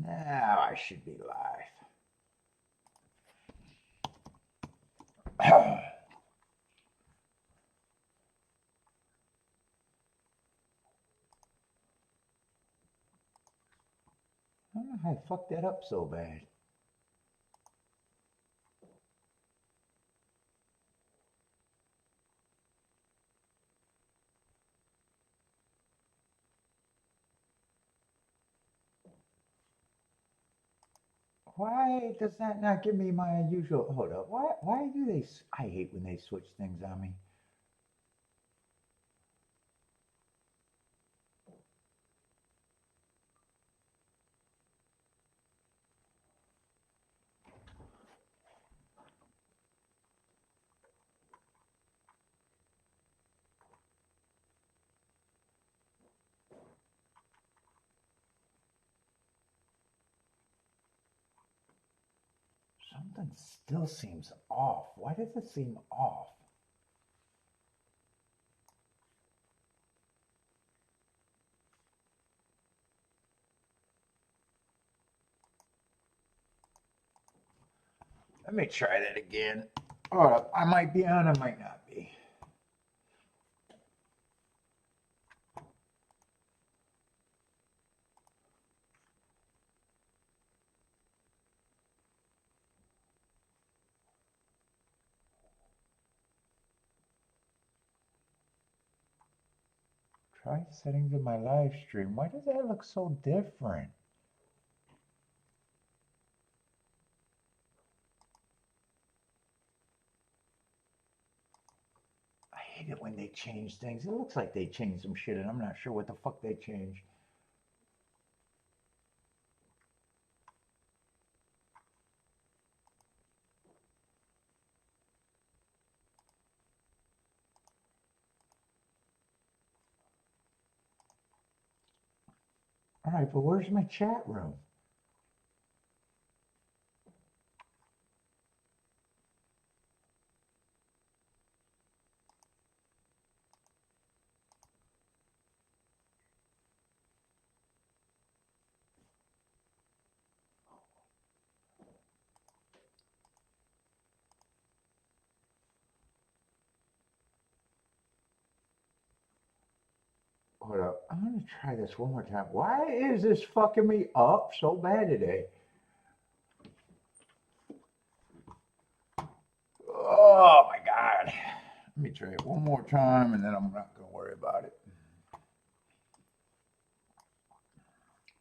Now I should be live. I don't know how I fucked that up so bad. Why does that not give me my usual? Hold up. Why do they? I hate when they switch things on me. Something still seems off. Why does it seem off? Let me try that again. Hold up. I might be on, I might not be. Try settings in my live stream. Why does that look so different? I hate it when they change things. It looks like they changed some shit and I'm not sure what the fuck they changed. All right, but where's my chat room? Hold up. I'm gonna try this one more time. Why is this fucking me up so bad today? Oh my God. Let me try it one more time and then I'm not gonna worry about it.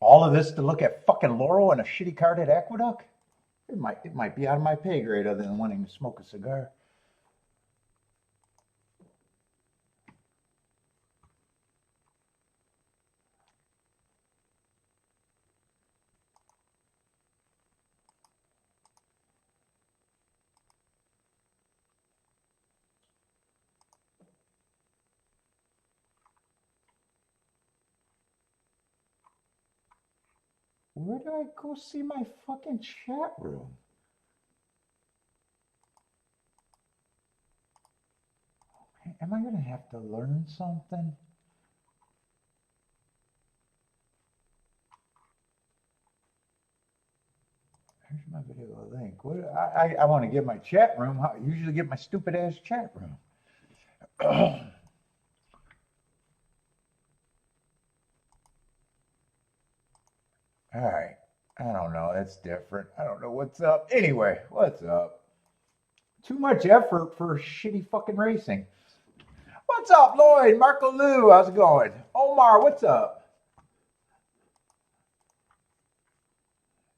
All of this to look at fucking Laurel and a shitty card at Aqueduct? It might be out of my pay grade other than wanting to smoke a cigar. Where do I go see my fucking chat room? Am I gonna have to learn something? Here's my video link. I want to get my chat room. I usually get my stupid ass chat room. All right. I don't know. That's different. I don't know what's up. Anyway, what's up? Too much effort for shitty fucking racing. What's up, Lloyd? Marco Lou, how's it going? Omar, what's up?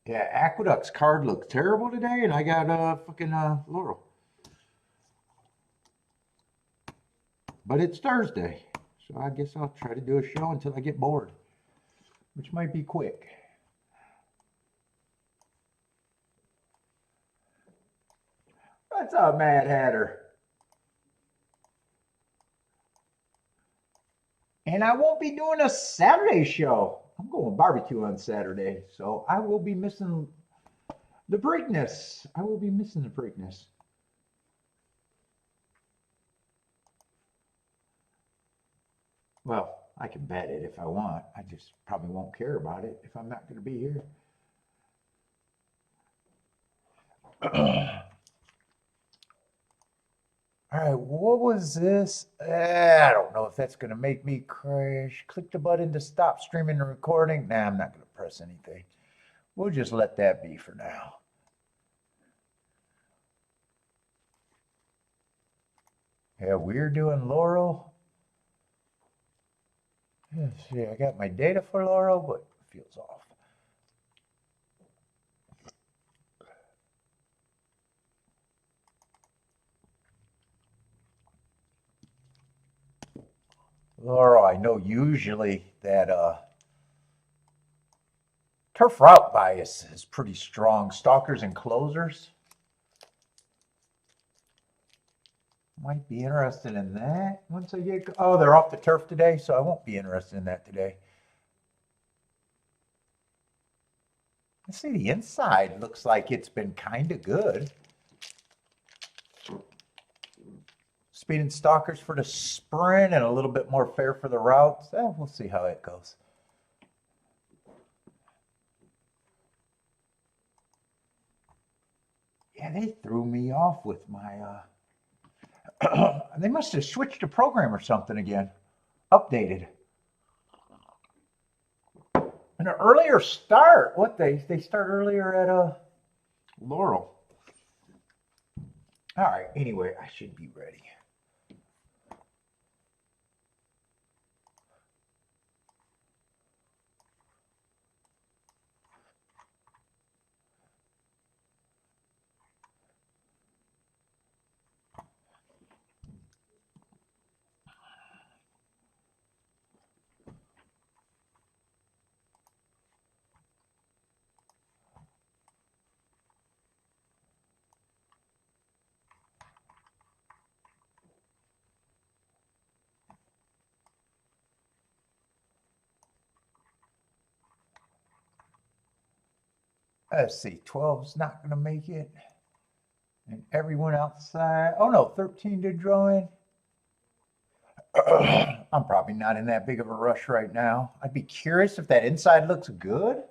Yeah, Aqueduct's card looks terrible today, and I got fucking Laurel. But it's Thursday, so I guess I'll try to do a show until I get bored, which might be quick. What's up, Mad Hatter? And I won't be doing a Saturday show. I'm going barbecue on Saturday, so I will be missing the Preakness. I will be missing the Preakness. Well, I can bet it if I want. I just probably won't care about it if I'm not going to be here. All right, what was this? I don't know if that's going to make me crash. Click the button to stop streaming and recording. Nah, I'm not going to press anything. We'll just let that be for now. Yeah, we're doing Laurel. Let's see, I got my data for Laurel, but it feels off. Laurel, I know usually that turf route bias is pretty strong. Stalkers and closers. Might be interested in that once I get. Oh, they're off the turf today, so I won't be interested in that today. Let's see, the inside looks like it's been kind of good. Speed and stalkers for the sprint and a little bit more fair for the routes. We'll see how it goes. Yeah, they threw me off with my. They must have switched the program or something again. Updated. An earlier start. What they start earlier at Laurel. All right. Anyway, I should be ready. Let's see. 12's not going to make it. And everyone outside. Oh, no. 13 did draw in. I'm probably not in that big of a rush right now. I'd be curious if that inside looks good.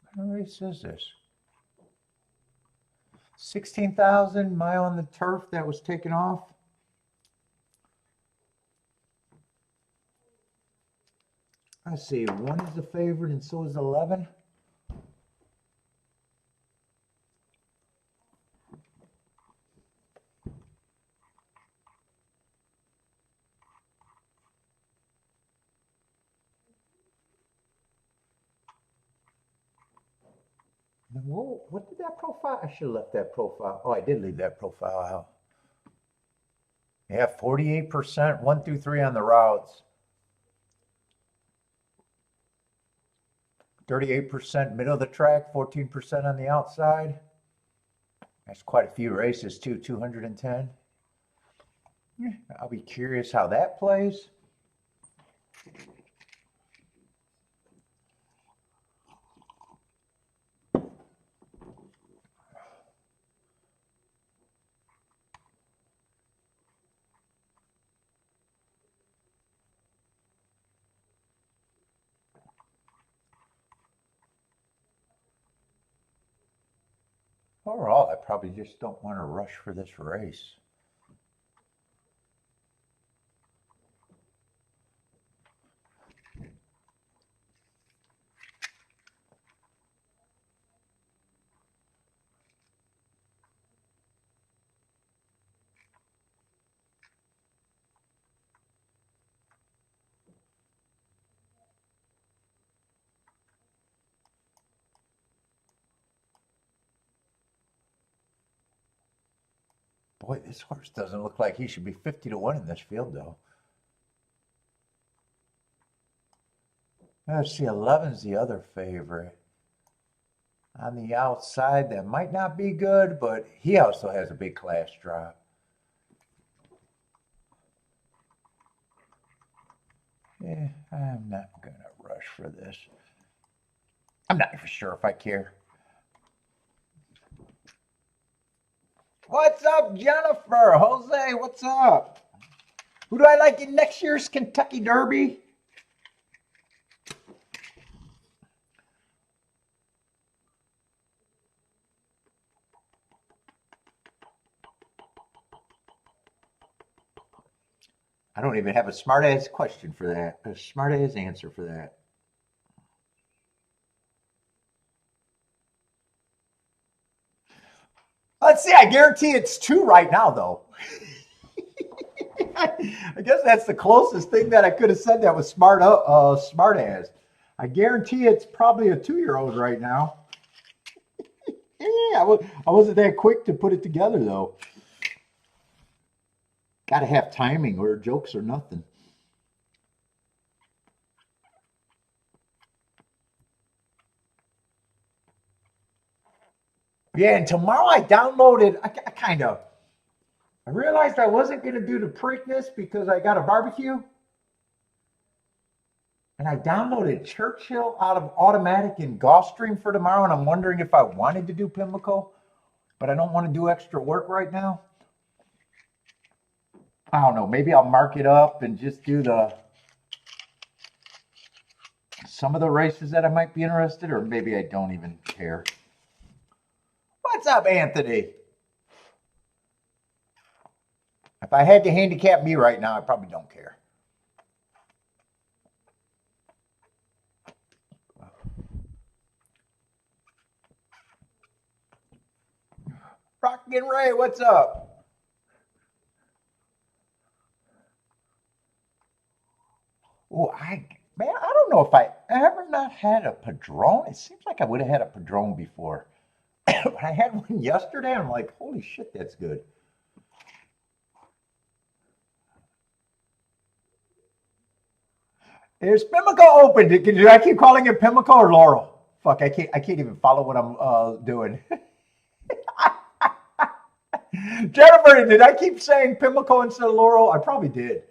What kind of race is this? 16,000 mile on the turf that was taken off. Let's see, 1 is the favorite and so is 11. Whoa, what did that profile? I should have left that profile. Oh, I did leave that profile out. Yeah, 48%, 1 through 3 on the routes. 38% middle of the track, 14% on the outside. That's quite a few races too, 210. I'll be curious how that plays. Overall, I probably just don't want to rush for this race. Boy, this horse doesn't look like he should be 50 to 1 in this field, though. Let's see, 11's the other favorite. On the outside, that might not be good, but he also has a big class drop. Yeah, I'm not going to rush for this. I'm not even sure if I care. What's up, Jennifer? Jose, what's up? Who do I like in next year's Kentucky Derby? I don't even have a smart ass question for that. A smart ass answer for that. Let's see. I guarantee it's 2 right now, though. I guess that's the closest thing that I could have said that was smart ass. I guarantee it's probably a 2-year-old right now. Yeah, I wasn't that quick to put it together though. Got to have timing or jokes or nothing. Yeah, and tomorrow I downloaded. I realized I wasn't going to do the Preakness because I got a barbecue, and I downloaded Churchill out of automatic in Gulfstream for tomorrow, and I'm wondering if I wanted to do Pimlico, but I don't want to do extra work right now. I don't know. Maybe I'll mark it up and just do some of the races that I might be interested, or maybe I don't even care. What's up, Anthony? If I had to handicap me right now, I probably don't care. Rockin' Ray, what's up? Oh, man, I don't know if I ever not had a Padron. It seems like I would have had a Padron before. But I had one yesterday, and I'm like, holy shit, that's good. Is Pimlico open? Do I keep calling it Pimlico or Laurel? Fuck, I can't even follow what I'm doing. Jennifer, did I keep saying Pimlico instead of Laurel? I probably did.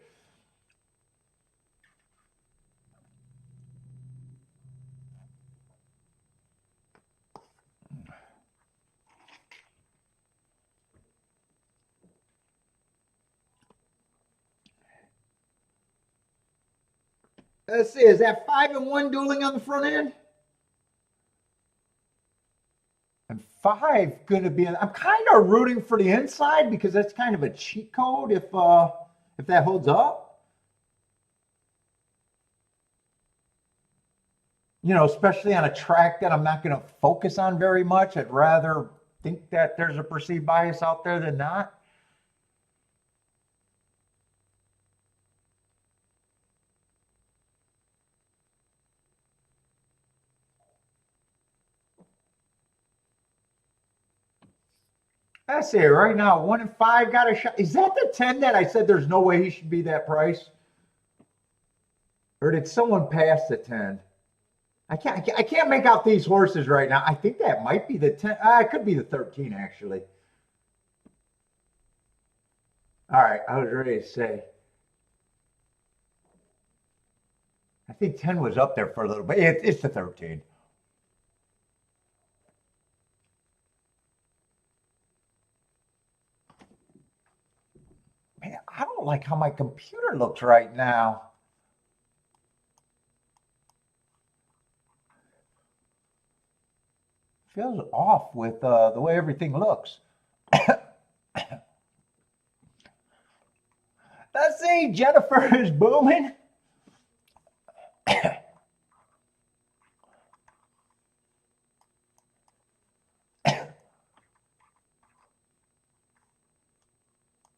Let's see, is that 5-1 dueling on the front end? And 5 going to be. I'm kind of rooting for the inside because that's kind of a cheat code if that holds up. You know, especially on a track that I'm not going to focus on very much. I'd rather think that there's a perceived bias out there than not. I say right now, 1 and 5 got a shot. Is that the 10 that I said there's no way he should be that price? Or did someone pass the 10? I can't make out these horses right now. I think that might be the 10. It could be the 13, actually. All right, I was ready to say. I think 10 was up there for a little bit. It's the 13. Man, I don't like how my computer looks right now. Feels off with the way everything looks. Let's see, Jennifer is booming.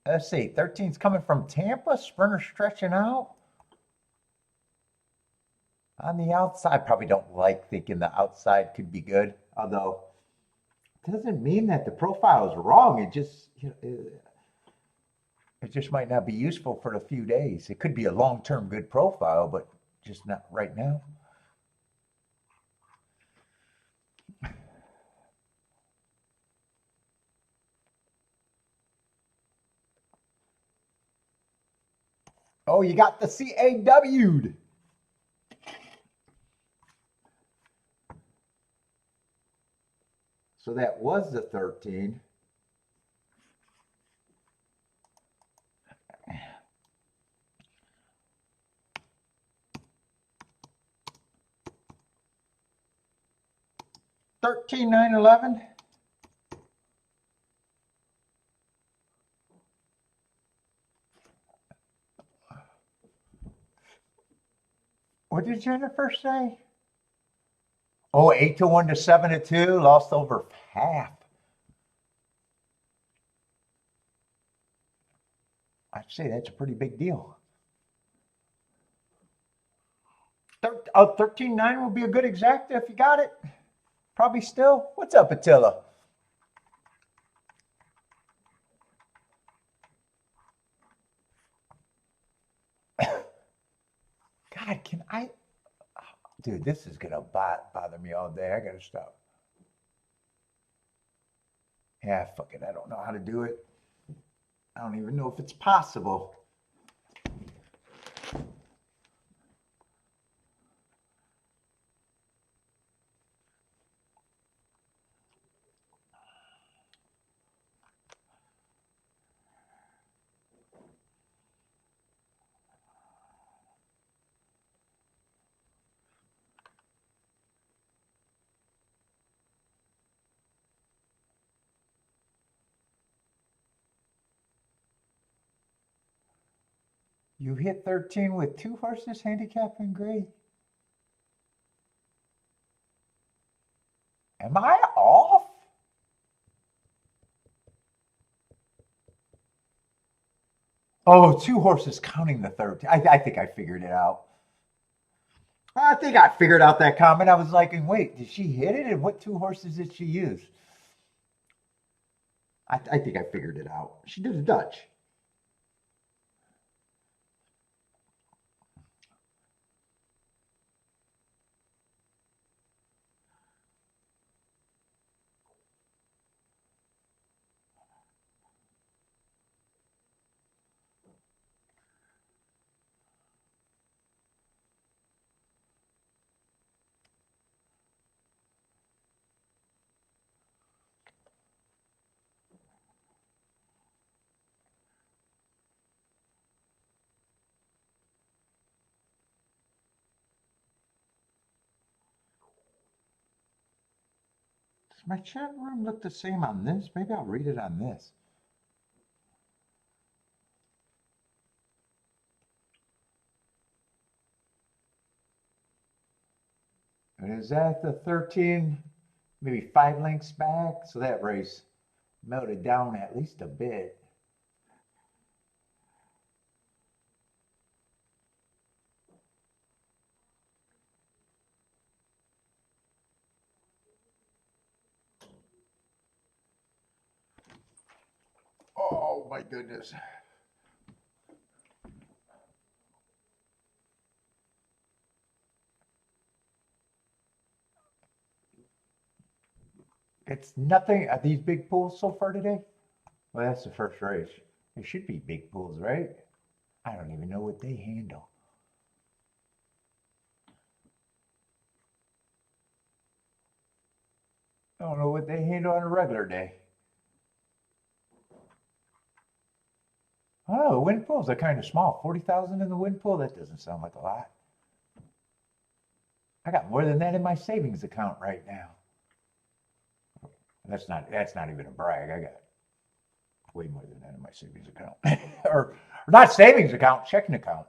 Let's see, 13's coming from Tampa. Sprinter stretching out. On the outside, probably don't like thinking the outside could be good. Although, it doesn't mean that the profile is wrong. It just, it just might not be useful for a few days. It could be a long-term good profile, but just not right now. Oh, you got the CAW'd. So that was the 13. 13,911. What did Jennifer say? Oh, 8-1 to 7-2, lost over half. I'd say that's a pretty big deal. 13.9 will be a good exacta if you got it. Probably still. What's up, Attila? God, can I? Dude, this is going to bother me all day. I got to stop. Yeah, fuck it. I don't know how to do it. I don't even know if it's possible. You hit 13 with 2 horses, handicapping gray. Am I off? Oh, 2 horses counting the 13. I think I figured it out. I think I figured out that comment. I was like, wait, did she hit it? And what 2 horses did she use? I think I figured it out. She did a Dutch. Does my chat room look the same on this? Maybe I'll read it on this. And is that the 13, maybe 5 lengths back? So that race melted down at least a bit. Oh my goodness. It's nothing. Are these big pools so far today? Well, that's the first race. They should be big pools, right? I don't even know what they handle. I don't know what they handle on a regular day. Oh, the wind pools are kind of small. 40,000 in the wind pool? That doesn't sound like a lot. I got more than that in my savings account right now. That's not even a brag. I got way more than that in my savings account. or not savings account, checking account.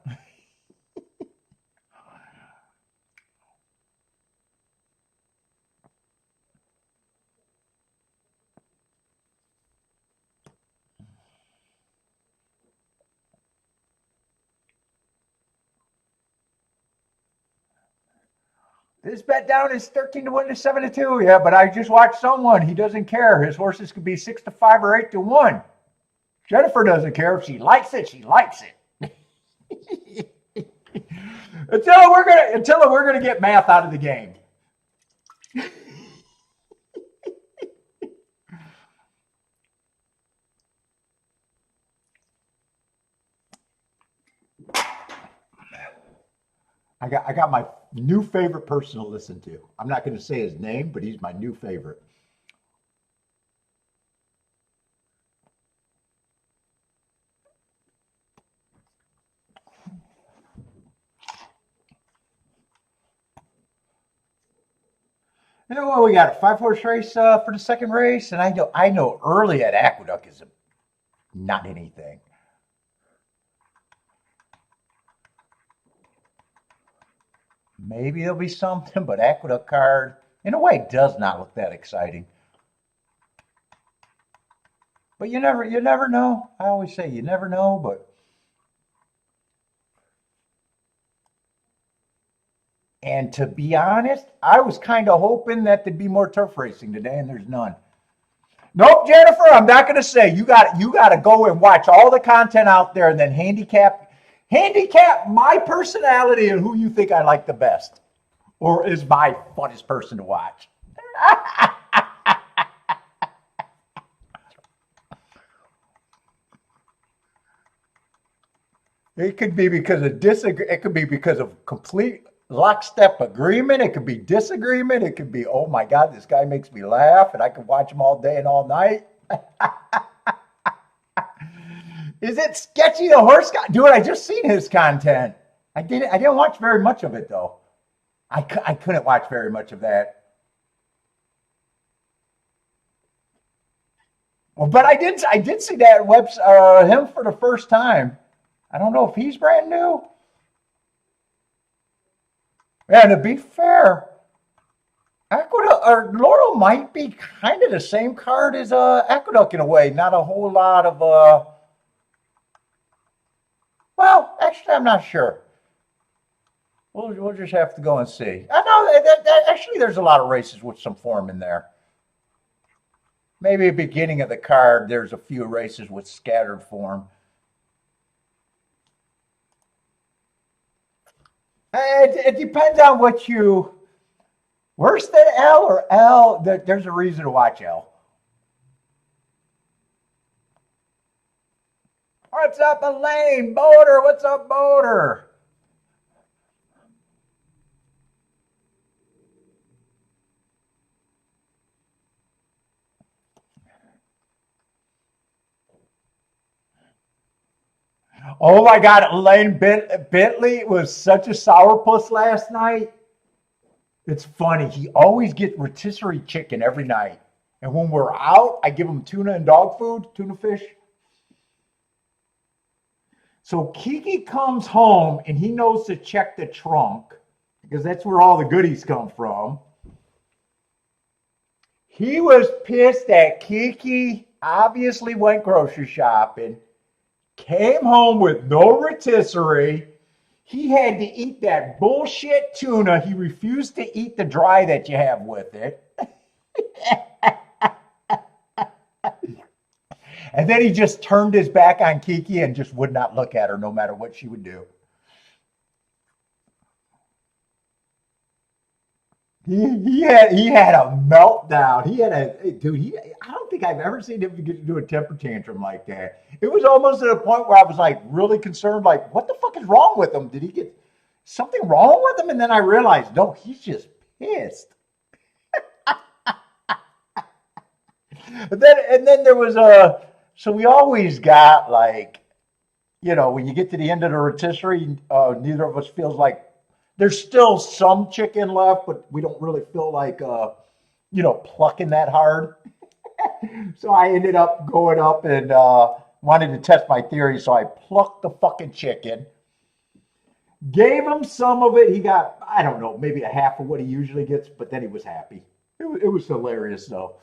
This bet down is 13-1 to 7-2. Yeah, but I just watched someone. He doesn't care. His horses could be 6-5 or 8-1. Jennifer doesn't care. If she likes it, she likes it. until we're gonna get math out of the game. I got my new favorite person to listen to. I'm not going to say his name, but he's my new favorite. You know what? We got a 5 horse race for the second race, and I know early at Aqueduct is not anything. Maybe there'll be something, but Aqueduct card in a way does not look that exciting. But you never know. I always say you never know, but and to be honest, I was kind of hoping that there'd be more turf racing today, and there's none. Nope, Jennifer, I'm not going to say. You got to go and watch all the content out there, and then handicap my personality and who you think I like the best, or is my funnest person to watch. It could be because of disagree. It could be because of complete lockstep agreement. It could be disagreement. It could be, oh my God, this guy makes me laugh, and I could watch him all day and all night. Is it sketchy the horse guy? Dude, I just seen his content. I didn't watch very much of it though. I couldn't watch very much of that. Well, but I did see that him for the first time. I don't know if he's brand new. And to be fair, Aqueduct or Laurel might be kind of the same card as Aqueduct in a way. Not a whole lot of well, actually, I'm not sure. We'll just have to go and see. I know actually there's a lot of races with some form in there. Maybe at the beginning of the card, there's a few races with scattered form. It depends on what you. Worse than L or L. There's a reason to watch L. What's up, Elaine? Boater, what's up, Boater? Oh my God, Elaine Bentley was such a sourpuss last night. It's funny. He always gets rotisserie chicken every night. And when we're out, I give him tuna and dog food, tuna fish. So Kiki comes home and he knows to check the trunk because that's where all the goodies come from. He was pissed that Kiki obviously went grocery shopping, came home with no rotisserie. He had to eat that bullshit tuna. He refused to eat the dry that you have with it. And then he just turned his back on Kiki and just would not look at her no matter what she would do. He had a meltdown. He had a dude. I don't think I've ever seen him get to do a temper tantrum like that. It was almost at a point where I was like really concerned, like what the fuck is wrong with him? Did he get something wrong with him? And then I realized, no, he's just pissed. And then there was a so we always got like when you get to the end of the rotisserie, neither of us feels like there's still some chicken left, but we don't really feel like plucking that hard. So I ended up going up and wanted to test my theory. So I plucked the fucking chicken, gave him some of it. He got, I don't know, maybe a half of what he usually gets, but then he was happy. It was hilarious though.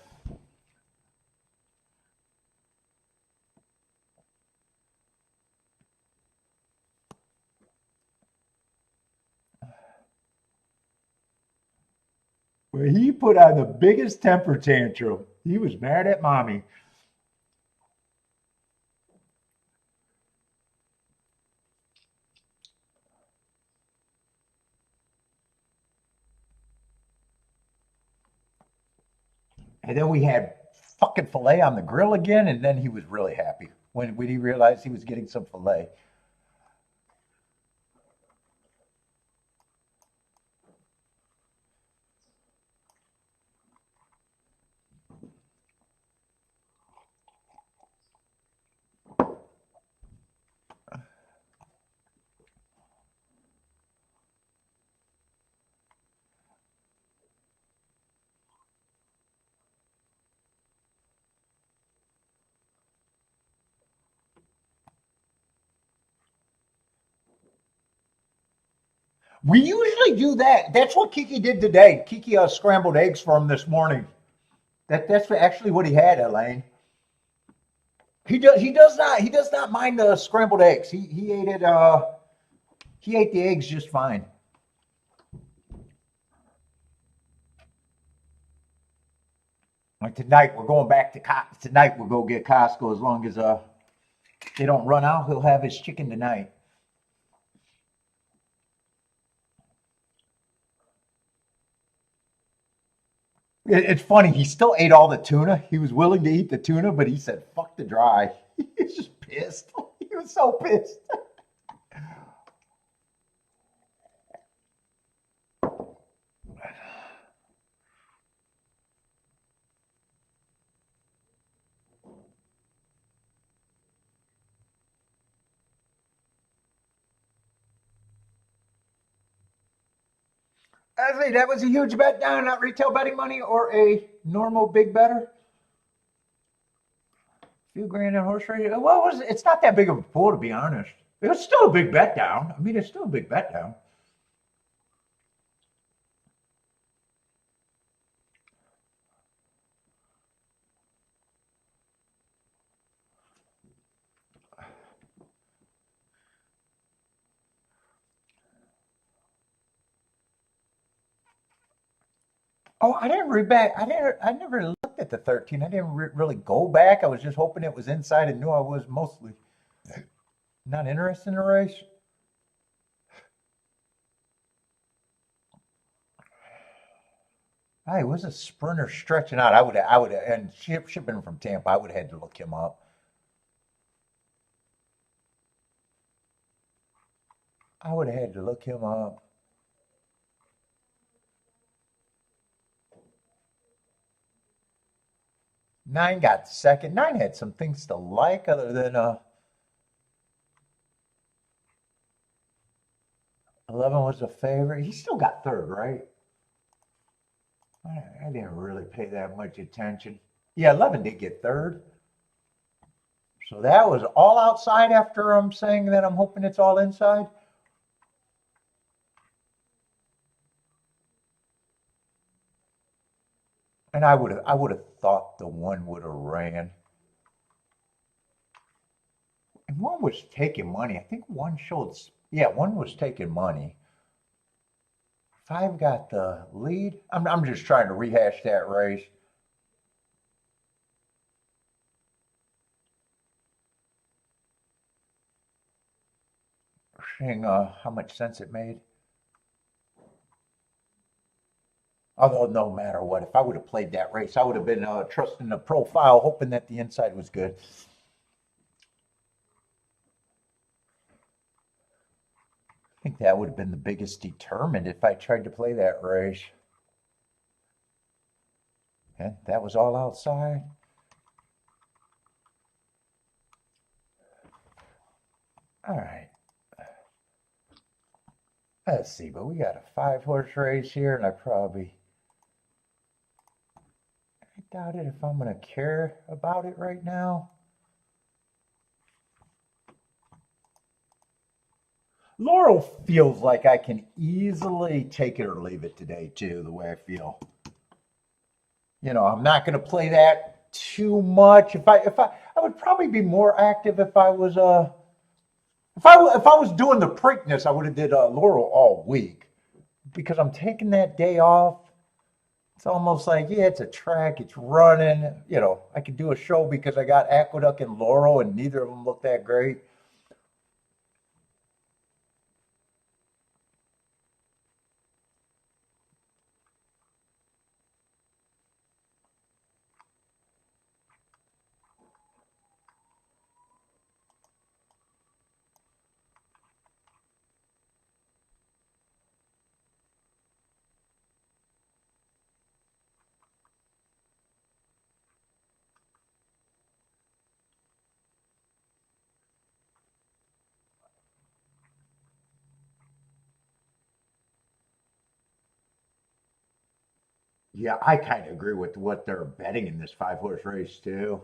Well, he put on the biggest temper tantrum. He was mad at mommy. And then we had fucking filet on the grill again, and then he was really happy when he realized he was getting some filet. We usually do that. That's what Kiki did today. Kiki scrambled eggs for him this morning. That's actually what he had, Elaine. He does not mind the scrambled eggs. He ate it. He ate the eggs just fine. Like tonight, we're going back to tonight. We'll go get Costco as long as they don't run out. He'll have his chicken tonight. It's funny. He still ate all the tuna. He was willing to eat the tuna, but he said, "Fuck the dry." He's just pissed. He was so pissed. I say that was a huge bet down, not retail betting money or a normal big better. Few grand in horse race. Well, it's not that big of a pool, to be honest. It was still a big bet down. I mean, it's still a big bet down. Oh, I didn't read back. I never looked at the 13. I didn't really go back. I was just hoping it was inside and knew I was mostly not interested in the race. It was a sprinter stretching out. And shipping from Tampa, I would have had to look him up. I would have had to look him up. Nine got second. Nine had some things to like other than 11 was a favorite. He still got third, right? I didn't really pay that much attention. Yeah, 11 did get third. So that was all outside after I'm saying that I'm hoping it's all inside. And I would have thought the one would have ran. And one was taking money. I think one showed, yeah, one was taking money. Five got the lead. I'm just trying to rehash that race. Seeing how much sense it made. Although no matter what, if I would have played that race, I would have been trusting the profile, hoping that the inside was good. I think that would have been the biggest determinant if I tried to play that race. And that was all outside. All right. Let's see, but we got a 5-horse race here, and I doubt it if I'm going to care about it right now. Laurel feels like I can easily take it or leave it today, too, the way I feel. I'm not going to play that too much. I would probably be more active if I was if I was doing the Preakness, I would have did Laurel all week because I'm taking that day off. It's almost like, yeah, it's a track, it's running. I could do a show because I got Aqueduct and Laurel, and neither of them look that great. Yeah, I kind of agree with what they're betting in this 5-horse race too.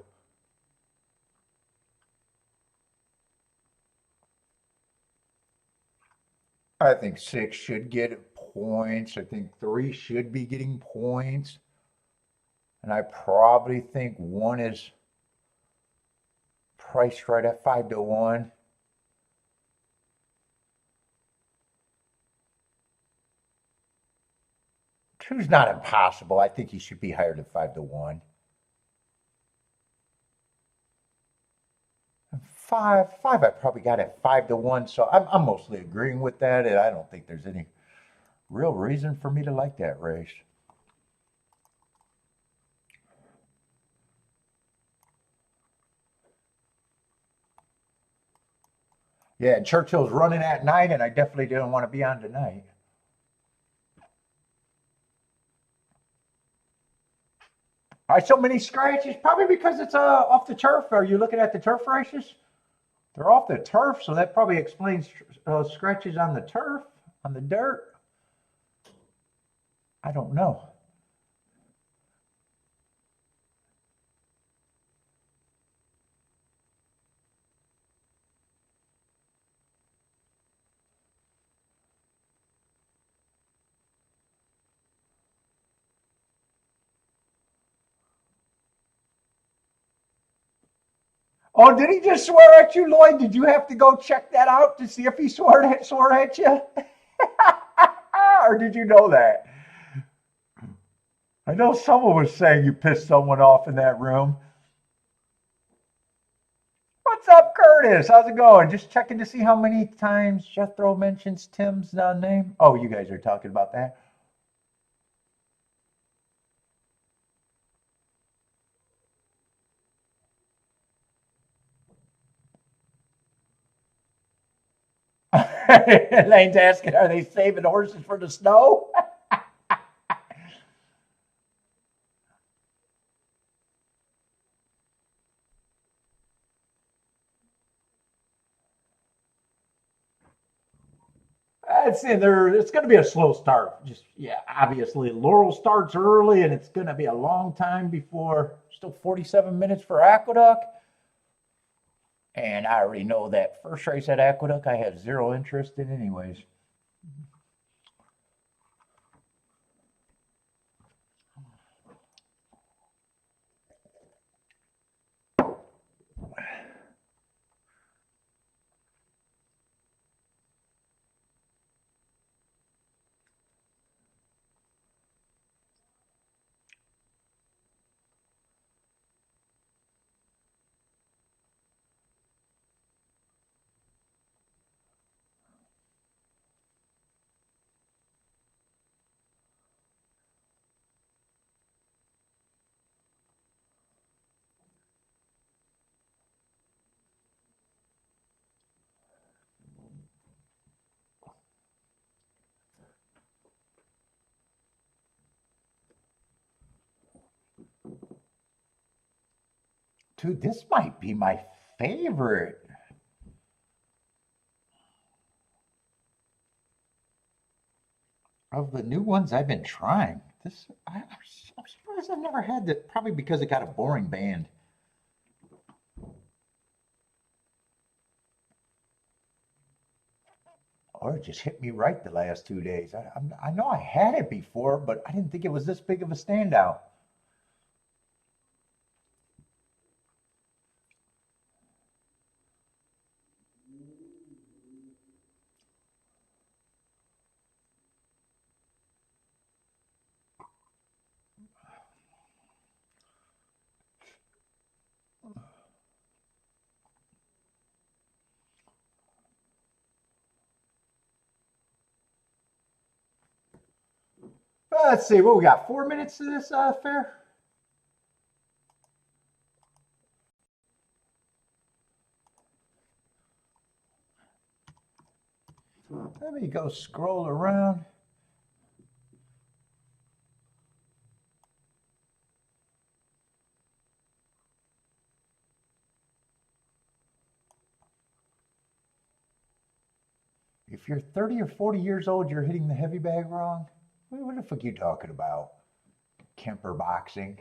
I think 6 should get points. I think 3 should be getting points. And I probably think 1 is priced right at 5-1. Two's not impossible. I think he should be higher than 5-1. Five, I probably got at 5-1. So I'm mostly agreeing with that, and I don't think there's any real reason for me to like that race. Yeah, Churchill's running at night, and I definitely didn't want to be on tonight. Why so many scratches? Probably because it's off the turf. Are you looking at the turf races? They're off the turf, so that probably explains scratches on the turf, on the dirt. I don't know. Oh, did he just swear at you, Lloyd? Did you have to go check that out to see if he swore at you? Or did you know that? I know someone was saying you pissed someone off in that room. What's up, Curtis? How's it going? Just checking to see how many times Jethro mentions Tim's name. Oh, you guys are talking about that. Elaine's asking, are they saving horses for the snow? I'd say it's going to be a slow start. Just, yeah, obviously, Laurel starts early, and it's going to be a long time before, still 47 minutes for Aqueduct. And I already know that first race at Aqueduct, I have zero interest in, anyways. Dude, this might be my favorite of the new ones I've been trying. I'm surprised I've never had that. Probably because it got a boring band. Or it just hit me right the last 2 days. I know I had it before, but I didn't think it was this big of a standout. Let's see, what we got? 4 minutes to this fair? Let me go scroll around. If you're 30 or 40 years old, you're hitting the heavy bag wrong. What the fuck are you talking about? Kemper boxing.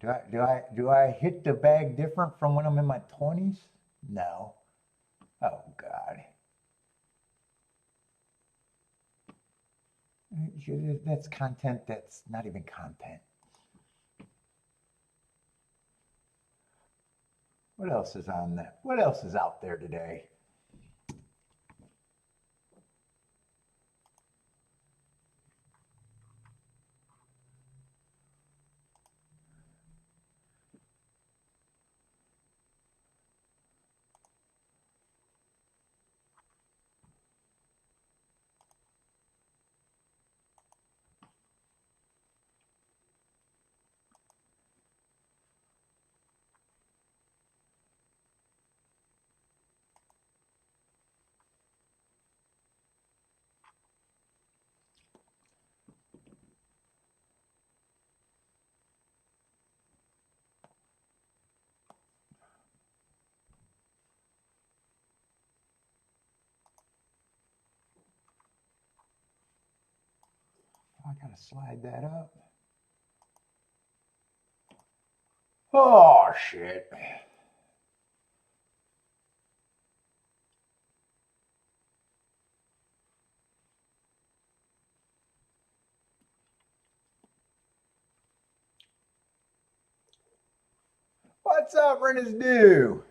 Do I hit the bag different from when I'm in my 20s? No. Oh God. That's content that's not even content. What else is on that? What else is out there today? I gotta slide that up. Oh shit. What's up, Rennes Do?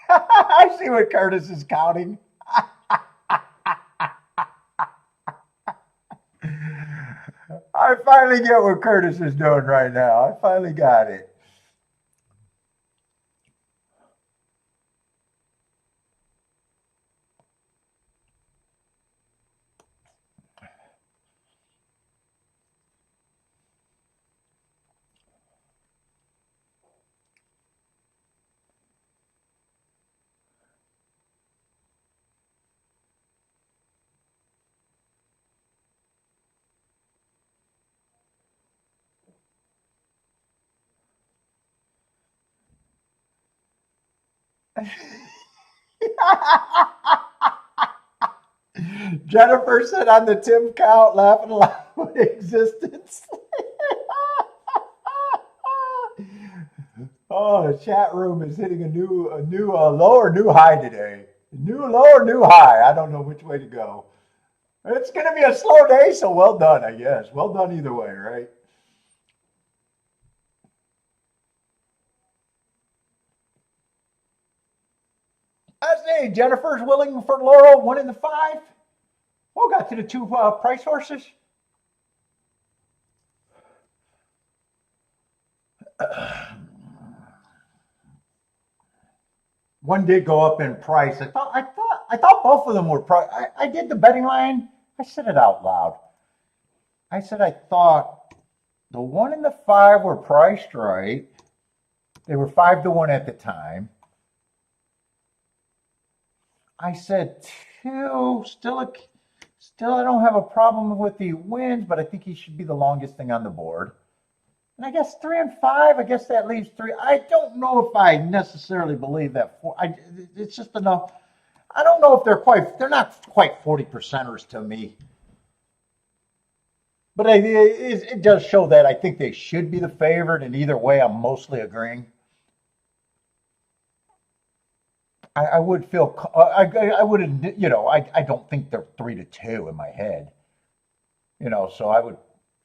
I see what Curtis is counting. I finally get what Curtis is doing right now. I finally got it. Jennifer said on the Tim count, laughing aloud with existence. Oh, the chat room is hitting a new low or new high today. New low or new high. I don't know which way to go. It's going to be a slow day, so well done, I guess. Well done either way, right? I say Jennifer's willing for Laurel, 1 in the 5. Oh, got to the 2 price horses. One did go up in price. I thought both of them were price. I did the betting line. I said it out loud. I said I thought the 1 and the 5 were priced right. They were 5 to 1 at the time. I said 2, still I don't have a problem with the wins, but I think he should be the longest thing on the board. And I guess 3 and 5, I guess that leaves 3. I don't know if I necessarily believe that. It's just enough. I don't know if they're not quite 40%ers to me. But it does show that I think they should be the favorite, and either way, I'm mostly agreeing. I would feel, I wouldn't, I don't think they're 3-2 in my head, so I would,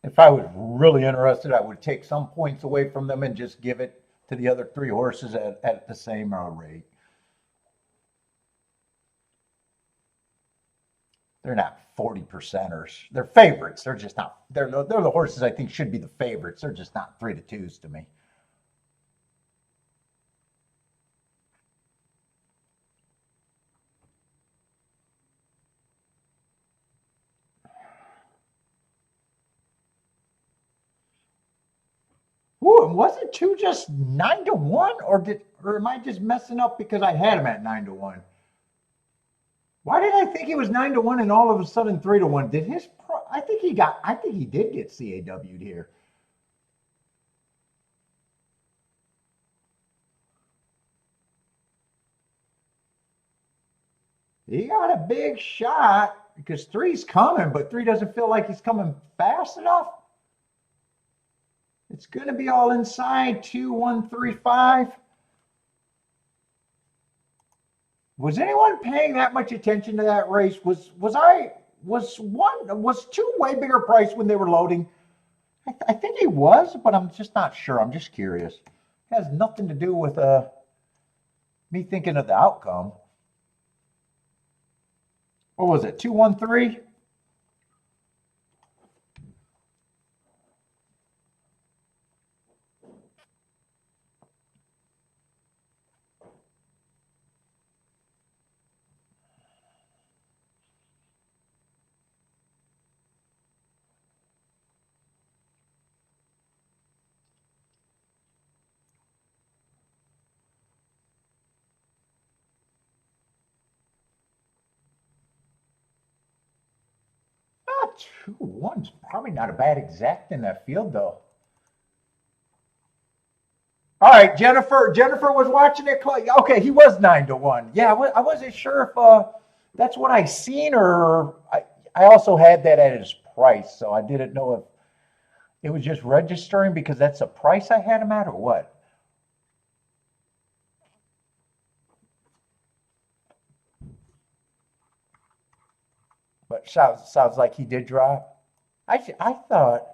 if I was really interested, I would take some points away from them and just give it to the other three horses at the same rate. They're not 40 percenters. They're favorites. They're just not. They're the horses I think should be the favorites. They're just not 3-2s to me. Ooh, and was it two just 9-1, or am I just messing up because I had him at 9-1? Why did I think he was 9-1 and all of a sudden 3-1? Did his? I think he did get CAW'd here. He got a big shot because three's coming, but three doesn't feel like he's coming fast enough. It's going to be all inside 2, 1, 3, 5. Was anyone paying that much attention to that race? Was two way bigger price when they were loading? I think he was, but I'm just not sure. I'm just curious. It has nothing to do with me thinking of the outcome. What was it? 2, 1, 3? Ah, 2, 1's probably not a bad exact in that field, though. All right, Jennifer. Jennifer was watching it. Okay, he was 9-1. Yeah, I wasn't sure if that's what I seen, or I also had that at his price, so I didn't know if it was just registering because that's the price I had him at, or what. But sounds like he did drop. I thought.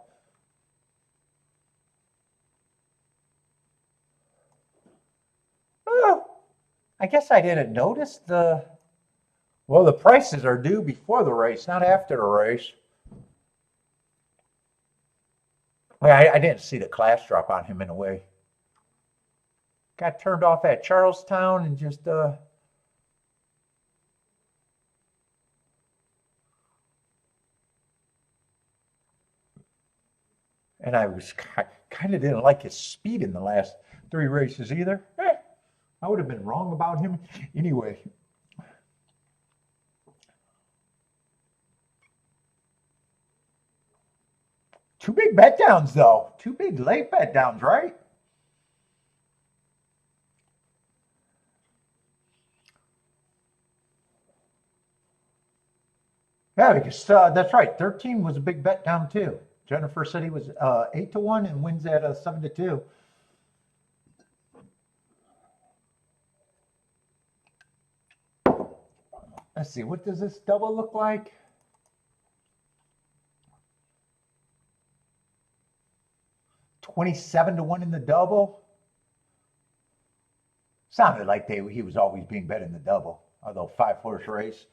Oh, I guess I didn't notice the. Well, the prices are due before the race, not after the race. Well, I didn't see the class drop on him in a way. Got turned off at Charlestown and just and I was kind of didn't like his speed in the last three races either. I would have been wrong about him anyway. Two big bet downs though. Two big late bet downs, right? Yeah, because that's right. 13 was a big bet down too. Jennifer said he was 8-1 and wins at 7-2. Let's see, what does this double look like? 27-1 in the double. Sounded like he was always being bet in the double, although 5-horse race.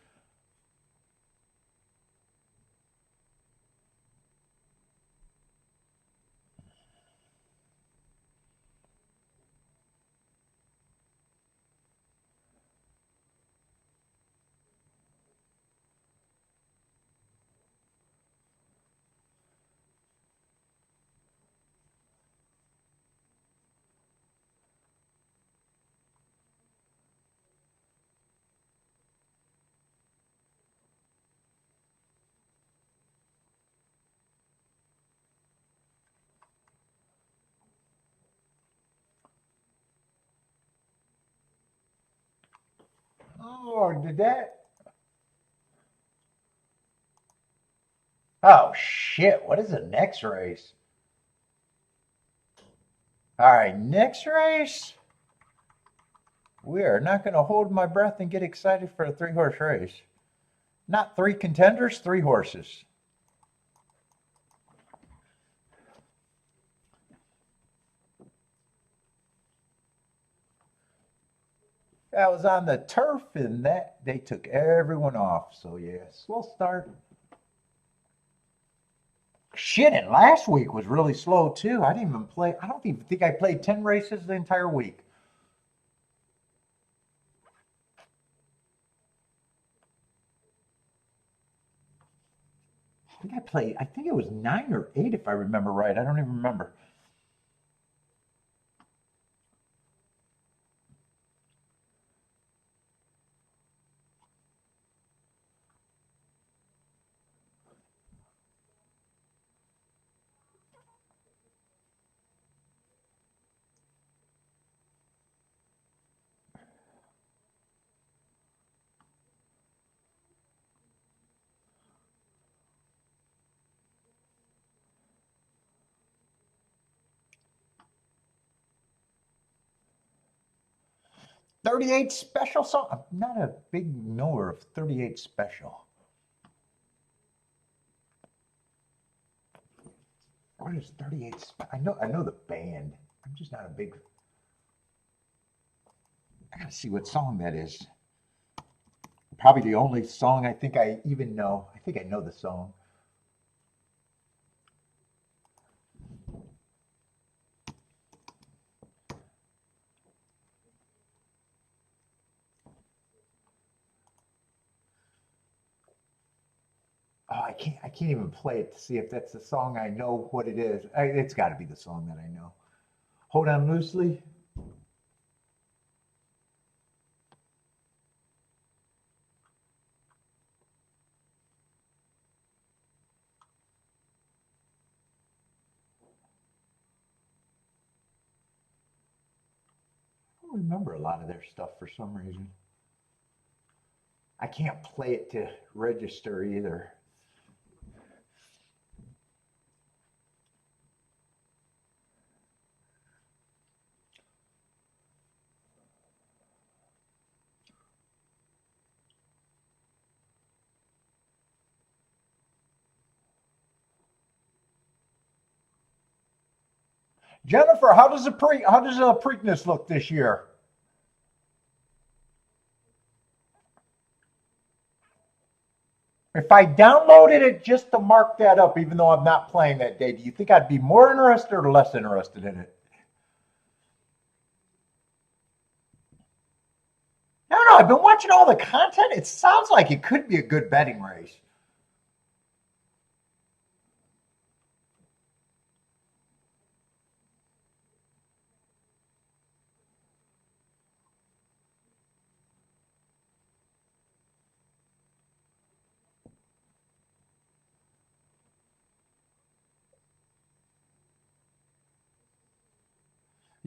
Oh, did that? Oh shit, what is the next race? All right, next race. We are not going to hold my breath and get excited for a 3-horse race. Not 3 contenders, 3 horses. That was on the turf, and that they took everyone off. So yeah, slow start. Shit, and last week was really slow too. I didn't even play. I don't even think I played 10 races the entire week. I think it was 9 or 8 if I remember right. I don't even remember. '38 special song. I'm not a big knower of '38 special. What is '38? I know the band. I'm just not a big. I gotta see what song that is. Probably the only song I think I even know. I think I know the song. Oh, I can't even play it to see if that's the song I know what it is. It's got to be the song that I know. Hold on loosely. I don't remember a lot of their stuff for some reason. I can't play it to register either. Jennifer, how does the Preakness look this year? If I downloaded it just to mark that up, even though I'm not playing that day, do you think I'd be more interested or less interested in it? I don't know. I've been watching all the content. It sounds like it could be a good betting race.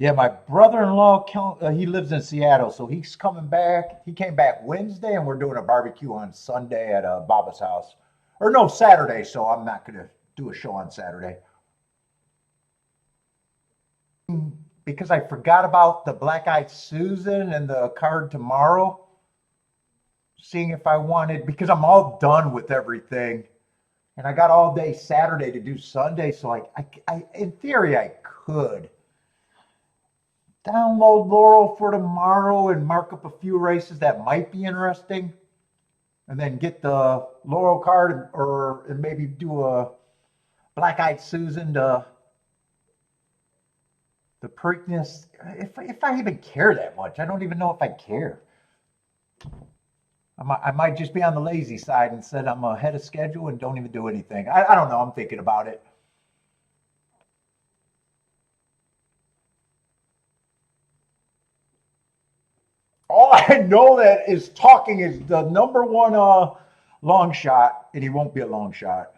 Yeah, my brother-in-law, he lives in Seattle, so he's coming back. He came back Wednesday, and we're doing a barbecue on Sunday at Baba's house. Or no, Saturday, so I'm not going to do a show on Saturday. Because I forgot about the Black Eyed Susan and the card tomorrow, seeing if I wanted, because I'm all done with everything. And I got all day Saturday to do Sunday, so in theory, I could download Laurel for tomorrow and mark up a few races that might be interesting, and then get the Laurel card and maybe do a Black Eyed Susan to the Preakness. If I even care that much, I don't even know if I care. I might just be on the lazy side and said I'm ahead of schedule and don't even do anything. I don't know. I'm thinking about it. All I know that is talking is the number one long shot, and he won't be a long shot.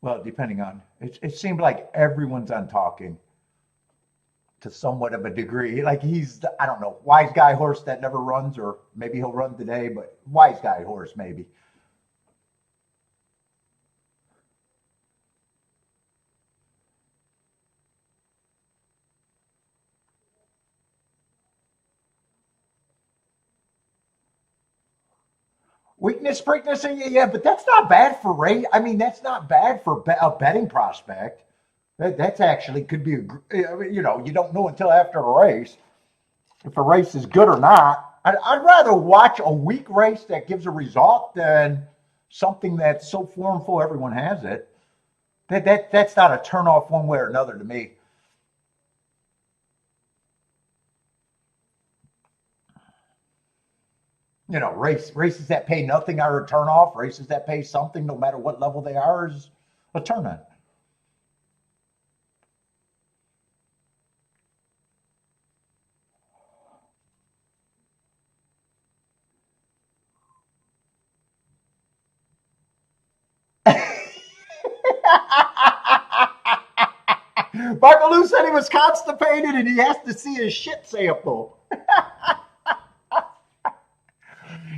Well, depending on it seemed like everyone's on talking to somewhat of a degree. Like I don't know, wise guy horse that never runs, or maybe he'll run today, but wise guy horse maybe. Weakness, Preakness, yeah, but that's not bad for race. I mean, that's not bad for a betting prospect. That's actually could be, you know, you don't know until after a race if a race is good or not. I'd rather watch a weak race that gives a result than something that's so formful everyone has it. That's not a turnoff one way or another to me. You know, races that pay nothing are a turnoff. Races that pay something, no matter what level they are, is a turn on. Buckaloo said he was constipated and he has to see his shit sample.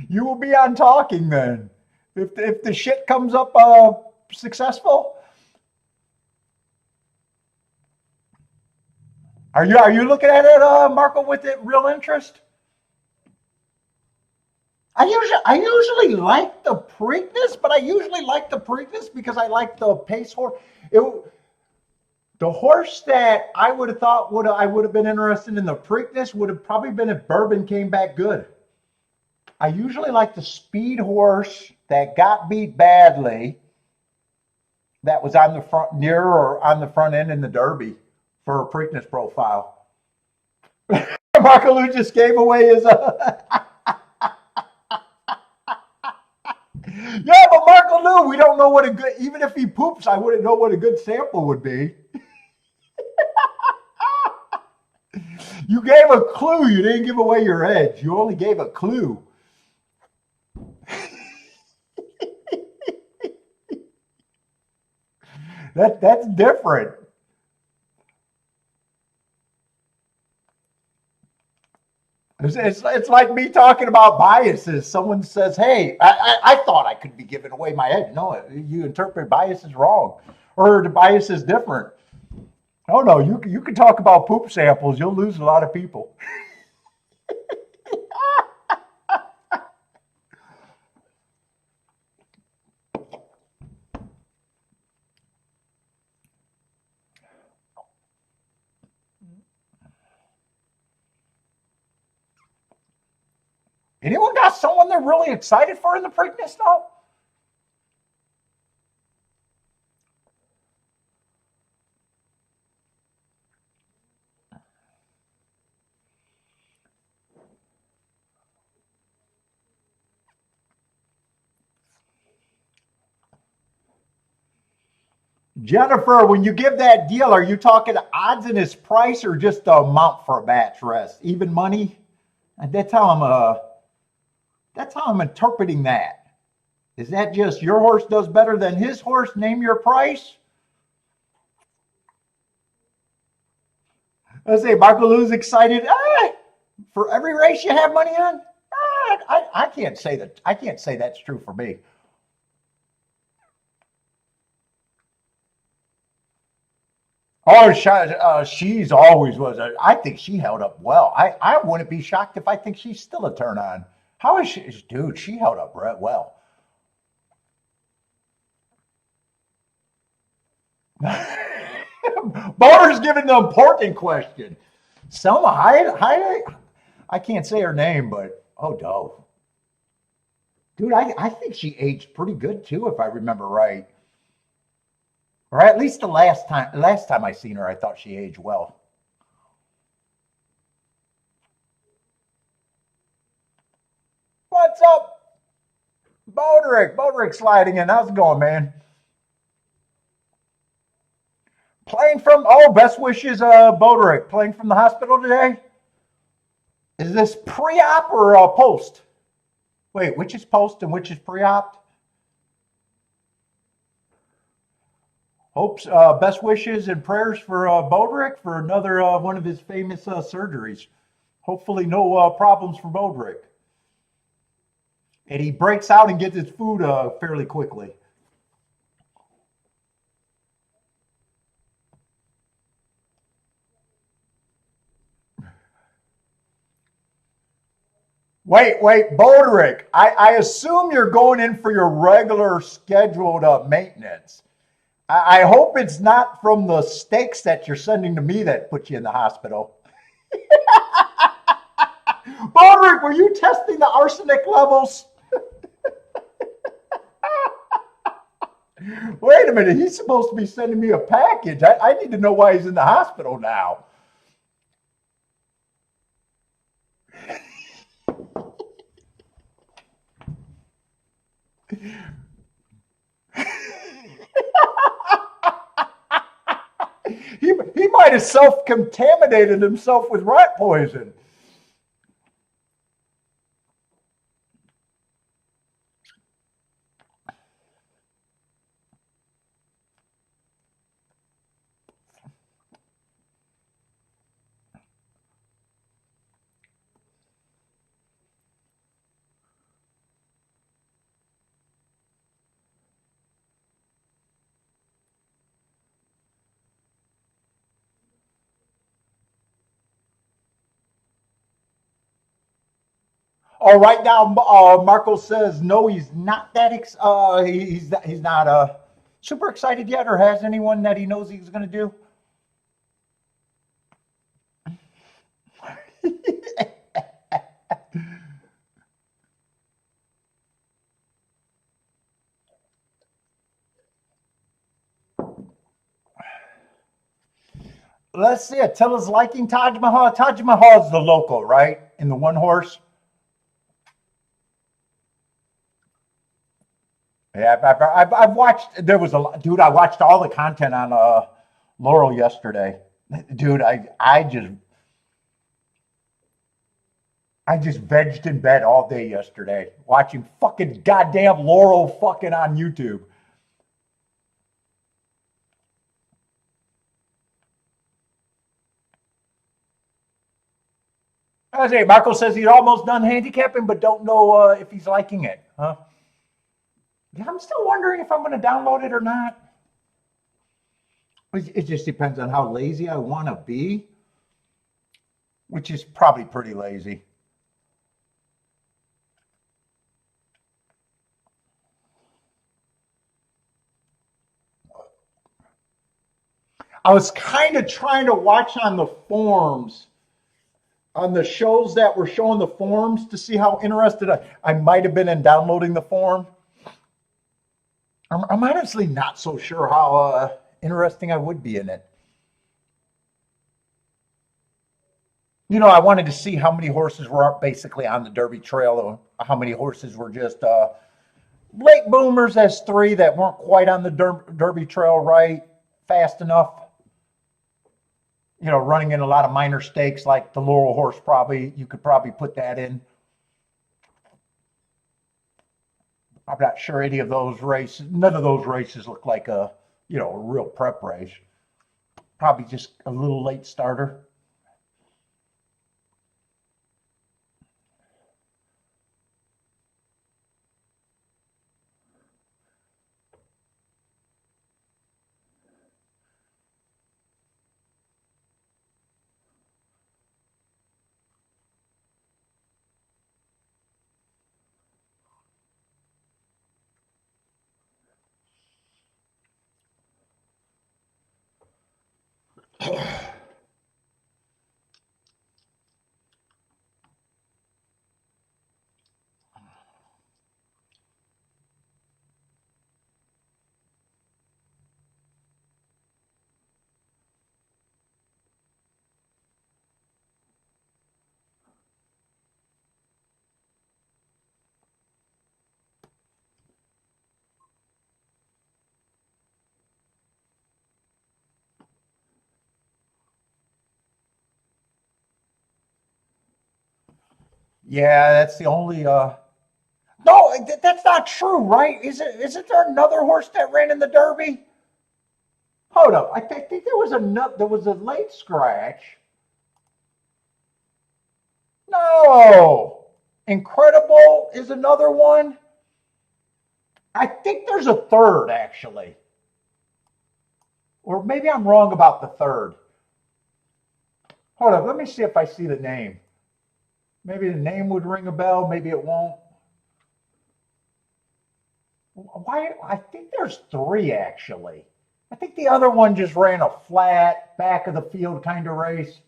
You will be on talking then. If the shit comes up successful, are you looking at it, Marco, with it real interest? I usually like the Preakness, but I usually like the Preakness because I like the pace horse. It, the horse that I would have thought I would have been interested in the Preakness would have probably been if Bourbon came back good. I usually like the speed horse that got beat badly, that was on the front near or on the front end in the Derby for a Preakness profile. Marco Lou just gave away his. Yeah, but Marco Lou, we don't know what a good. Even if he poops, I wouldn't know what a good sample would be. You gave a clue. You didn't give away your edge. You only gave a clue. That's different. It's like me talking about biases. Someone says, "Hey, I thought I could be giving away my edge." No, you interpret biases wrong, or the bias is different. Oh no, you can talk about poop samples. You'll lose a lot of people. Anyone got someone they're really excited for in the Preakness though? Jennifer, when you give that deal, are you talking odds in his price or just the amount for a batch rest? Even money? That's how I'm interpreting that. Is that just your horse does better than his horse? Name your price. I say Marco Lou's excited. For every race you have money on? I can't say that. I can't say that's true for me. Oh, she's always was. I think she held up well. I wouldn't be shocked if I think she's still a turn on. How is she, dude? She held up well. Barter's giving the important question. Selma I can't say her name, but oh, no. Dude, I think she aged pretty good too, if I remember right. Or at least the last time I seen her, I thought she aged well. What's up, Boderick? Boderick sliding in. How's it going, man? Playing from best wishes, Boderick. Playing from the hospital today. Is this pre-op or post? Wait, which is post and which is pre-op? Hopes, best wishes and prayers for Boderick for another one of his famous surgeries. Hopefully, no problems for Boderick. And he breaks out and gets his food fairly quickly. Wait, Boderick. I assume you're going in for your regular scheduled maintenance. I hope it's not from the steaks that you're sending to me that put you in the hospital. Boderick, were you testing the arsenic levels? Wait a minute, he's supposed to be sending me a package. I need to know why he's in the hospital now. He might have self-contaminated himself with rat poison. Oh, right now, Marco says no. He's not that. He's not super excited yet, or has anyone that he knows he's going to do. Let's see. Attila's liking Taj Mahal. Taj Mahal is the local, right? In the one horse. Yeah, I've watched. There was a dude. I watched all the content on Laurel yesterday. Dude, I just vegged in bed all day yesterday watching fucking goddamn Laurel fucking on YouTube. I say, Marco says he's almost done handicapping, but don't know if he's liking it. Huh? Yeah, I'm still wondering if I'm going to download it or not. It just depends on how lazy I want to be, which is probably pretty lazy. I was kind of trying to watch on the forums, on the shows that were showing the forums to see how interested I might have been in downloading the form. I'm honestly not so sure how interesting I would be in it. You know, I wanted to see how many horses were basically on the Derby Trail, or how many horses were just late boomers as three that weren't quite on the Derby Trail right fast enough. You know, running in a lot of minor stakes like the Laurel horse, probably you could probably put that in. I'm not sure any of those races. None of those races look like a real prep race. Probably just a little late starter. Yeah, that's the only. No, that's not true, right? Isn't there another horse that ran in the Derby? Hold up, I think there was a late scratch. No, Incredible is another one. I think there's a third actually, or maybe I'm wrong about the third. Hold up, let me see if I see the name. Maybe the name would ring a bell. Maybe it won't. Why? I think there's three actually. I think the other one just ran a flat, back of the field kind of race.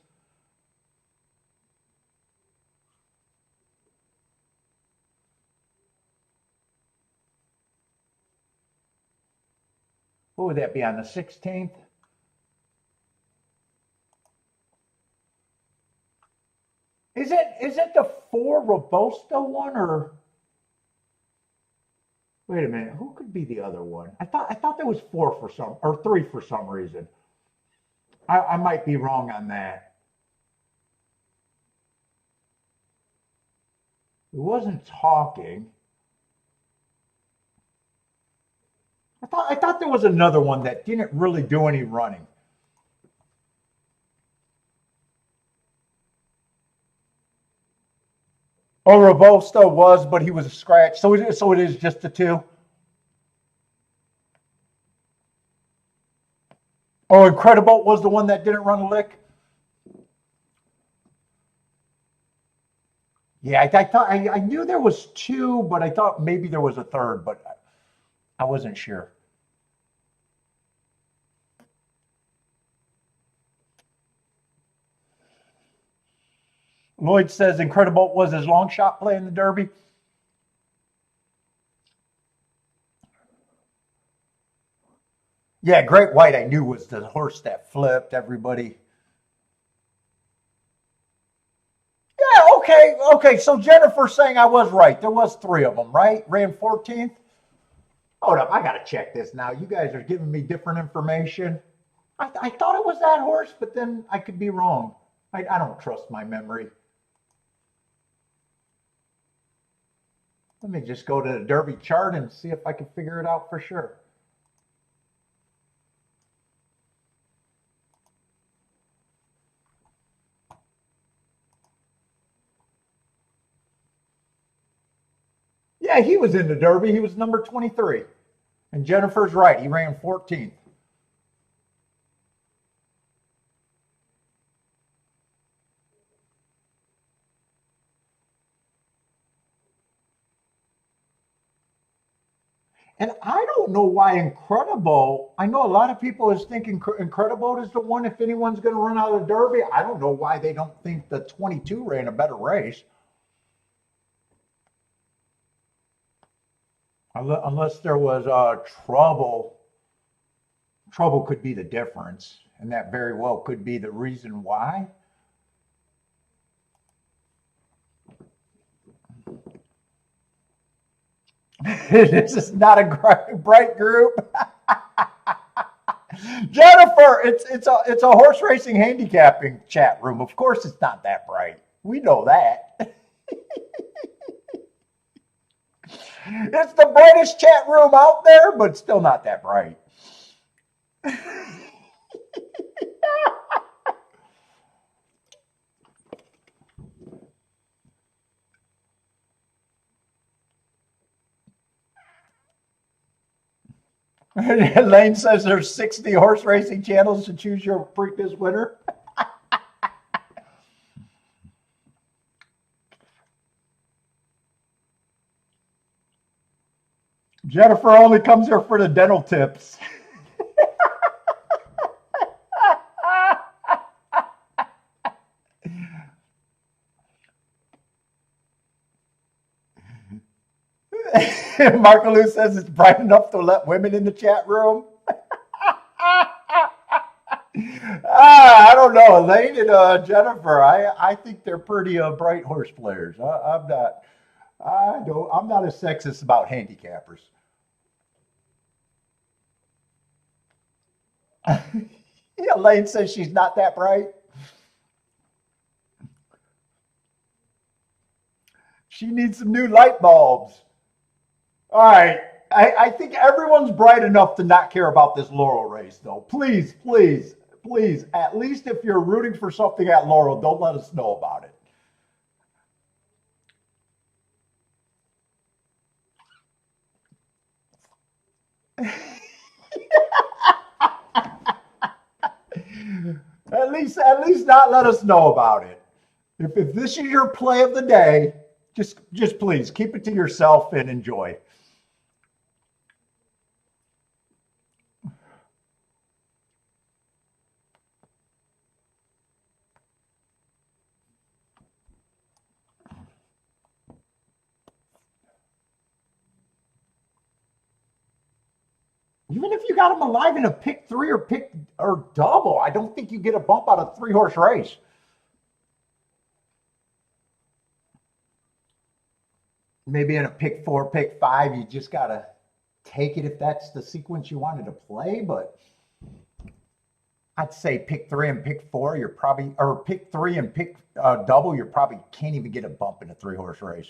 What would that be on the 16th? Is it the 4 Robusto one or? Wait a minute. Who could be the other one? I thought there was 4 for some or 3 for some reason. I might be wrong on that. It wasn't talking. I thought there was another one that didn't really do any running. Oh, Robusto was, but he was a scratch. So it is just the 2. Oh, Incredible was the one that didn't run a lick. Yeah, I thought I knew there was 2, but I thought maybe there was a third, but I wasn't sure. Lloyd says Incredible was his long shot play in the Derby. Yeah, Great White I knew was the horse that flipped everybody. Yeah, okay. So Jennifer's saying I was right. There was 3 of them, right? Ran 14th. Hold up, I gotta check this now. You guys are giving me different information. I thought it was that horse, but then I could be wrong. I don't trust my memory. Let me just go to the Derby chart and see if I can figure it out for sure. Yeah, he was in the Derby. He was number 23. And Jennifer's right. He ran 14th. And I don't know why Incredible. I know a lot of people is thinking Incredible is the one if anyone's going to run out of the Derby. I don't know why they don't think the 22 ran a better race. Unless there was trouble. Trouble could be the difference. And that very well could be the reason why. This is not a bright group. Jennifer, it's a horse racing handicapping chat room. Of course, it's not that bright. We know that. It's the brightest chat room out there, but still not that bright. Lane says there's 60 horse racing channels to choose your Preakness winner. Jennifer only comes here for the dental tips. Markaloo says it's bright enough to let women in the chat room. I don't know, Elaine and Jennifer. I think they're pretty bright horse players. I'm not. I'm not as sexist about handicappers. Elaine says she's not that bright. She needs some new light bulbs. All right. I think everyone's bright enough to not care about this Laurel race, though. Please, please, please, at least if you're rooting for something at Laurel, don't let us know about it. At least not let us know about it. If this is your play of the day, just please keep it to yourself and enjoy. Even if you got them alive in a pick 3 or double, I don't think you get a bump out of 3-horse race. Maybe in a pick 4, pick 5, you just got to take it if that's the sequence you wanted to play. But I'd say pick 3 and pick 4, you're probably, or pick 3 and pick double, you probably can't even get a bump in a 3-horse race.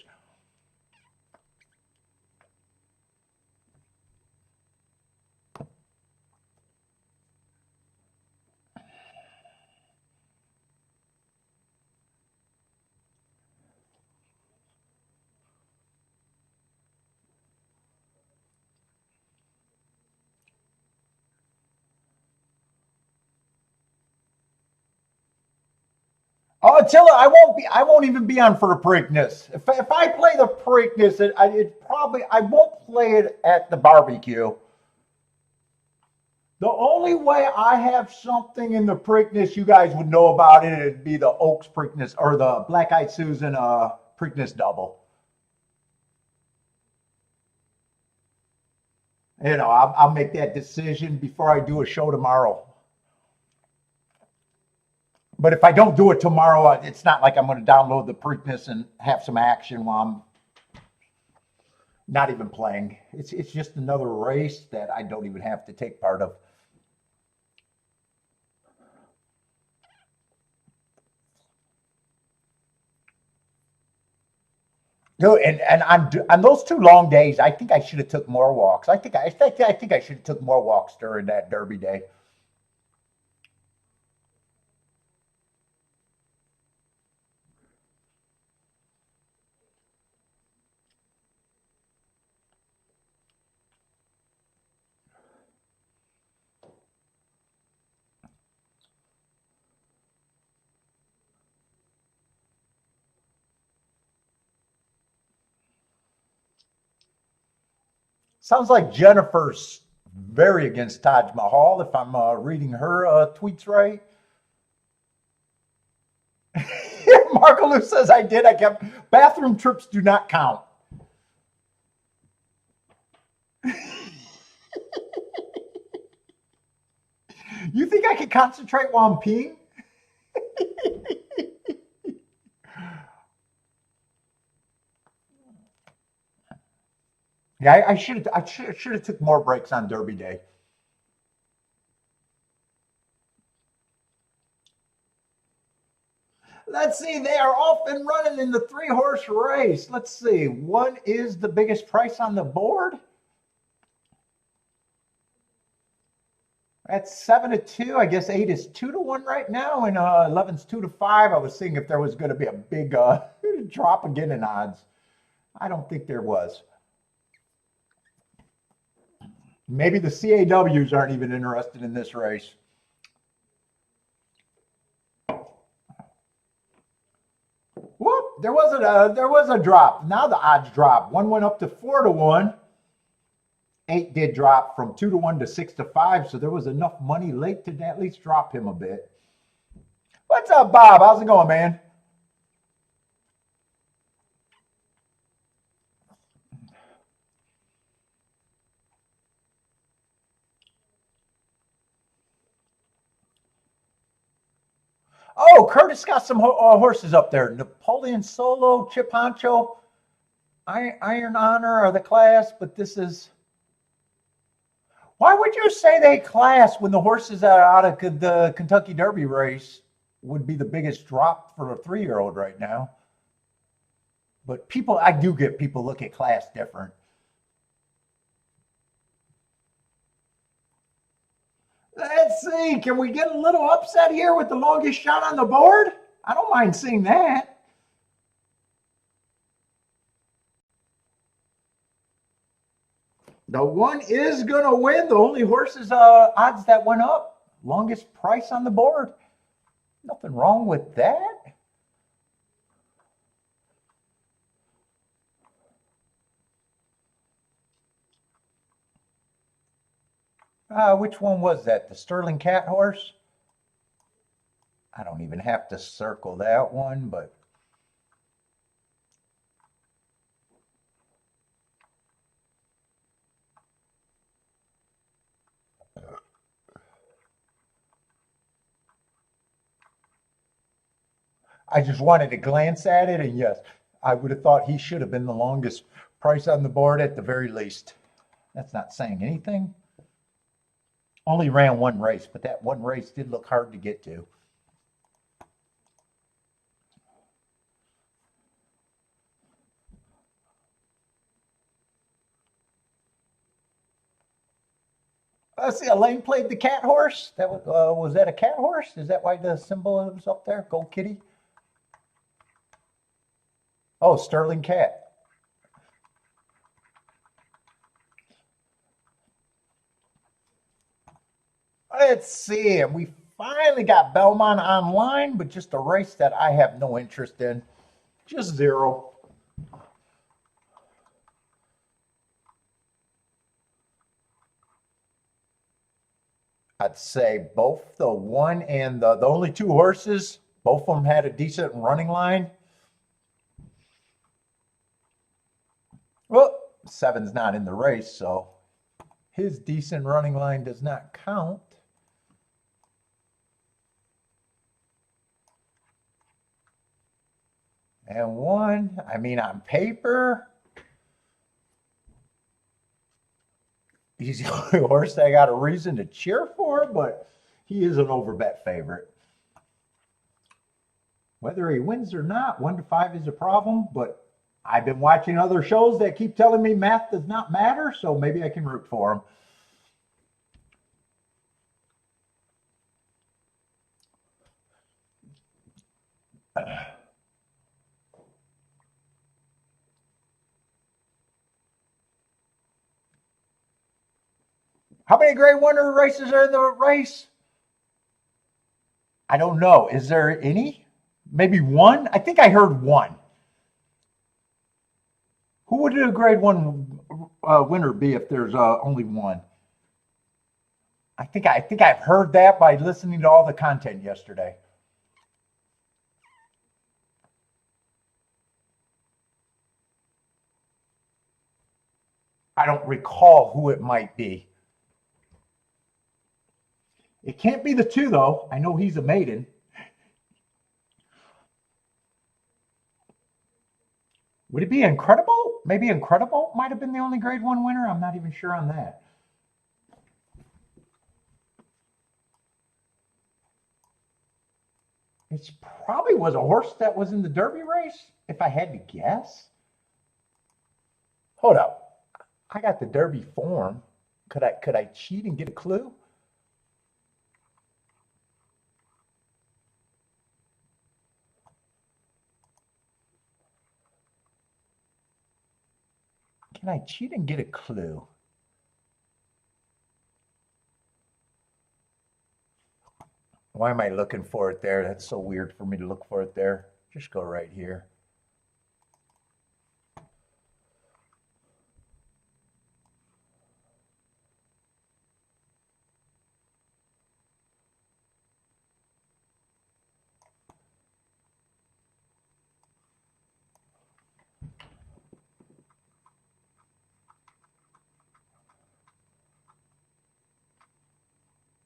Oh, Attila, I won't even be on for the Preakness. If I play the Preakness, I won't play it at the barbecue. The only way I have something in the Preakness you guys would know about it, it'd be the Oaks Preakness or the Black Eyed Susan Preakness double. You know, I'll make that decision before I do a show tomorrow. But if I don't do it tomorrow, it's not like I'm going to download the Preakness and have some action while I'm not even playing. It's just another race that I don't even have to take part of. No, and on those 2 long days, I think I should have took more walks. I think I should have took more walks during that Derby day. Sounds like Jennifer's very against Taj Mahal, if I'm reading her tweets right. Marco Lou says I did. I kept bathroom trips do not count. You think I can concentrate while I'm peeing? Yeah, I should have took more breaks on Derby Day. Let's see, they are off and running in the 3-horse race. Let's see, what is the biggest price on the board? That's 7-2. I guess 8 is 2-1 right now, and 11's 2-5. I was seeing if there was going to be a big drop again in odds. I don't think there was. Maybe the CAWs aren't even interested in this race. Whoop! There was a drop. Now the odds drop. 1 went up to 4-1. 8 did drop from 2-1 to 6-5. So there was enough money late to at least drop him a bit. What's up, Bob? How's it going, man? Oh, Curtis got some horses up there. Napoleon Solo, Chip Honcho, Iron Honor are the class, but this is... Why would you say they class when the horses that are out of the Kentucky Derby race would be the biggest drop for a 3-year-old right now? But people, I do get people look at class different. Let's see, can we get a little upset here with the longest shot on the board? I don't mind seeing that. The one is going to win. The only horses odds that went up. Longest price on the board. Nothing wrong with that. Which one was that? The Sterling Cat Horse? I don't even have to circle that one, but I just wanted to glance at it, and yes, I would have thought he should have been the longest price on the board at the very least. That's not saying anything. Only ran one race, but that one race did look hard to get to. Let's see, Elaine played the cat horse. That was that a cat horse? Is that why the symbol was up there? Gold kitty? Oh, Sterling Cat. Let's see. And we finally got Belmont online, but just a race that I have no interest in. Just zero. I'd say both the one and the only two horses, both of them had a decent running line. Well, seven's not in the race, so his decent running line does not count. And one, I mean, on paper, he's the only horse I got a reason to cheer for, but he is an overbet favorite. Whether he wins or not, 1-5 is a problem, but I've been watching other shows that keep telling me math does not matter, so maybe I can root for him. How many Grade 1 races are in the race? I don't know. Is there any? Maybe one? I think I heard one. Who would a Grade 1 winner be if there's only one? I think I've heard that by listening to all the content yesterday. I don't recall who it might be. It can't be the two, though. I know he's a maiden. Would it be Incredible? Maybe Incredible might have been the only Grade 1 winner. I'm not even sure on that. It probably was a horse that was in the Derby race, if I had to guess. Hold up. I got the Derby form. Could I cheat and get a clue? Can I cheat and get a clue? Why am I looking for it there? That's so weird for me to look for it there. Just go right here.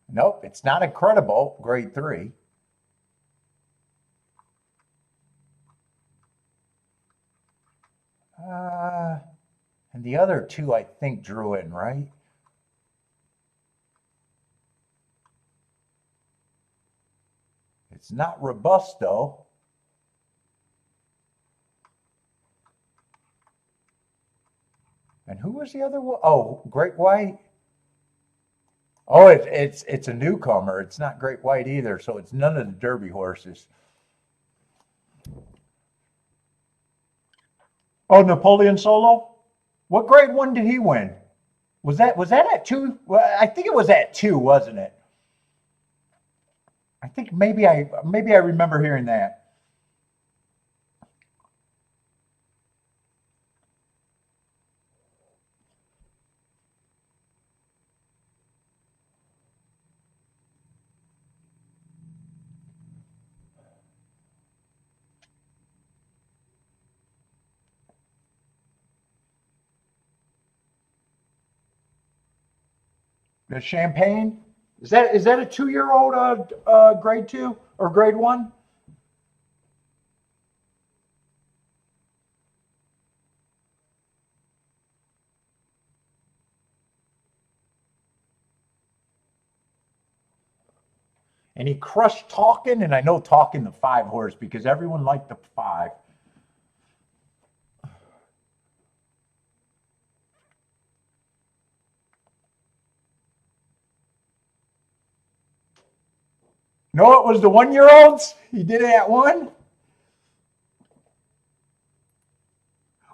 Nope, it's not Incredible, Grade 3. And the other two, I think, drew in, right? It's not Robusto. And who was the other one? Oh, Great White. Oh, it's a newcomer. It's not Great White either, so it's none of the Derby horses. Oh, Napoleon Solo? What Grade 1 did he win? Was that at 2? Well, I think it was at 2, wasn't it? I think maybe I remember hearing that. The Champagne. Is that a 2-year-old grade 2 or grade 1? And he crushed Talking, and I know Talking the 5 horse because everyone liked the 5. No, it was the 1-year-olds. He did it at 1.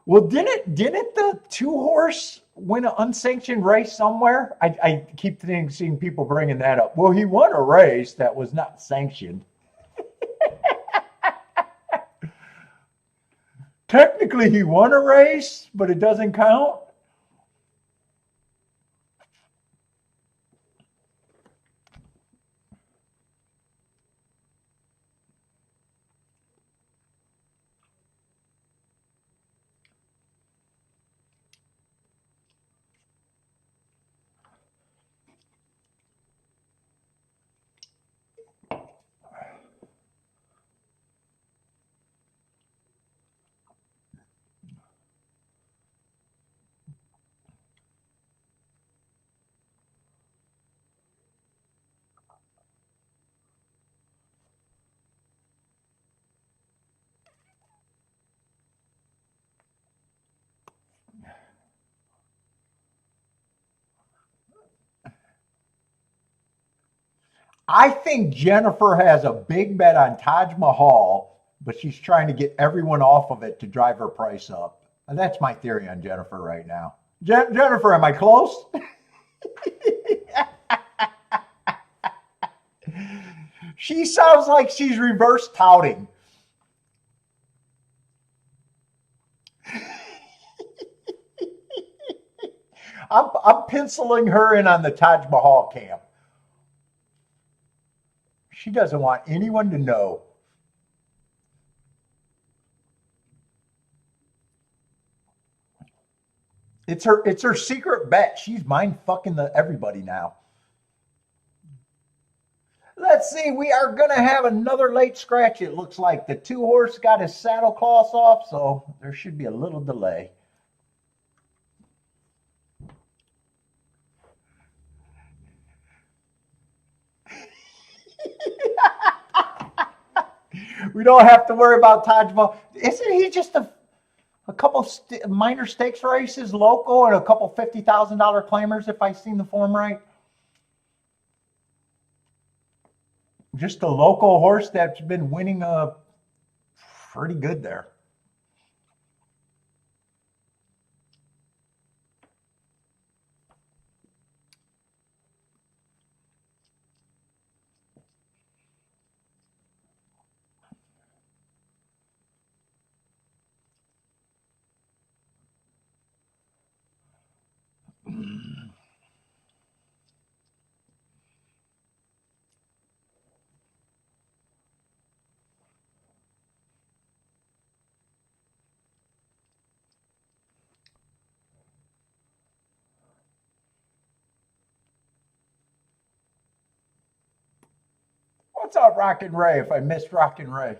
Well, didn't the 2 horse win an unsanctioned race somewhere? I keep seeing people bringing that up. Well, he won a race that was not sanctioned. Technically, he won a race, but it doesn't count. I think Jennifer has a big bet on Taj Mahal, but she's trying to get everyone off of it to drive her price up. And that's my theory on Jennifer right now. Jennifer, am I close? She sounds like she's reverse touting. I'm penciling her in on the Taj Mahal camp. She doesn't want anyone to know. It's her secret bet. She's mind fucking everybody now. Let's see. We are gonna have another late scratch. It looks like the 2 horse got his saddle cloths off, so there should be a little delay. We don't have to worry about Taj Mahal. Isn't he just a couple minor stakes races local and a couple $50,000 claimers, if I seen the form right? Just a local horse that's been winning pretty good there. What's up, Rockin' Ray? If I missed Rockin' Ray.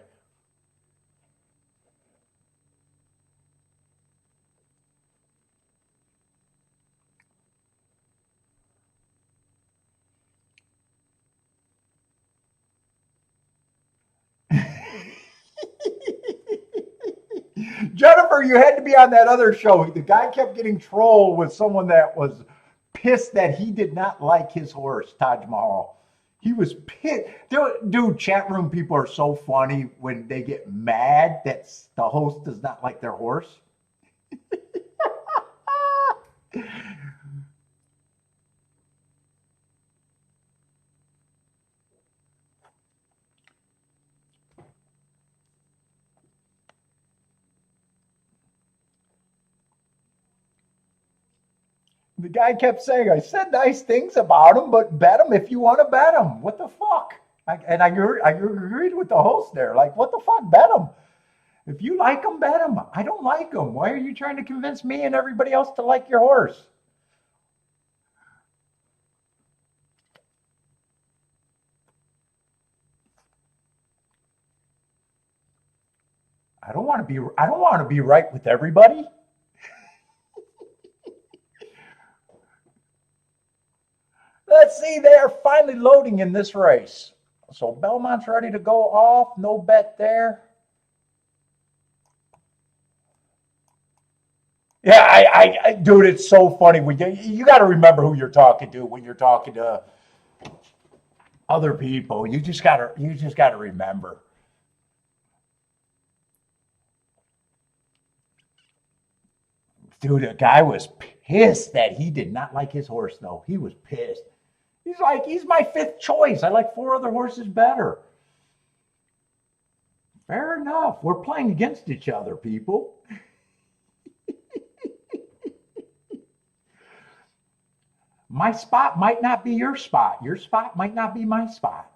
Jennifer, you had to be on that other show. The guy kept getting trolled with someone that was pissed that he did not like his horse, Taj Mahal. He was pissed. Dude, chat room people are so funny when they get mad that the host does not like their horse. The guy kept saying, I said nice things about him, but bet him if you want to bet him. What the fuck? I agreed with the host there. Like, what the fuck? Bet him. If you like him, bet him. I don't like him. Why are you trying to convince me and everybody else to like your horse? I don't want to be right with everybody. Let's see, they are finally loading in this race. So Belmont's ready to go off. No bet there. Yeah, dude, it's so funny. You got to remember who you're talking to when you're talking to other people. You just got to remember. Dude, the guy was pissed that he did not like his horse, though. He was pissed. He's like, he's my fifth choice. I like four other horses better. Fair enough. We're playing against each other, people. My spot might not be your spot. Your spot might not be my spot.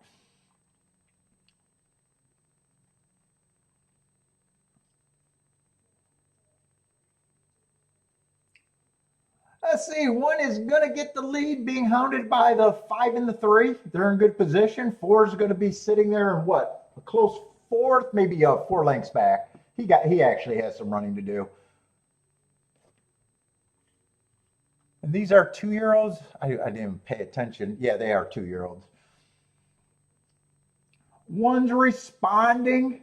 Let's see. One is going to get the lead, being hounded by the 5 and the 3. They're in good position. 4 is going to be sitting there in what? A close fourth, maybe 4 lengths back. He actually has some running to do. And these are 2-year-olds. I didn't pay attention. Yeah, they are 2-year-olds. One's responding.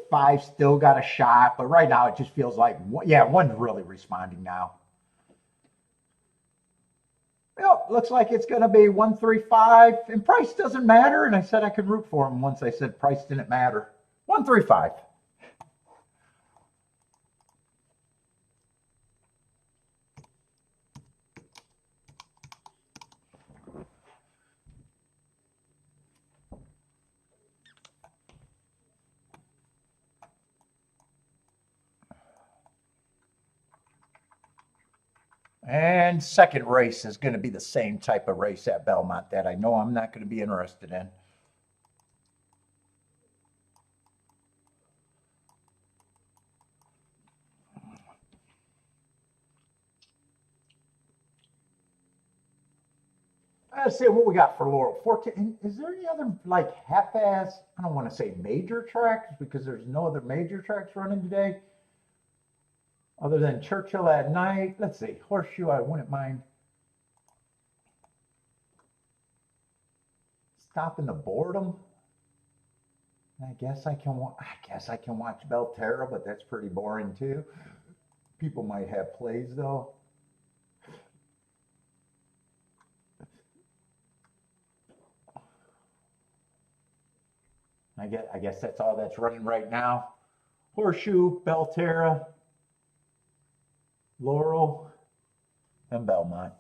5 still got a shot, but right now it just feels like, yeah, one's really responding now. Well, looks like it's going to be 135, and price doesn't matter. And I said I could root for him once I said price didn't matter. 135. And second race is going to be the same type of race at Belmont that I know I'm not going to be interested in. Let's see what we got for Laurel. 14. Is there any other like half-ass, I don't want to say major tracks because there's no other major tracks running today other than Churchill at night. Let's see. Horseshoe, I wouldn't mind stopping the boredom. I guess I can watch Belterra, but that's pretty boring too. People might have plays though. I guess that's all that's running right now. Horseshoe, Belterra, Laurel, and Belmont.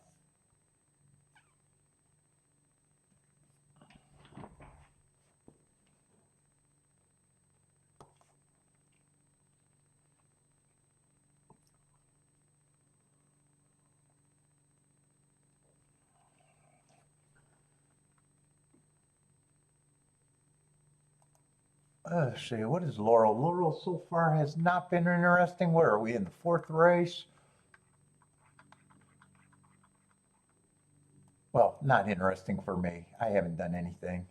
Let's see, what is Laurel? Laurel so far has not been interesting. Where are we in the 4th race? Well, not interesting for me. I haven't done anything.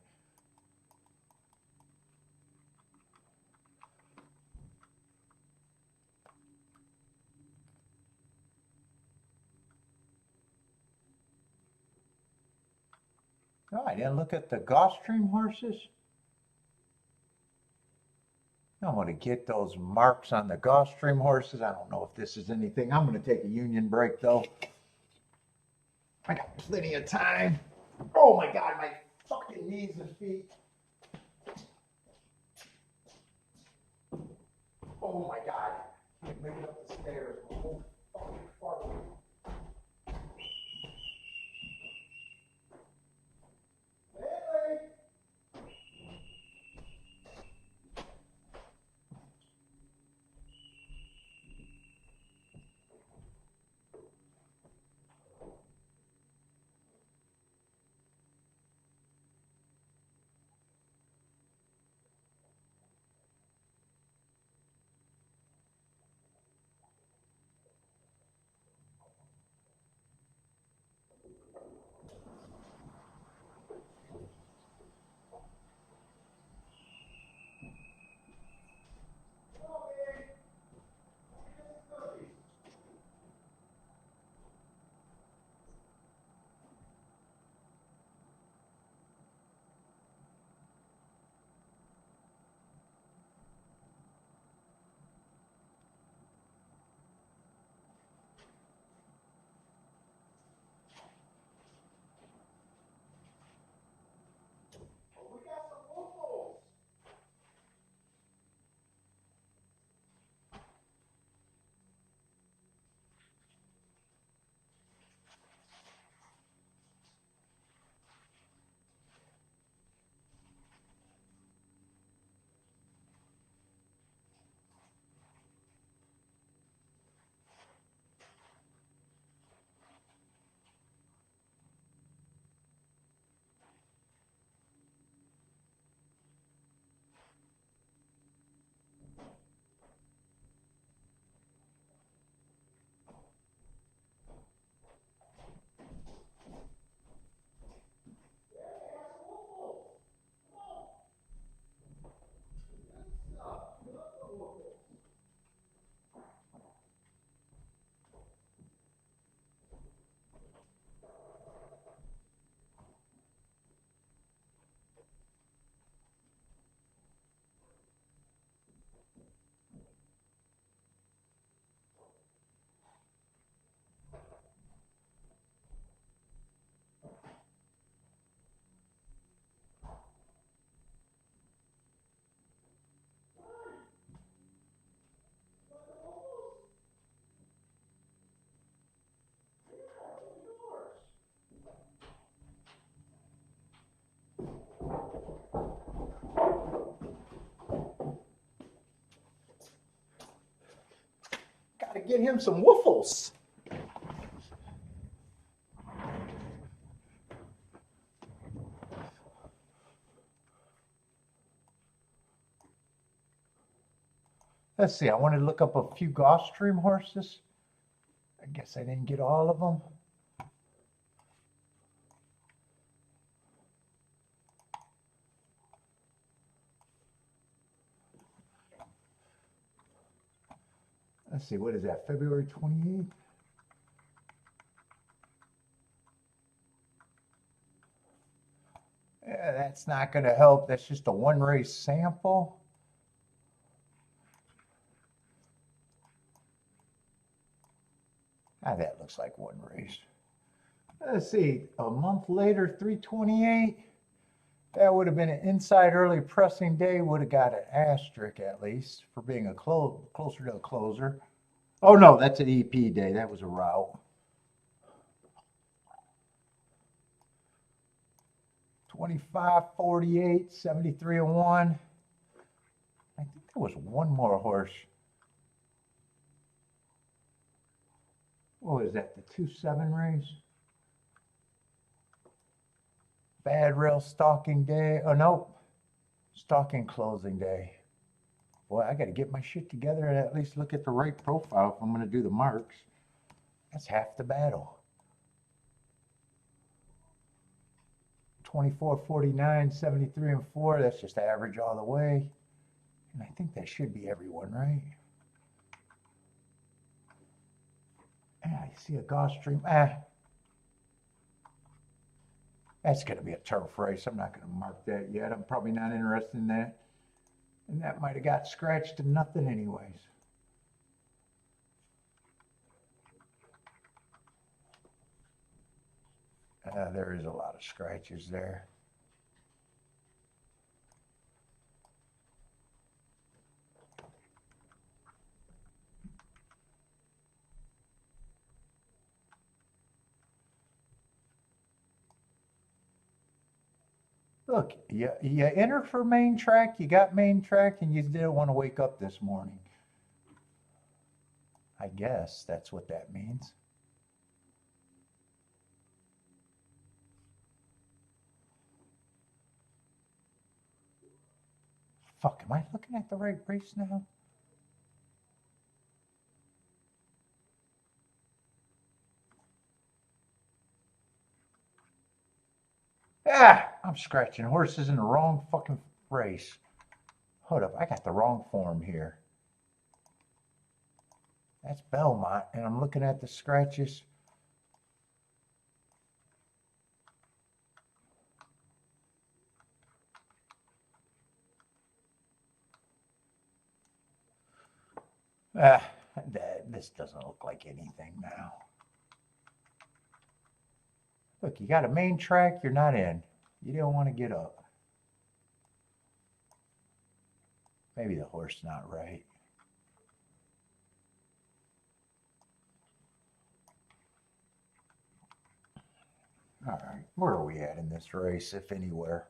Oh, I didn't look at the Gulfstream horses. I'm going to get those marks on the Gulfstream horses. I don't know if this is anything. I'm going to take a union break, though. I got plenty of time. Oh, my God, my fucking knees and feet. Oh, my God. Can't make it up the stairs. I'm so fucking far away. get him some woofles. Let's see, I wanted to look up a few Gulfstream horses. I guess I didn't get all of them. Let's see, what is that, February 28th? Yeah, that's not going to help. That's just a one race sample. Ah, that looks like one race. Let's see, a month later, 328. That would have been an inside early pressing day. Would have got an asterisk at least for being a closer to a closer. Oh no, that's an EP day. That was a route. 25, 48, 73 and 1. I think there was one more horse. What was that? The 2-7 race? Bad rail stalking day. Oh no, stalking closing day. Boy, I got to get my shit together and at least look at the right profile if I'm going to do the marks. That's half the battle. 24, 49, 73 and 4. That's just average all the way. And I think that should be everyone, right? Ah, you see a Gulfstream. Ah, that's going to be a turf race. I'm not going to mark that yet. I'm probably not interested in that. And that might have got scratched to nothing anyways. There is a lot of scratches there. Look, you entered for main track, you got main track, and you didn't want to wake up this morning. I guess that's what that means. Fuck, am I looking at the right race now? Ah, I'm scratching horses in the wrong fucking race. Hold up, I got the wrong form here. That's Belmont, and I'm looking at the scratches. Ah, this doesn't look like anything now. Look, you got a main track, you're not in. You don't want to get up. Maybe the horse not right. All right, where are we at in this race, if anywhere?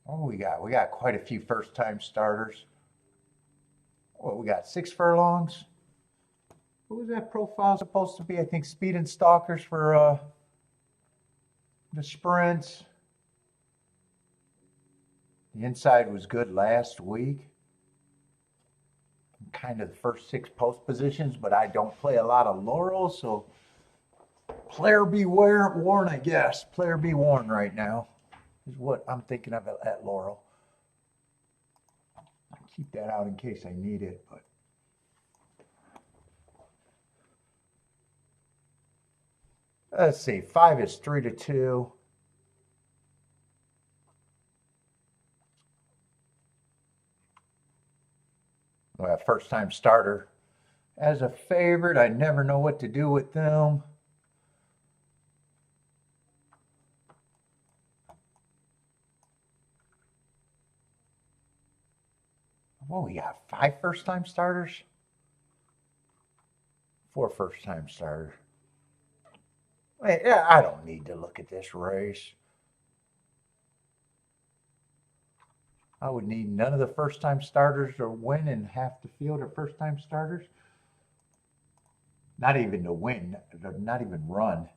Oh, we got quite a few first-time starters. Well, we got 6 furlongs. What was that profile supposed to be? I think speed and stalkers for the sprints. The inside was good last week. Kind of the first 6 post positions, but I don't play a lot of Laurel, so player be warned, I guess. Player be warned right now is what I'm thinking of at Laurel. I'll keep that out in case I need it, but let's see. 5 is 3-2. Well, first time starter. As a favorite, I never know what to do with them. Well, we got 5 first-time starters. 4 first-time starters. Yeah, I don't need to look at this race. I would need none of the first-time starters to win and half the field are first-time starters. Not even to win, not even run.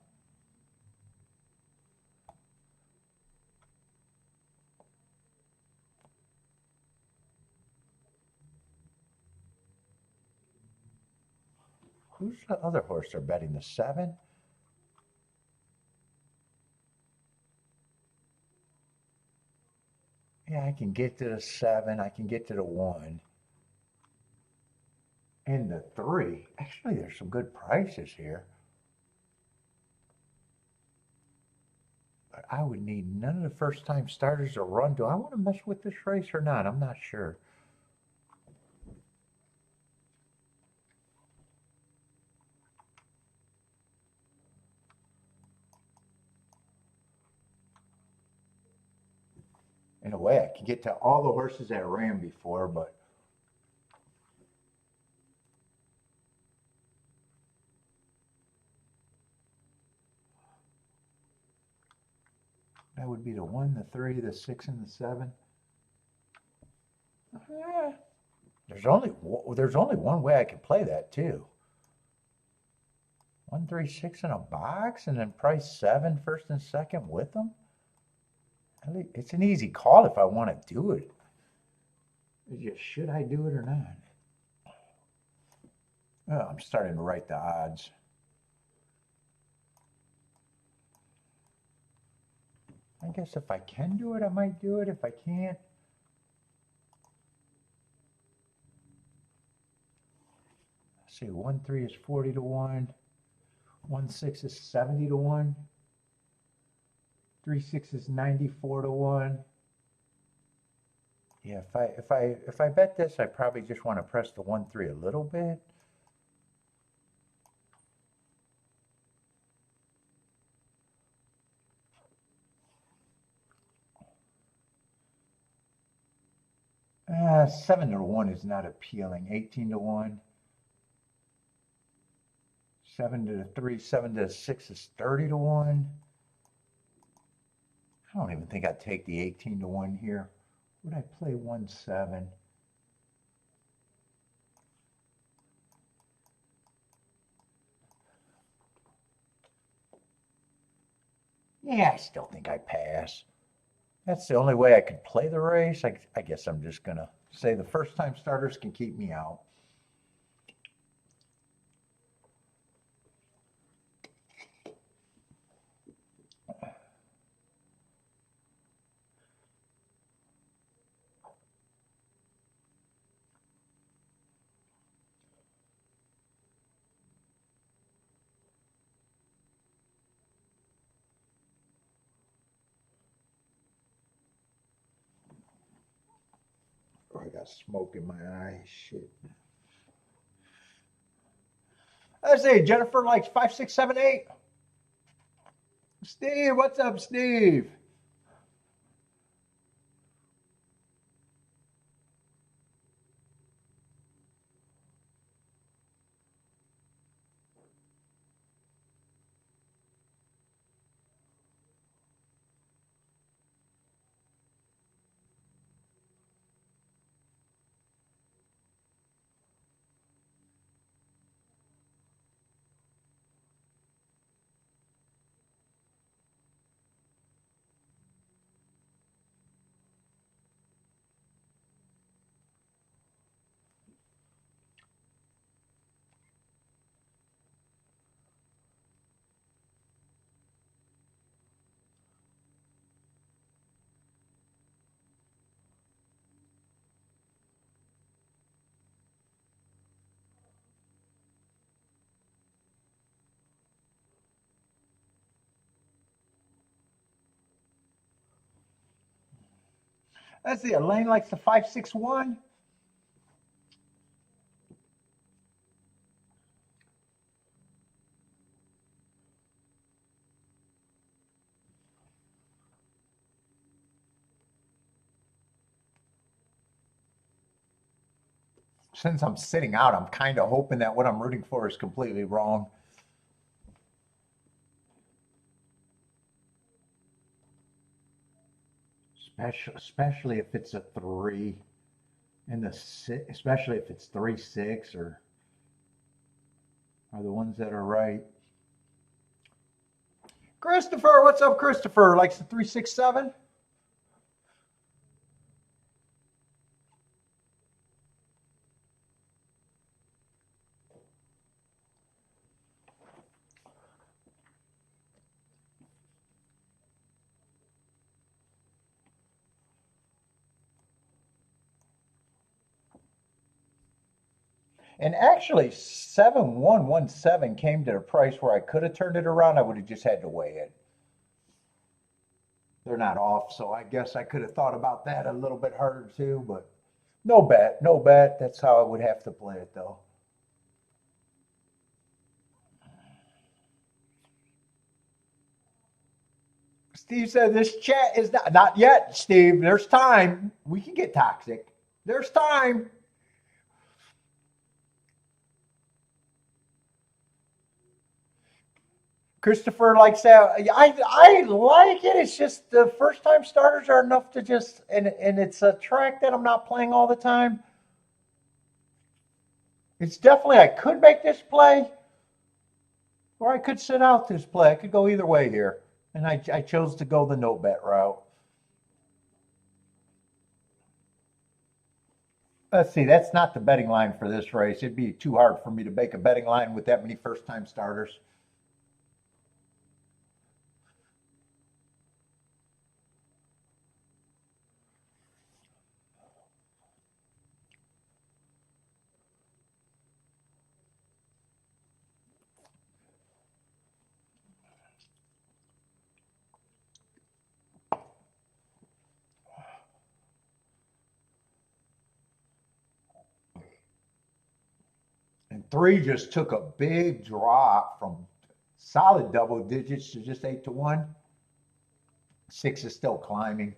Who's the other horse they're betting? The 7? Yeah, I can get to the 7. I can get to the 1. And the 3. Actually, there's some good prices here. But I would need none of the first-time starters to run. Do I want to mess with this race or not? I'm not sure. In a way, I can get to all the horses that ran before, but that would be the 1, the 3, the 6, and the 7. Eh, there's only one way I can play that too. 1, 3, 6 in a box, and then price 7 first and second with them. It's an easy call if I want to do it. It's just, should I do it or not? Oh, I'm starting to write the odds. I guess if I can do it, I might do it. If I can't, let's see, 1, 3 is 40 to 1. 1, 6 is 70 to 1. 3, 6 is 94 to 1. Yeah, if I bet this, I probably just want to press the 1, 3 a little bit. Ah, 7 to 1 is not appealing. 18 to 1. 7 to 3, 7 to 6 is 30 to 1. I don't even think I'd take the 18 to 1 here. Would I play 1, 7? Yeah, I still think I pass. That's the only way I could play the race. I guess I'm just going to say the first time starters can keep me out. Oh, I got smoke in my eye. Shit. Let's see. Jennifer likes 5, 6, 7, 8. Steve, what's up, Steve? Let's see. Elaine likes the 5, 6, 1. Since I'm sitting out, I'm kind of hoping that what I'm rooting for is completely wrong. especially if it's a 3 and especially if it's 3-6 or are the ones that are right. Christopher, what's up, Christopher? Likes the 3-6-7? And actually, 7117 came to a price where I could have turned it around. I would have just had to weigh it. They're not off, so I guess I could have thought about that a little bit harder too, but no bet, no bet. That's how I would have to play it though. Steve said this chat is not yet, Steve. There's time. We can get toxic. There's time. Christopher likes that. I like it. It's just the first time starters are enough to just and it's a track that I'm not playing all the time. It's definitely I could make this play, or I could sit out this play. I could go either way here. And I chose to go the no bet route. Let's see, that's not the betting line for this race. It'd be too hard for me to make a betting line with that many first time starters. And 3 just took a big drop from solid double digits to just 8-1. 6 is still climbing.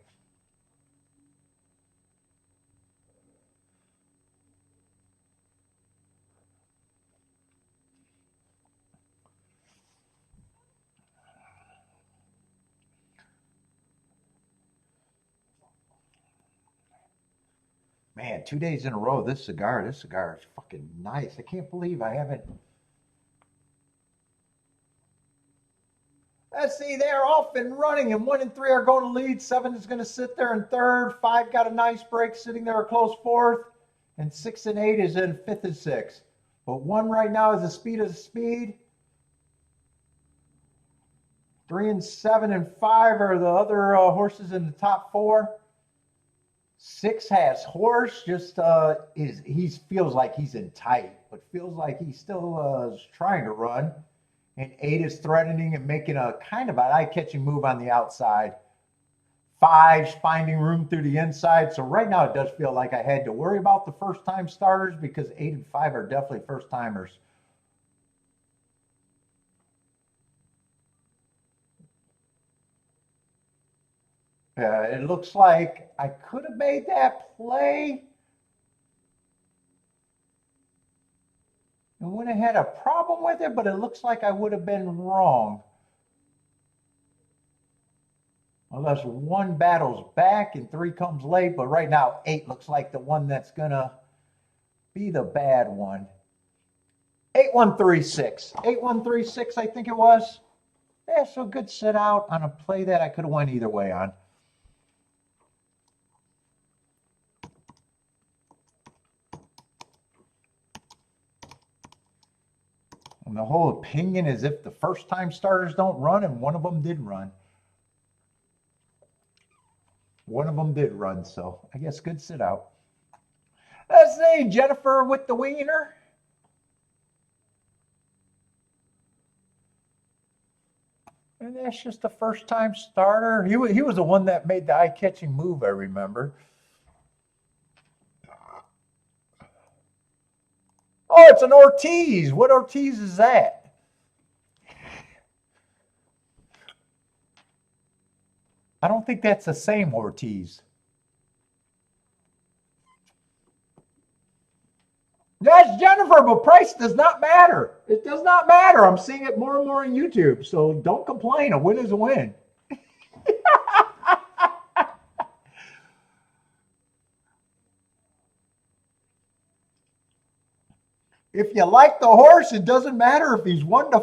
Man, 2 days in a row, this cigar is fucking nice. I can't believe I haven't. Let's see, they're off and running, and 1 and 3 are going to lead. 7 is going to sit there in third. 5 got a nice break, sitting there a close fourth. And 6 and 8 is in fifth and sixth. But 1 right now is the speed of the speed. 3 and 7 and 5 are the other horses in the top 4. 6 has horse, just he feels like he's in tight, but feels like he still is trying to run. And 8 is threatening and making a kind of an eye-catching move on the outside. 5's finding room through the inside. So right now it does feel like I had to worry about the first-time starters because 8 and 5 are definitely first-timers. It looks like I could have made that play and wouldn't have had a problem with it, but it looks like I would have been wrong. Unless 1 battles back and 3 comes late, but right now 8 looks like the one that's going to be the bad one. 8136. 8136, I think it was. Yeah, so good sit out on a play that I could have went either way on. And the whole opinion is if the first time starters don't run, and one of them did run. One of them did run, so I guess good sit out. Let's see, Jennifer with the wiener. And that's just a first time starter. He was the one that made the eye-catching move, I remember. Oh, it's an Ortiz. What Ortiz is that? I don't think that's the same Ortiz. That's Jennifer, but price does not matter. It does not matter. I'm seeing it more and more on YouTube, so don't complain. A win is a win. If you like the horse, it doesn't matter if he's 1-5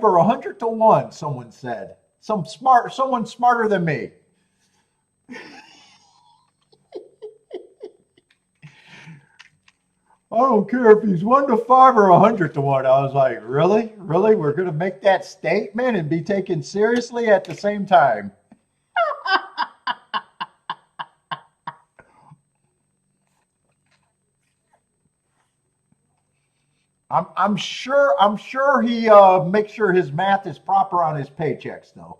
or 100-1, someone said. Someone smarter than me. I don't care if he's 1-5 or 100-1. I was like, really? Really? We're going to make that statement and be taken seriously at the same time. I'm sure he makes sure his math is proper on his paychecks though.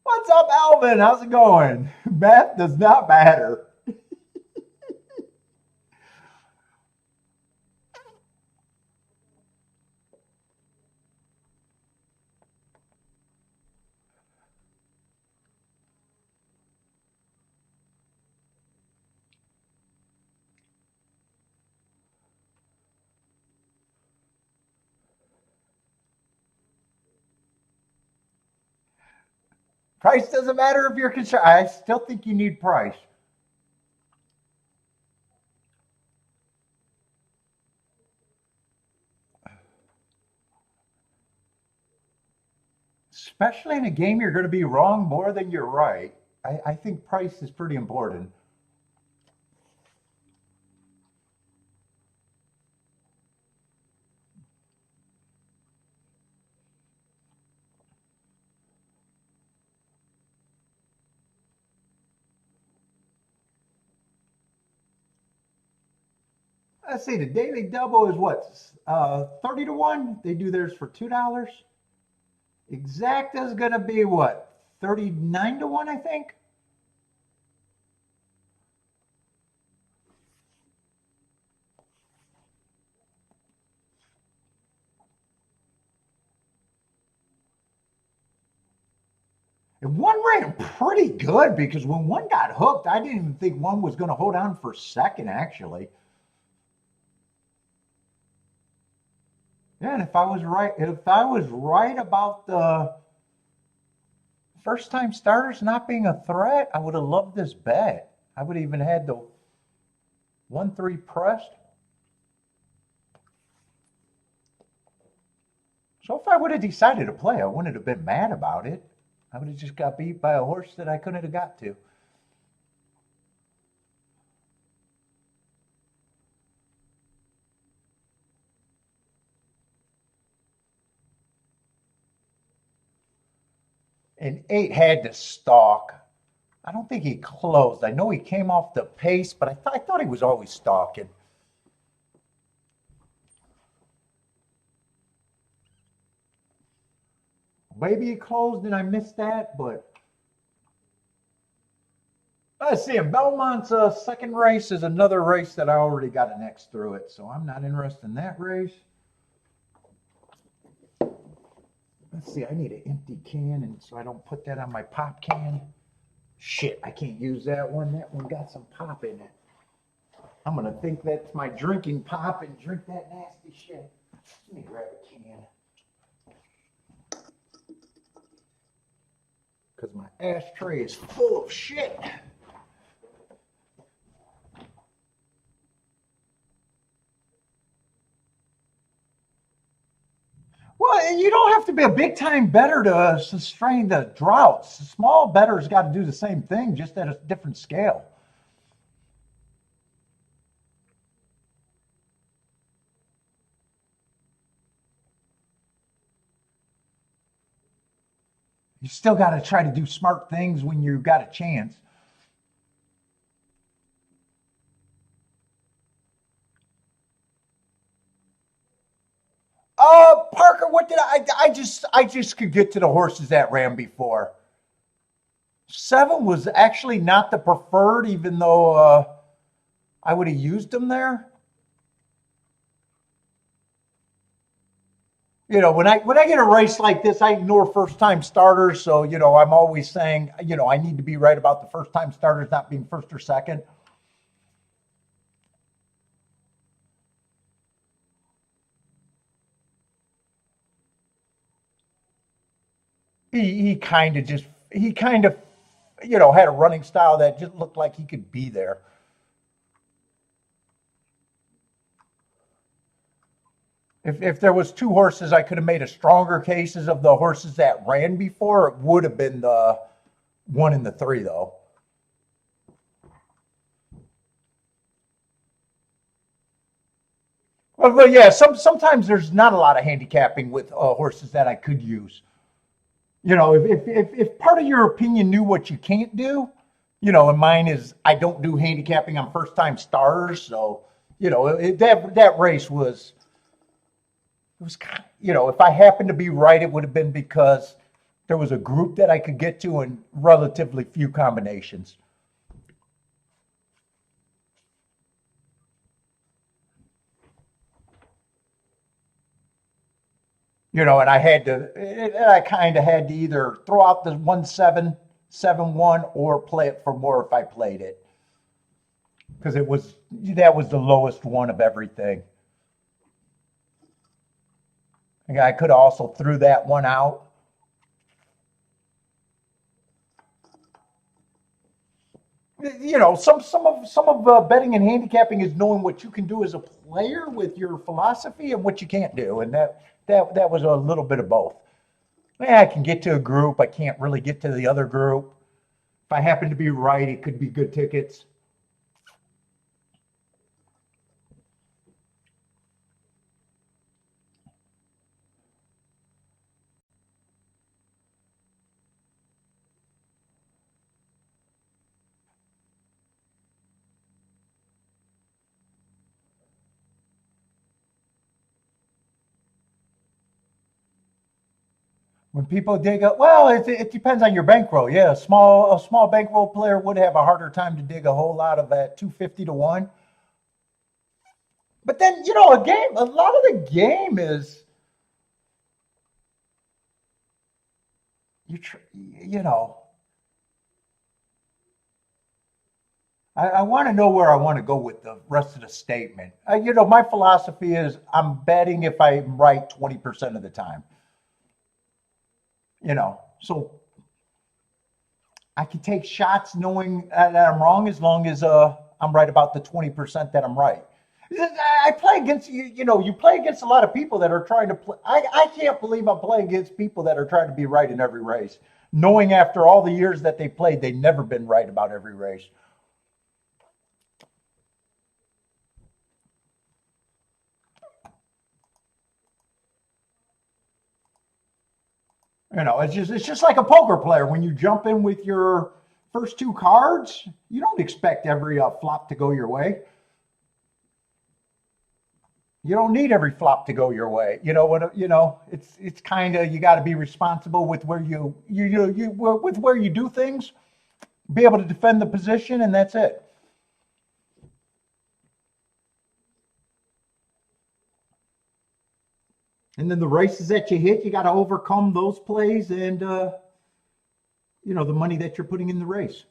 What's up, Alvin? How's it going? Math does not matter. Price doesn't matter if you're concerned. I still think you need price. Especially in a game you're going to be wrong more than you're right. I think price is pretty important. Let's see, the daily double is what? 30-1? They do theirs for $2. Exacta is going to be what? 39-1, I think. And one ran pretty good because when one got hooked, I didn't even think one was going to hold on for a second, actually. Yeah, and if I was right about the first time starters not being a threat, I would have loved this bet. I would have even had the 1-3 pressed. So if I would have decided to play, I wouldn't have been mad about it. I would have just got beat by a horse that I couldn't have got to. And 8 had to stalk. I don't think he closed. I know he came off the pace, but I thought he was always stalking. Maybe he closed and I missed that, but let's see. Belmont's second race is another race that I already got an X through it, so I'm not interested in that race. Let's see. I need an empty can, and so I don't put that on my pop can. Shit, I can't use that one. That one got some pop in it. I'm gonna think that's my drinking pop and drink that nasty shit. Let me grab a can. Because my ashtray is full of shit. Well, you don't have to be a big time bettor to sustain the droughts. Small bettors got to do the same thing, just at a different scale. You still got to try to do smart things when you've got a chance. Parker, what did I just could get to the horses that ran before. 7 was actually not the preferred, even though I would have used them there. You know, when I get a race like this, I ignore first time starters. So, you know, I'm always saying, you know, I need to be right about the first time starters not being first or second. He kind of just he kind of you know had a running style that just looked like he could be there. If there was two horses, I could have made a stronger cases of the horses that ran before. It would have been the 1 and the 3, though. Well, yeah, sometimes there's not a lot of handicapping with horses that I could use. If part of your opinion knew what you can't do, and mine is I don't do handicapping on first time starters. So, that race was, it was kind of, if I happened to be right, it would have been because there was a group that I could get to and relatively few combinations. And I kind of had to either throw out the 1-7-7-1 or play it for more if I played it. Because that was the lowest one of everything. And I could have also threw that one out. Some of betting and handicapping is knowing what you can do as a player with your philosophy and what you can't do, and that was a little bit of both. I can get to a group, I can't really get to the other group. If I happen to be right, it could be good tickets. When people dig up, well, it depends on your bankroll. Yeah, a small bankroll player would have a harder time to dig a whole lot of that 250 to 1. But then, a lot of the game is you know, I want to know where I want to go with the rest of the statement. My philosophy is I'm betting if I'm right 20% of the time. So I can take shots knowing that I'm wrong as long as I'm right about the 20% that I'm right. I play against you. You play against a lot of people that are trying to play. I can't believe I'm playing against people that are trying to be right in every race, knowing after all the years that they played, they've never been right about every race. It's just like a poker player. When you jump in with your first two cards, you don't expect every flop to go your way. You don't need every flop to go your way. You know what? It's kind of, you got to be responsible with where you with where you do things. Be able to defend the position, and that's it. And then the races that you hit, you got to overcome those plays and the money that you're putting in the race.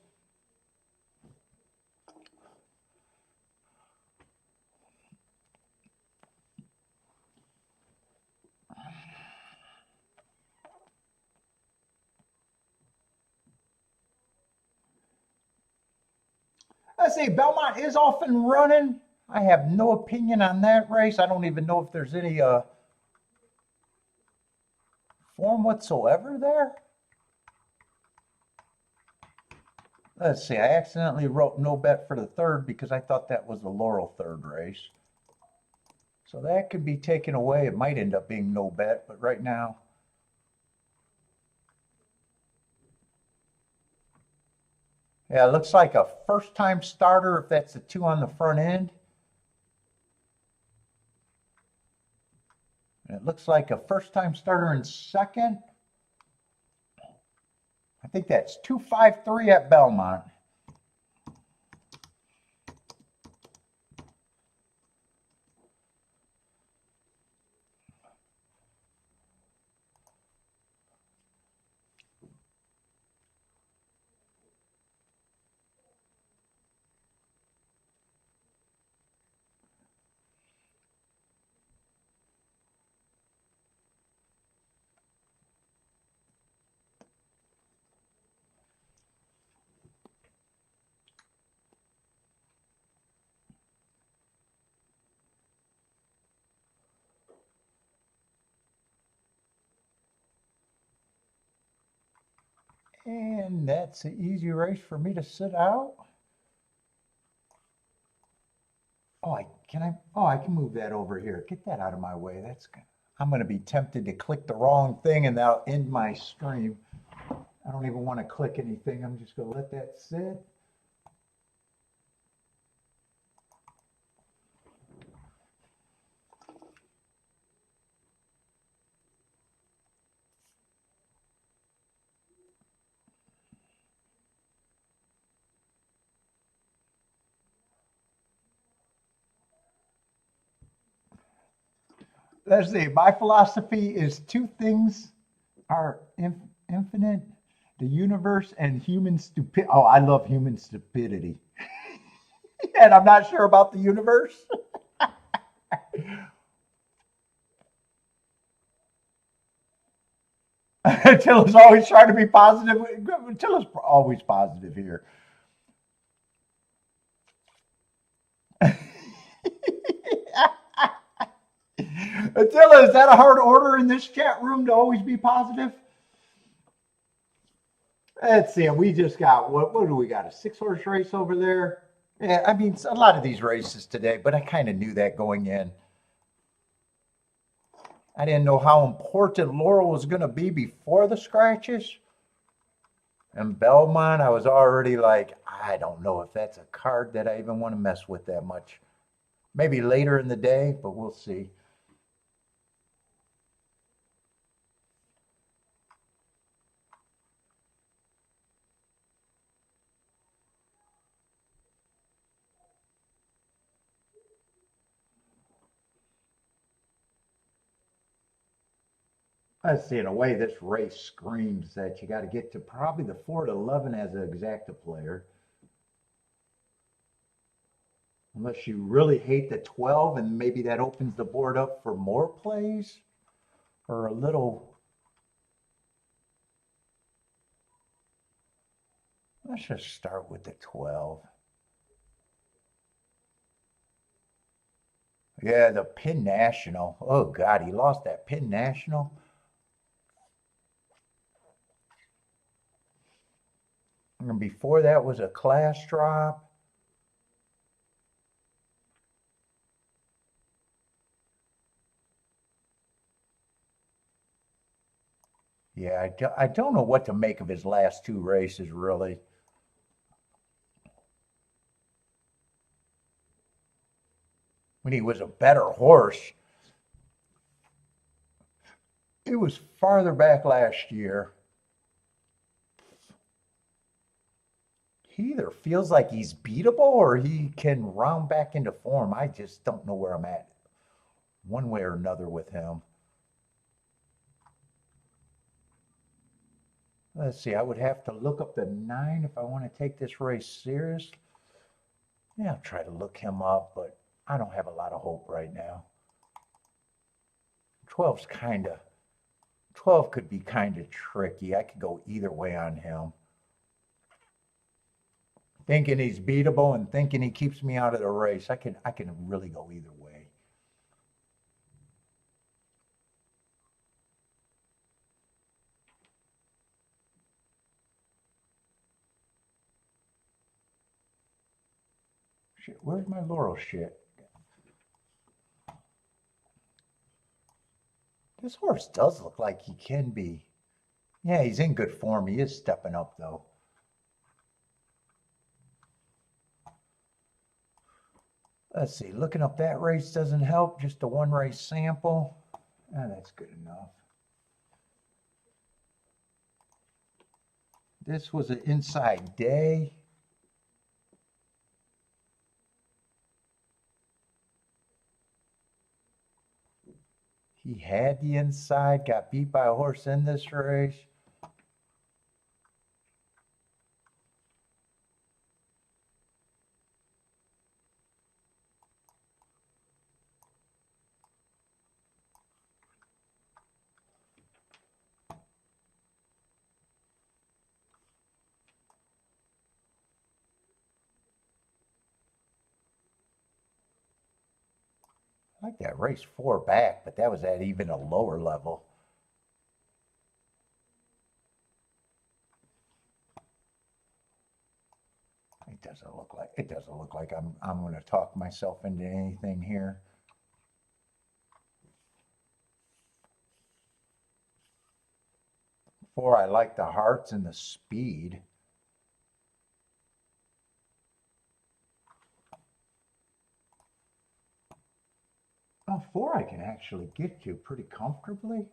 I say Belmont is off and running. I have no opinion on that race. I don't even know if there's any form whatsoever there. Let's see. I accidentally wrote no bet for the third because I thought that was the Laurel third race. So that could be taken away. It might end up being no bet, but right now. Yeah, it looks like a first time starter if that's the 2 on the front end. And it looks like a first time starter in second. I think that's 253 at Belmont. And that's an easy race for me to sit out. Oh, I can move that over here. Get that out of my way. That's good. I'm going to be tempted to click the wrong thing and that'll end my stream. I don't even want to click anything. I'm just going to let that sit. Let's see. My philosophy is two things are infinite: the universe and human stupidity. Oh, I love human stupidity. And I'm not sure about the universe. Tilla's always trying to be positive. Tilla's always positive here. Attila, is that a hard order in this chat room to always be positive? Let's see. We just got what do we got? A 6-horse race over there. Yeah, I mean a lot of these races today, but I kind of knew that going in. I didn't know how important Laurel was going to be before the scratches. And Belmont, I was already like, I don't know if that's a card that I even want to mess with that much. Maybe later in the day, but we'll see. Let's see, in a way, this race screams that you got to get to probably the 4 to 11 as an exacta player. Unless you really hate the 12 and maybe that opens the board up for more plays or a little. Let's just start with the 12. Yeah, the Pin National. Oh, God, he lost that Pin National. And before that was a class drop. Yeah, I don't know what to make of his last 2 races, really. When he was a better horse, it was farther back last year. He either feels like he's beatable or he can round back into form. I just don't know where I'm at one way or another with him. Let's see, I would have to look up the 9 if I want to take this race serious. Yeah, I'll try to look him up, but I don't have a lot of hope right now. 12's kind of, 12 could be kind of tricky. I could go either way on him. Thinking he's beatable and thinking he keeps me out of the race. I can really go either way. Shit, where's my Laurel shit? This horse does look like he can be. Yeah, he's in good form. He is stepping up, though. Let's see, looking up that race doesn't help. Just a 1 race sample. That's good enough. This was an inside day. He had the inside, got beat by a horse in this race. I like that race 4 back, but that was at even a lower level. doesn't look like I'm going to talk myself into anything here. Four, I like the hearts and the speed. Oh, four I can actually get to pretty comfortably.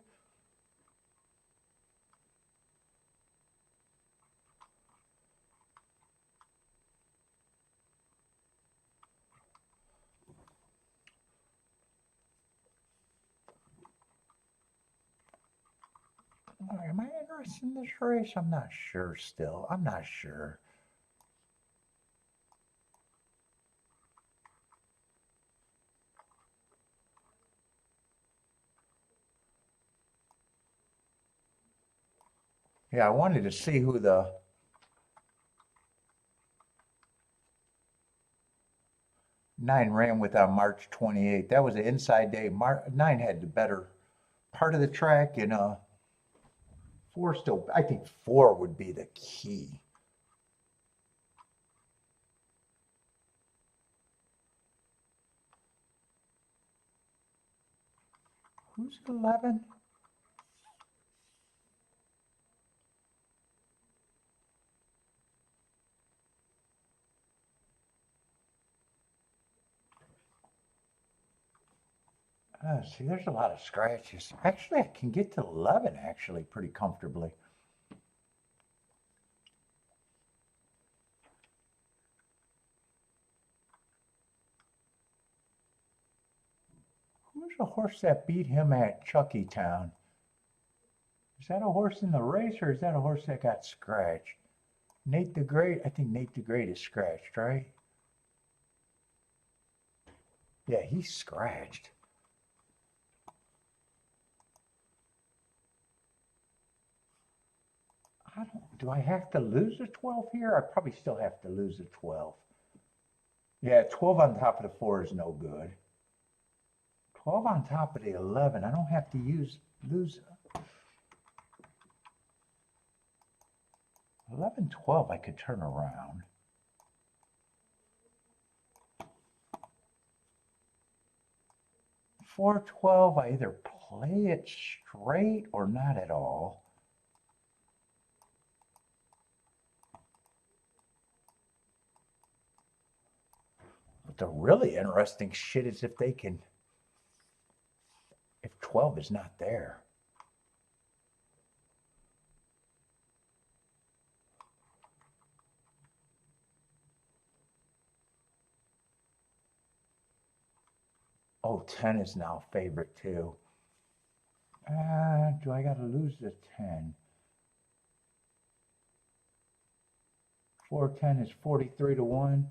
Am I interested in this race? I'm not sure still. I'm not sure. Yeah, I wanted to see who the nine ran with on March 28th. That was an inside day. Nine had the better part of the track, and four still. I think four would be the key. Who's 11? See, there's a lot of scratches. Actually, I can get to 11 actually pretty comfortably. Who's the horse that beat him at Chuckytown? Is that a horse in the race or is that a horse that got scratched? Nate the Great? I think Nate the Great is scratched, right? Yeah, he's scratched. Do I have to lose a 12 here? I probably still have to lose a 12. Yeah, 12 on top of the 4 is no good. 12 on top of the 11, I don't have to lose. 11, 12, I could turn around. 4, 12, I either play it straight or not at all. But the really interesting shit is if 12 is not there. Oh, 10 is now favorite too. Do I got to lose the 10? 410 is 43 to 1.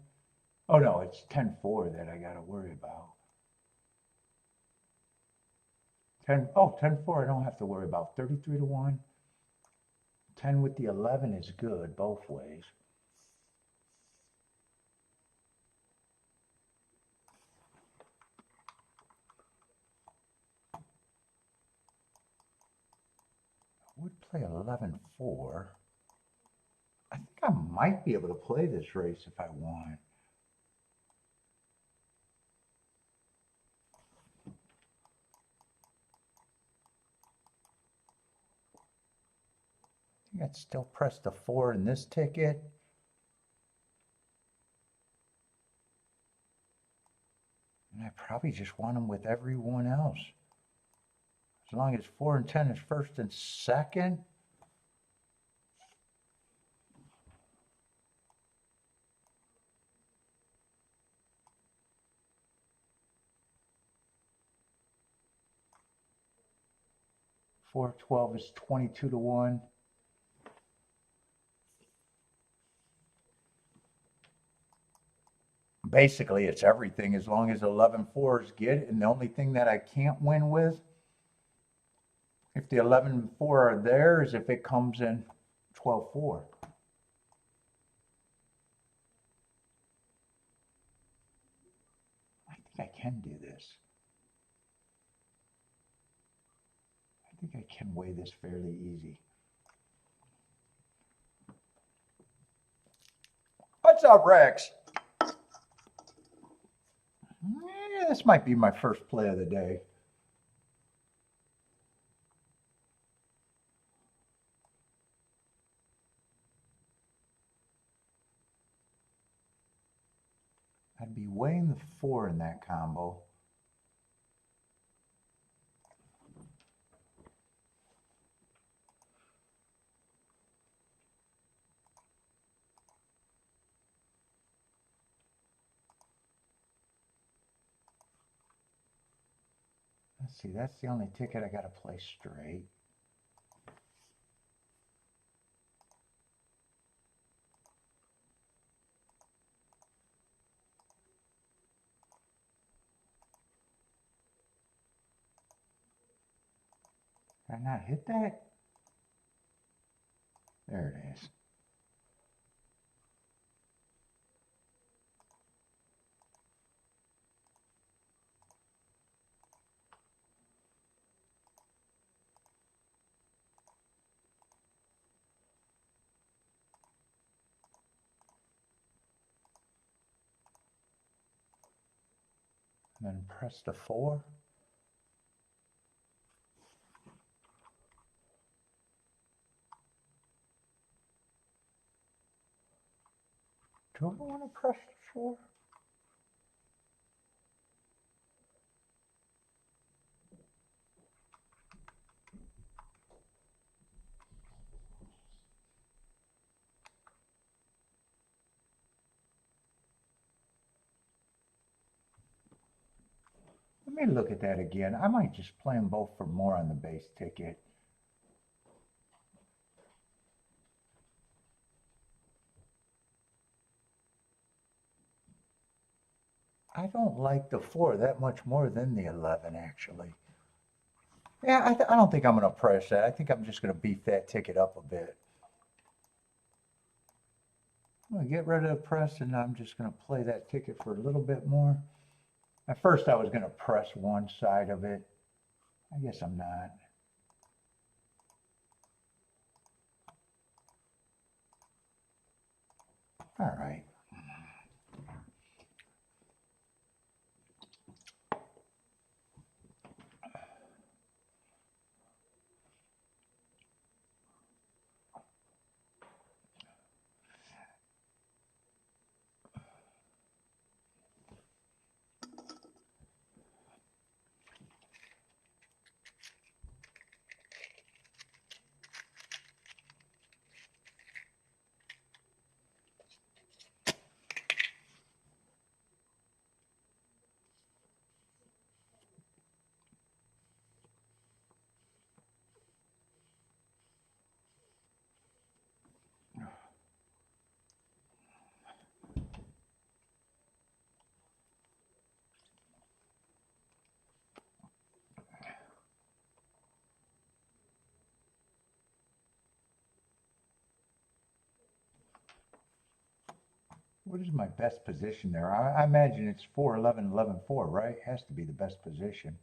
Oh no, it's 10-4 that I got to worry about. 10-4 I don't have to worry about. 33 to 1. 10 with the 11 is good both ways. I would play 11-4. I think I might be able to play this race if I want. I think I'd still press the 4 in this ticket. And I probably just want them with everyone else. As long as 4 and 10 is first and second. Four 12 is 22 to 1. Basically, it's everything as long as 11-4 is good. And the only thing that I can't win with, if the 11-4 are there, is if it comes in 12-4. I think I can do this. I think I can weigh this fairly easy. What's up, Rex? Yeah, this might be my first play of the day. I'd be weighing the 4 in that combo. Let's see, that's the only ticket I got to play straight. Did I not hit that? There it is. And then press the 4. Do I want to press the 4? Let me look at that again. I might just play them both for more on the base ticket. I don't like the 4 that much more than the 11, actually. Yeah, I don't think I'm going to press that. I think I'm just going to beef that ticket up a bit. I'm going to get rid of the press, and I'm just going to play that ticket for a little bit more. At first, I was going to press one side of it. I guess I'm not. All right. What is my best position there? I imagine it's 4, 11, 11, 4, right? Has to be the best position.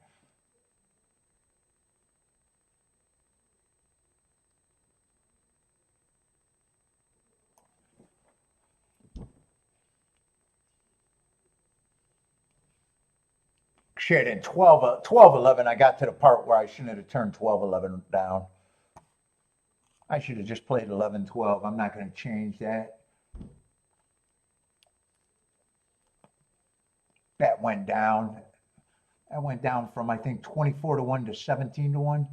Shit, in 12, 11, I got to the part where I shouldn't have turned 12, 11 down. I should have just played 11, 12. I'm not going to change that. That went down. That went down from, I think, 24 to 1 to 17 to 1.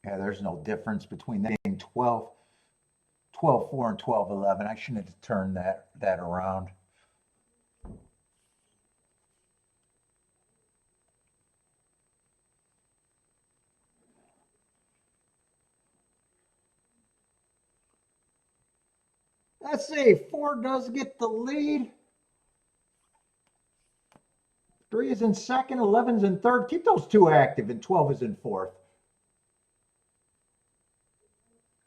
Yeah, there's no difference between that being 12, 12, 4 and 12, 11. I shouldn't have turned that around. Let's see, 4 does get the lead. 3 is in second, 11's in third. Keep those 2 active, and 12 is in fourth.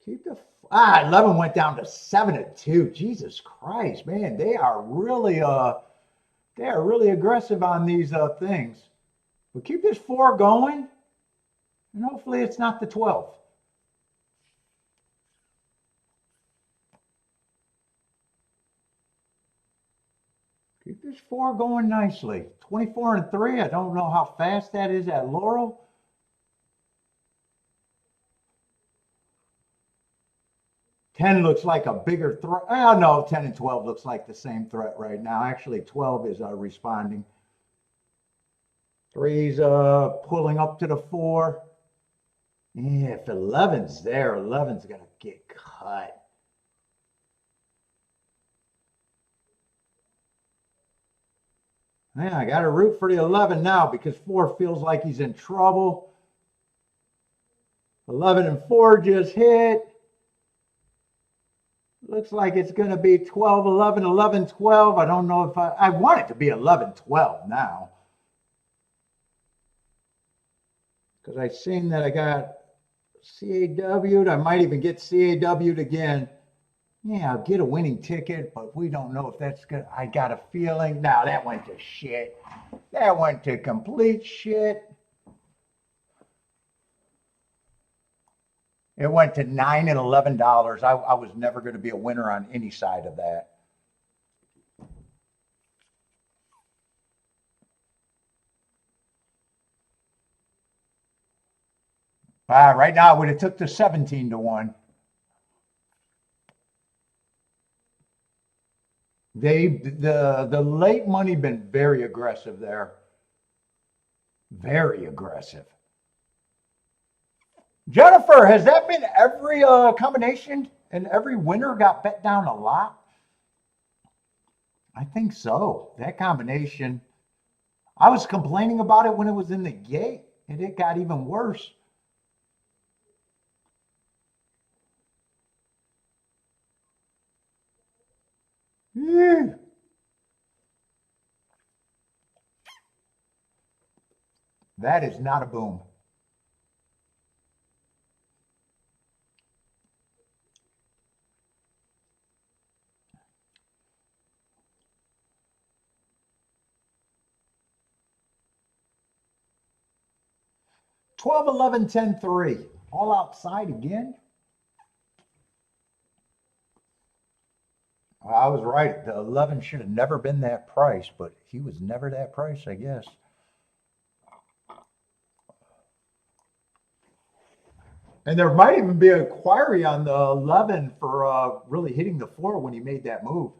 Keep the 11 went down to 7 to 2. Jesus Christ, man, they are really They are really aggressive on these things. But keep this 4 going, and hopefully it's not the 12. Keep this 4 going nicely. 24 and 3. I don't know how fast that is at Laurel. Ten looks like a bigger threat. Oh, no, 10 and 12 looks like the same threat right now. Actually, 12 is responding. 3's pulling up to the 4. Yeah, if 11's there, 11's going to get cut. Man, I got to root for the 11 now because 4 feels like he's in trouble. 11 and 4 just hit. Looks like it's going to be 12, 11, 11, 12. I don't know if I want it to be 11, 12 now. Because I've seen that I got CAW'd. I might even get CAW'd again. Yeah, I'll get a winning ticket, but we don't know if that's good. I got a feeling. No, that went to shit. That went to complete shit. It went to $9 and $11. I was never going to be a winner on any side of that. Right now, I would have took the 17 to 1. The late money been very aggressive there. Very aggressive. Jennifer, has that been every combination and every winner got bet down a lot? I think so. That combination. I was complaining about it when it was in the gate, and it got even worse. Yeah. That is not a boom. $12, $11, $10, $3. All outside again. I was right. The 11 should have never been that price, but he was never that price, I guess. And there might even be a query on the 11 for really hitting the 4 when he made that move.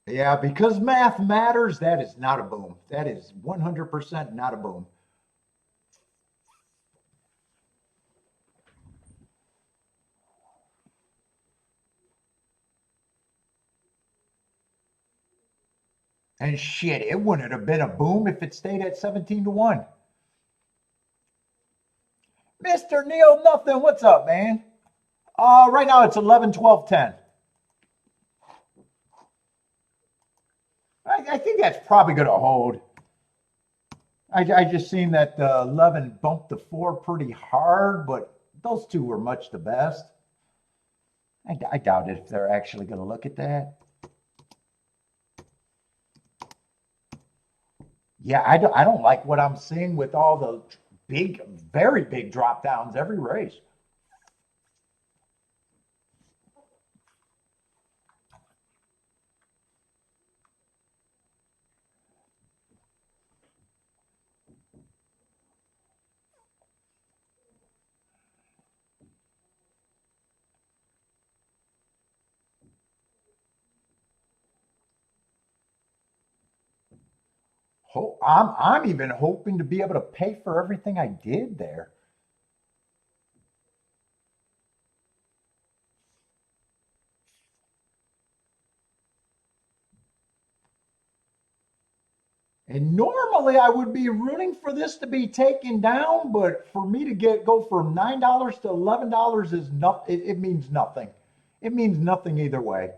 Yeah, because math matters, that is not a boom. That is 100% not a boom. And shit, it wouldn't have been a boom if it stayed at 17 to 1. Mr. Neil Nothing, what's up, man? Right now it's 11, 12, 10. I think that's probably going to hold. I just seen that 11 bumped the 4 pretty hard, but those two were much the best. I doubt if they're actually going to look at that. Yeah, I don't like what I'm seeing with all the big, very big drop downs every race. I'm even hoping to be able to pay for everything I did there. And normally I would be rooting for this to be taken down, but for me to go from $9 to $11 is not. It means nothing. It means nothing either way.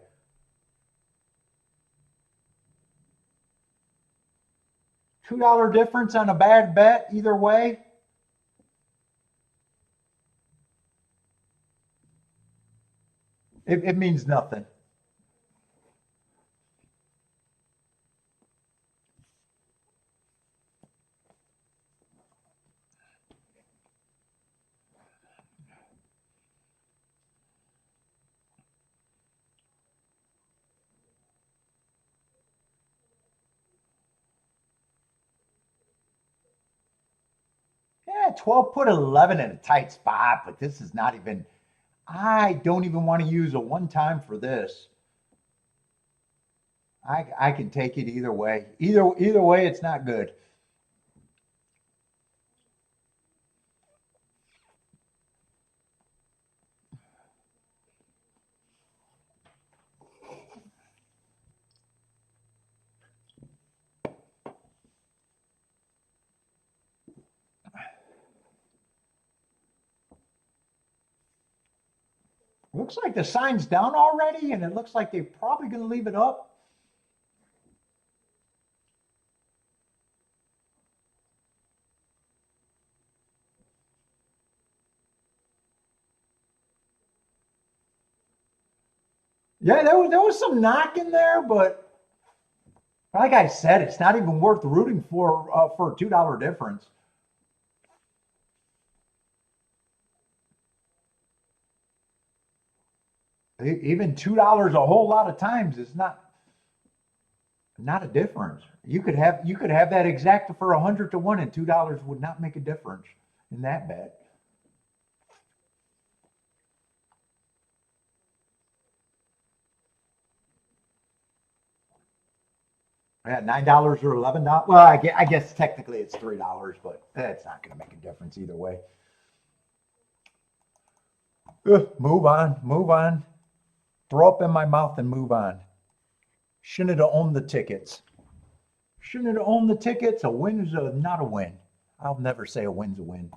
$2 difference on a bad bet either way. It means nothing. Yeah, 12 put 11 in a tight spot, but this is not even, I don't even want to use a one time for this. I can take it either way. Either way, it's not good. Looks like the sign's down already, and it looks like they're probably going to leave it up. Yeah, there was some knock in there, but like I said, it's not even worth rooting for a $2 difference. Even $2 a whole lot of times is not a difference. You could have that exacta for 100 to 1, and $2 would not make a difference in that bet. Yeah, $9 or $11. Well, I guess technically it's $3, but that's not going to make a difference either way. Move on, move on. Throw up in my mouth and move on. Shouldn't have owned the tickets. Shouldn't have owned the tickets. A win is not a win. I'll never say a win's a win.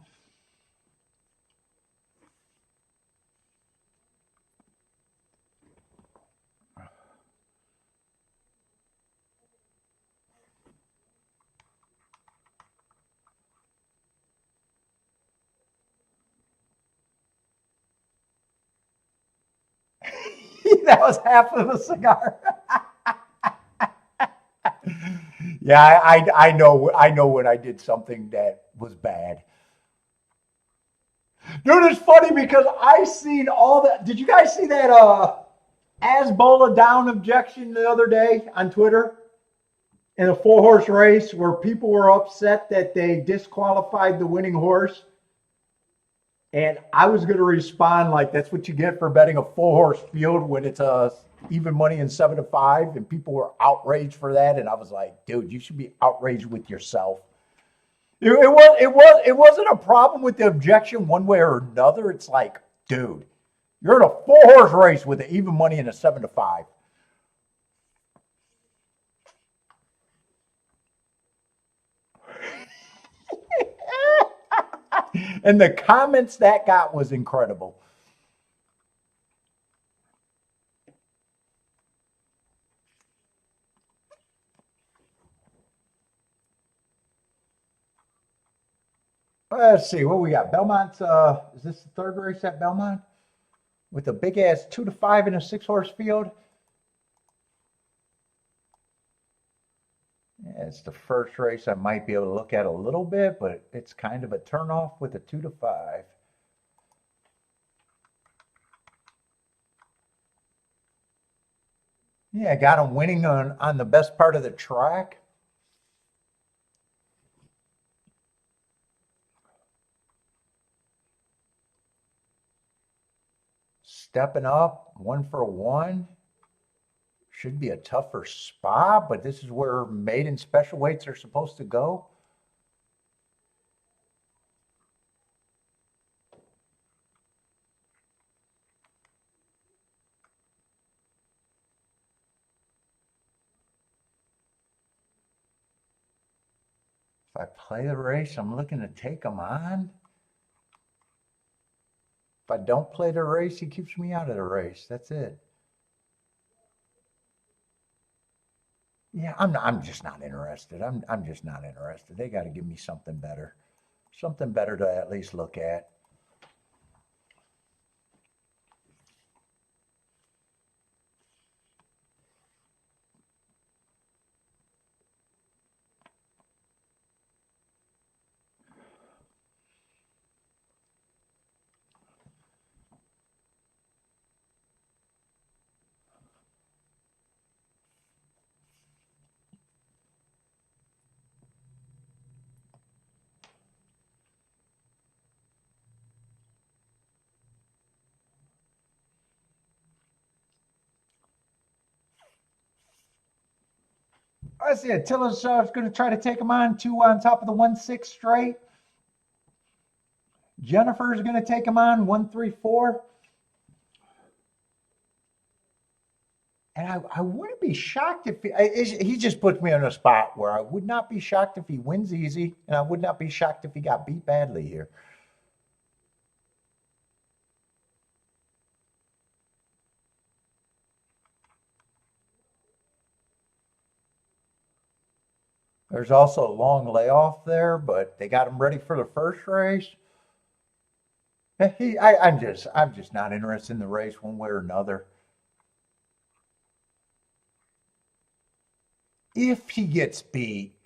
That was half of a cigar. Yeah, I know when I did something that was bad. Dude, it's funny because I seen all that. Did you guys see that Asbola down objection the other day on Twitter in a 4-horse race where people were upset that they disqualified the winning horse? And I was going to respond like, that's what you get for betting a 4-horse field when it's even money in 7 to 5, and people were outraged for that. And I was like, dude, you should be outraged with yourself. It wasn't a problem with the objection one way or another. It's like, dude, you're in a 4-horse race with an even money in a 7 to 5. And the comments that got was incredible. Let's see what we got. Belmont's is this the third race at Belmont? With a big ass 2 to 5 in a 6-horse field. Yeah, it's the first race I might be able to look at a little bit, but it's kind of a turnoff with a 2 to 5. Yeah, I got him winning on the best part of the track. Stepping up, 1 for 1. Should be a tougher spot, but this is where maiden special weights are supposed to go. If I play the race, I'm looking to take him on. If I don't play the race, he keeps me out of the race. That's it. Yeah, I'm just not interested. I'm just not interested. They got to give me something better to at least look at. I see Attila's going to try to take him on two on top of the 1-6 straight. Jennifer's going to take him on 1-3-4. And I wouldn't be shocked if he just puts me on a spot where I would not be shocked if he wins easy, and I would not be shocked if he got beat badly here. There's also a long layoff there, but they got him ready for the first race. I'm just not interested in the race one way or another. If he gets beat,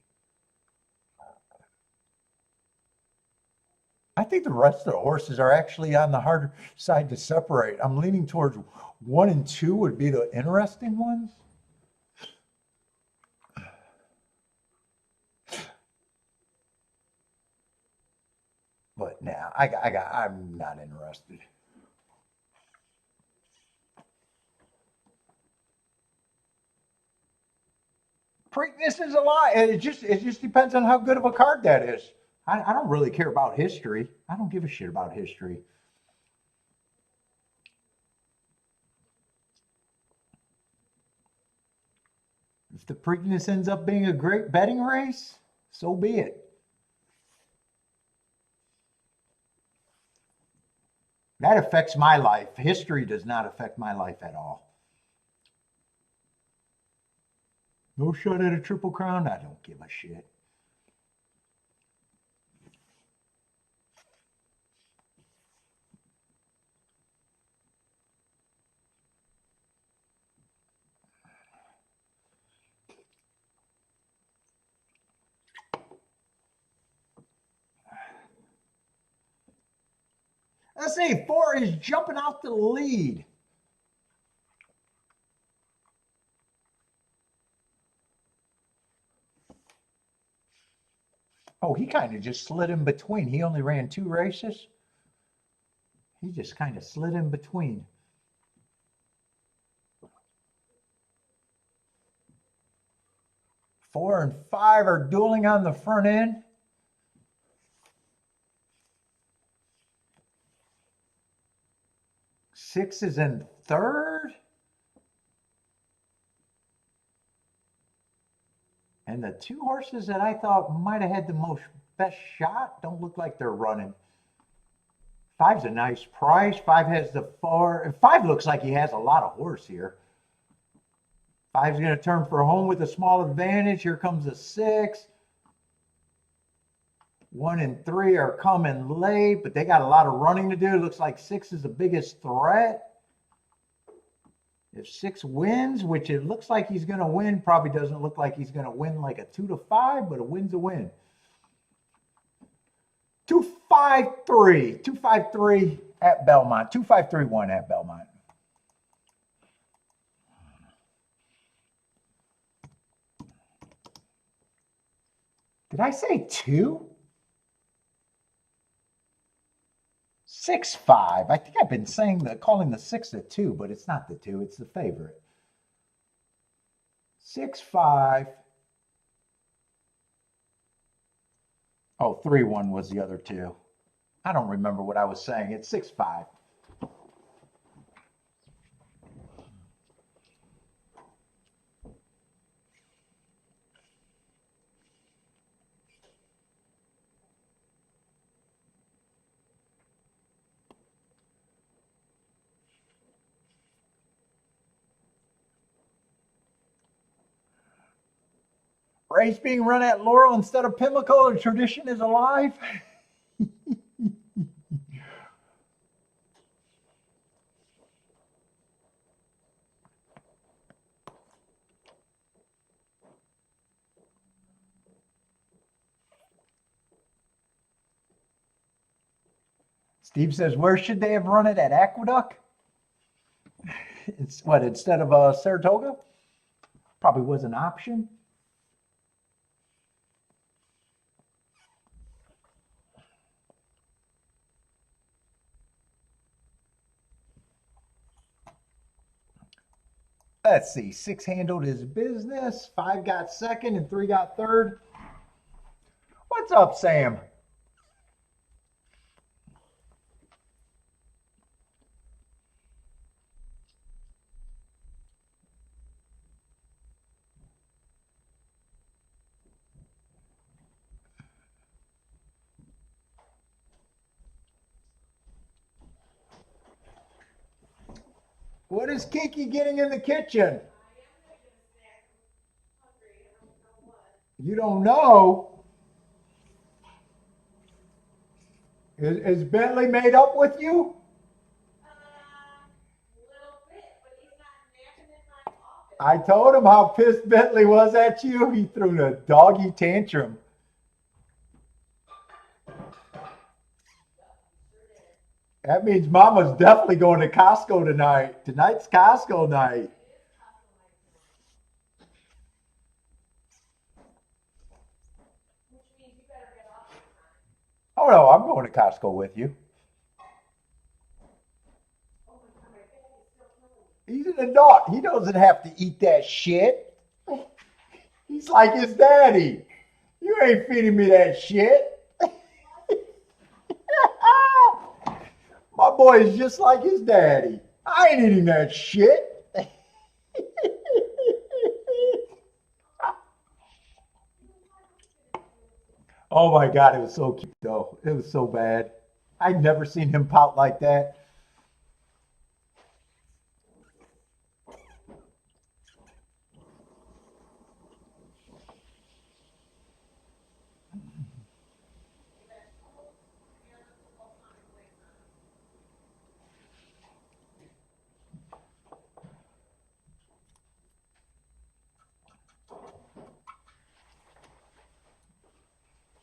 I think the rest of the horses are actually on the harder side to separate. I'm leaning towards 1 and 2 would be the interesting ones. But now I'm not interested. Preakness is a lot. It just depends on how good of a card that is. I don't really care about history. I don't give a shit about history. If the Preakness ends up being a great betting race, so be it. That affects my life. History does not affect my life at all. No shot at a Triple Crown? I don't give a shit. Let's see, 4 is jumping out the lead. Oh, he kind of just slid in between. He only ran 2 races. He just kind of slid in between. 4 and 5 are dueling on the front end. 6 is in third. And the 2 horses that I thought might have had the most best shot don't look like they're running. 5's a nice price. 5 has the 4. 5 looks like he has a lot of horse here. 5's going to turn for home with a small advantage. Here comes a 6. 1 and 3 are coming late, but they got a lot of running to do. It looks like 6 is the biggest threat. If 6 wins, which it looks like he's going to win, probably doesn't look like he's going to win like a 2-5, but a win's a win. 253, 253 at Belmont, 2531 at Belmont. Did I say 2? 6-5. I think I've been calling the 6 a 2, but it's not the 2, it's the favorite. 6-5. Oh, 3-1 was the other 2. I don't remember what I was saying. It's 6-5. Race being run at Laurel instead of Pimlico. The tradition is alive. Steve says, where should they have run it? At Aqueduct? It's what, instead of Saratoga? Probably was an option. Let's see. 6 handled his business. 5 got second and 3 got third. What's up, Sam? What is Kiki getting in the kitchen? You don't know? Is Bentley made up with you? Little bit, but he's not napping in my office. I told him how pissed Bentley was at you. He threw a doggy tantrum. That means Mama's definitely going to Costco tonight. Tonight's Costco night. Which means you better get off your time. Oh no, I'm going to Costco with you. Oh my God, my back is still killing me. He's an adult. He doesn't have to eat that shit. He's like his daddy. You ain't feeding me that shit. My boy is just like his daddy. I ain't eating that shit. Oh my God, it was so cute though. It was so bad. I'd never seen him pout like that.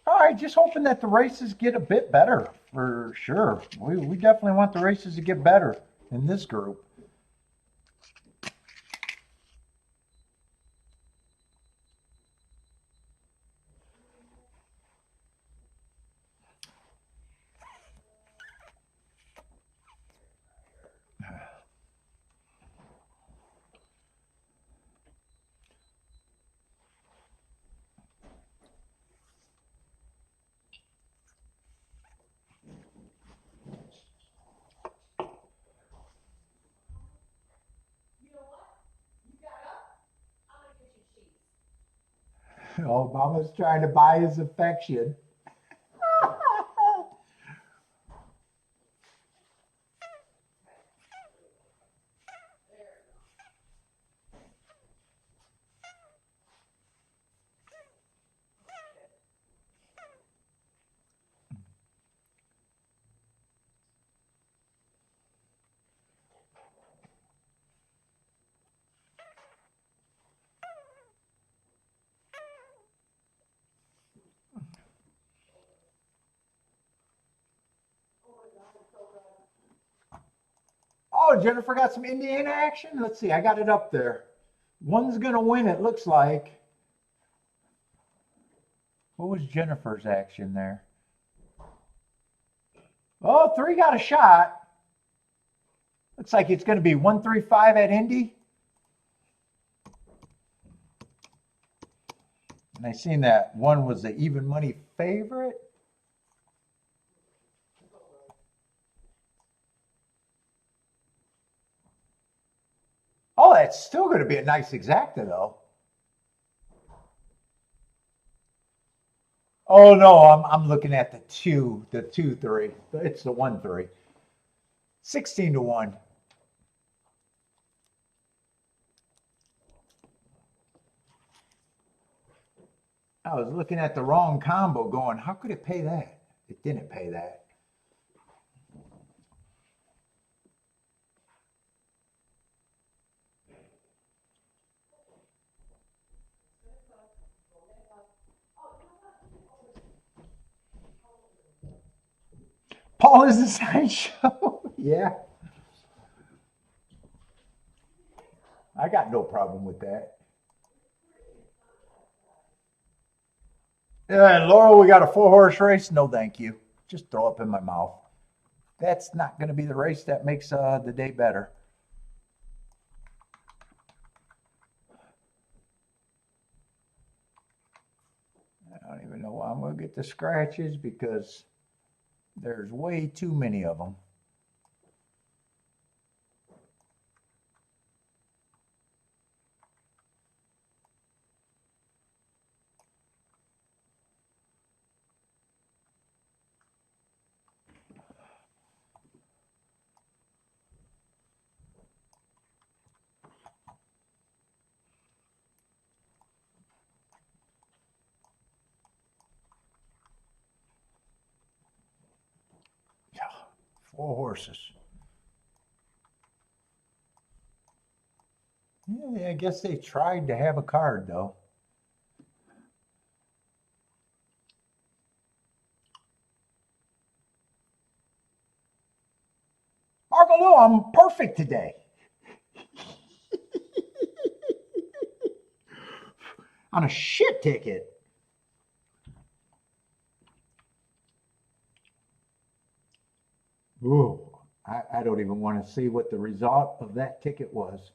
All right, just hoping that the races get a bit better for sure. We definitely want the races to get better in this group. Obama's trying to buy his affection. Oh, Jennifer got some Indiana action? Let's see, I got it up there. One's going to win, it looks like. What was Jennifer's action there? Oh, 3 got a shot. Looks like it's going to be 135 at Indy. And I seen that one was the even money favorite. Oh, that's still going to be a nice exacta though. Oh no, I'm looking at the 2-3. It's the 1-3. 16-1. I was looking at the wrong combo going, how could it pay that? It didn't pay that. Paul is the sideshow. Yeah. I got no problem with that. Yeah, Laurel, we got a 4-horse race. No, thank you. Just throw up in my mouth. That's not going to be the race that makes the day better. I don't even know why I'm going to get the scratches because there's way too many of them. Yeah, 4 horses. Yeah, I guess they tried to have a card though. Marco Lou, I'm perfect today. On a shit ticket. Ooh, I don't even want to see what the result of that ticket was.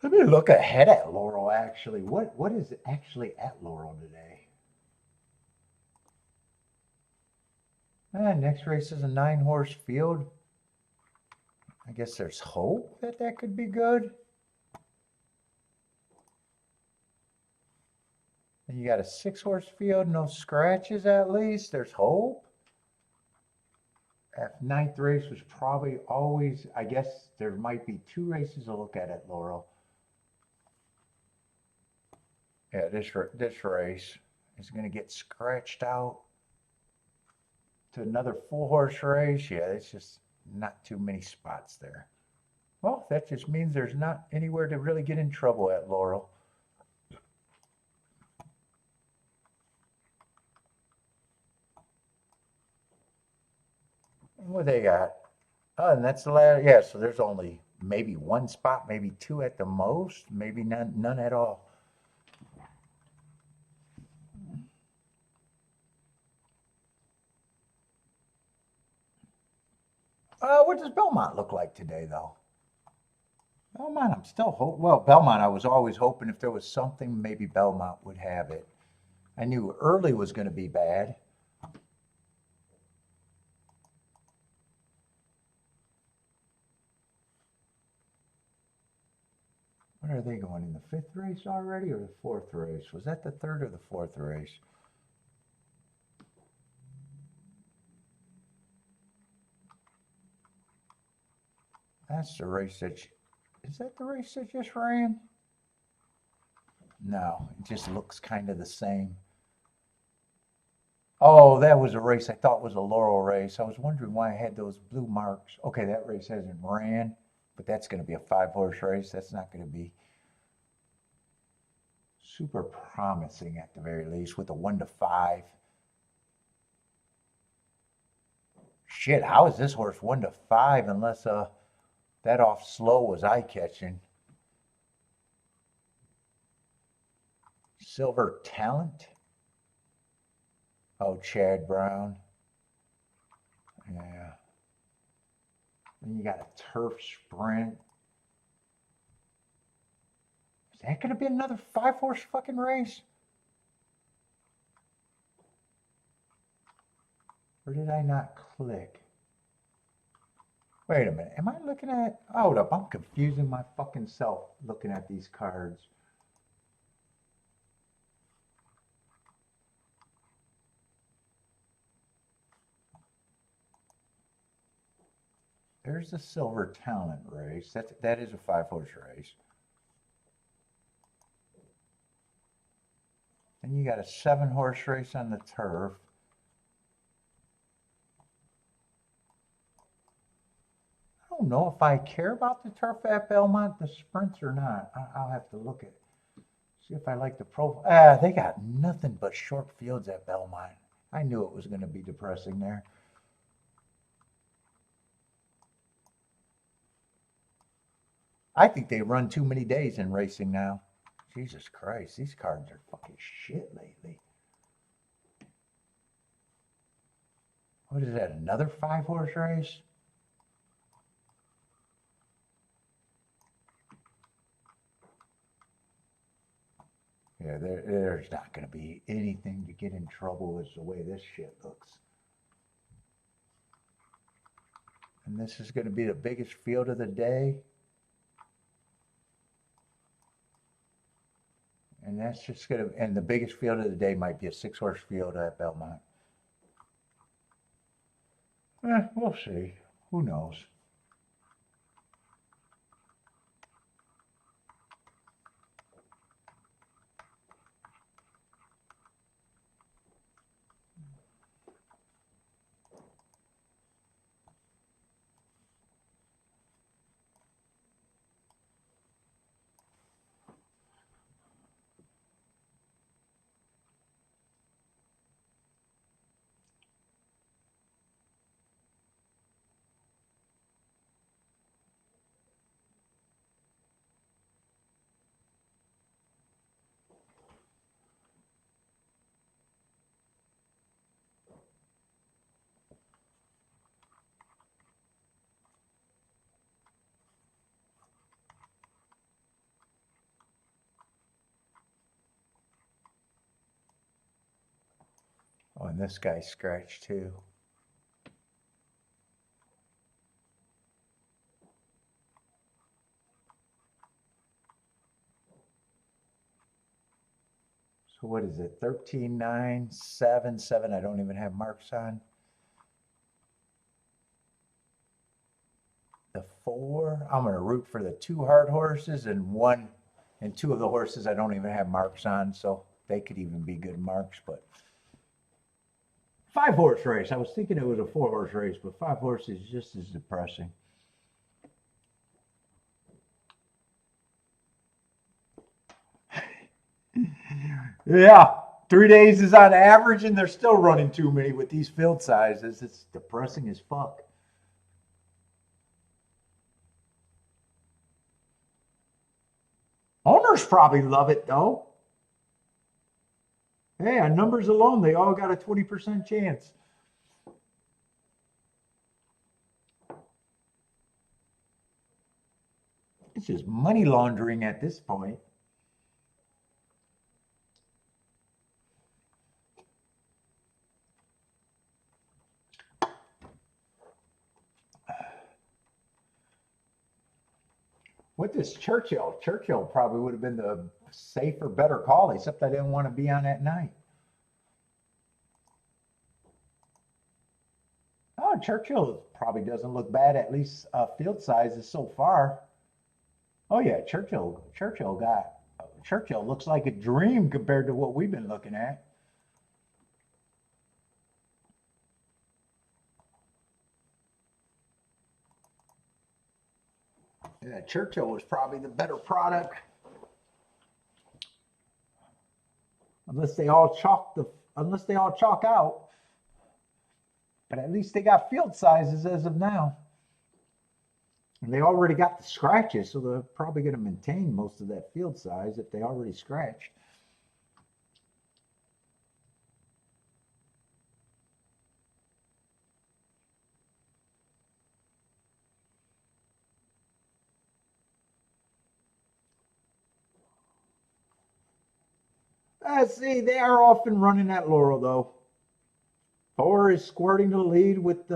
Let me look ahead at Laurel actually. What is actually at Laurel today? Next race is a 9-horse field. I guess there's hope that that could be good. And you got a 6-horse field, no scratches at least. There's hope. That 9th race was probably always, I guess there might be 2 races to look at Laurel. Yeah, this race is going to get scratched out to another 4-horse race. Yeah, it's just not too many spots there. Well, that just means there's not anywhere to really get in trouble at Laurel. What they got? Oh, and that's the last. Yeah, so there's only maybe 1 spot, maybe 2 at the most, maybe none at all. What does Belmont look like today, though? Belmont, I'm still hoping. Well, Belmont, I was always hoping if there was something, maybe Belmont would have it. I knew early was going to be bad. What are they going in the 5th race already or the 4th race? Was that the 3rd or the 4th race? That's the race that. Is that the race that just ran? No, it just looks kind of the same. Oh, that was a race I thought was a Laurel race. I was wondering why I had those blue marks. Okay, that race hasn't ran, but that's going to be a 5-horse race. That's not going to be super promising at the very least with a 1 to 5. Shit, how is this horse 1 to 5 unless that off slow was eye catching? Silver Talent. Oh, Chad Brown. Yeah. Then you got a Turf Sprint. Is that going to be another 5-horse fucking race? Or did I not click? Wait a minute. Am I looking at... Hold up. I'm confusing my fucking self looking at these cards. There's the Silver Talent race. That is a 5-horse race. Then you got a 7-horse race on the turf. I don't know if I care about the turf at Belmont, the sprints or not. I'll have to look at it. See if I like the profile. They got nothing but short fields at Belmont. I knew it was going to be depressing there. I think they run too many days in racing now. Jesus Christ, these cards are fucking shit lately. What is that, another 5-horse race? Yeah, there's not going to be anything to get in trouble with the way this shit looks. And this is going to be the biggest field of the day. And that's just going to, and the biggest field of the day might be a 6-horse field at Belmont. We'll see. Who knows? Oh, and this guy's scratched too. So what is it? 13, 9, 7, 7. I don't even have marks on. The 4. I'm going to root for the 2 hard horses and 2 of the horses I don't even have marks on, so they could even be good marks. But 5-horse race. I was thinking it was a 4-horse race, but 5 horses is just as depressing. Yeah, 3 days is on average, and they're still running too many with these field sizes. It's depressing as fuck. Owners probably love it, though. Hey, on numbers alone, they all got a 20% chance. It's just money laundering at this point. What does Churchill? Churchill probably would have been the safer, better call, except I didn't want to be on at night. Oh, Churchill probably doesn't look bad, at least field sizes so far. Oh yeah, Churchill looks like a dream compared to what we've been looking at. Yeah, Churchill was probably the better product. Unless they all chalk out. But at least they got field sizes as of now. And they already got the scratches, so they're probably going to maintain most of that field size if they already scratched. See, they are often running at Laurel, though. 4 is squirting the lead with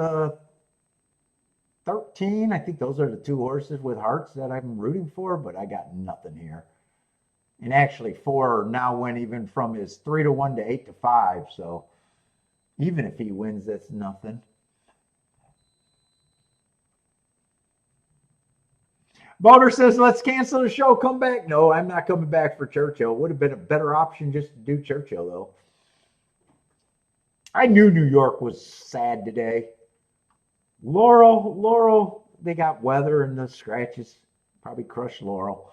13. I think those are the 2 horses with hearts that I'm rooting for, but I got nothing here. And actually, 4 now went even from his 3-1 to 8-5. So even if he wins, that's nothing. Boner says, let's cancel the show. Come back. No, I'm not coming back for Churchill. Would have been a better option just to do Churchill, though. I knew New York was sad today. Laurel, they got weather and the scratches. Probably crushed Laurel.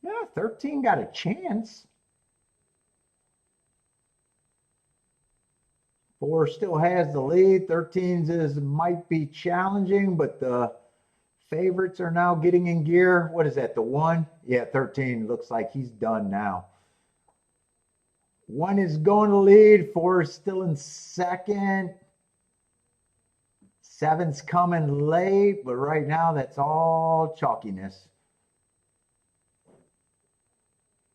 Yeah, 13 got a chance. 4 still has the lead. 13's might be challenging, but the favorites are now getting in gear. What is that, the 1? Yeah, 13 looks like he's done now. 1 is going to lead. 4 is still in second. 7's coming late, but right now that's all chalkiness.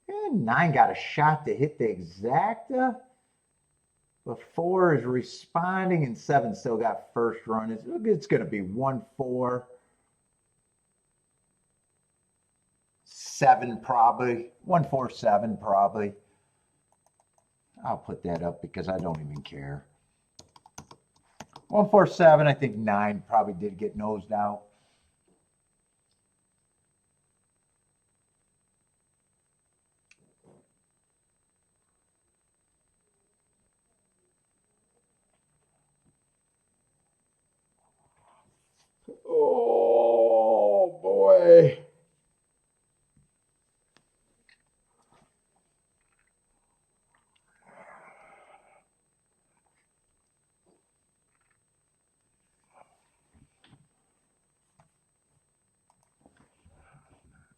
And 9 got a shot to hit the exacta. But 4 is responding, and 7 still got first run. It's going to be 1-4. 7 probably. 1-4-7 probably. I'll put that up because I don't even care. 1-4-7. I think 9 probably did get nosed out. Oh boy.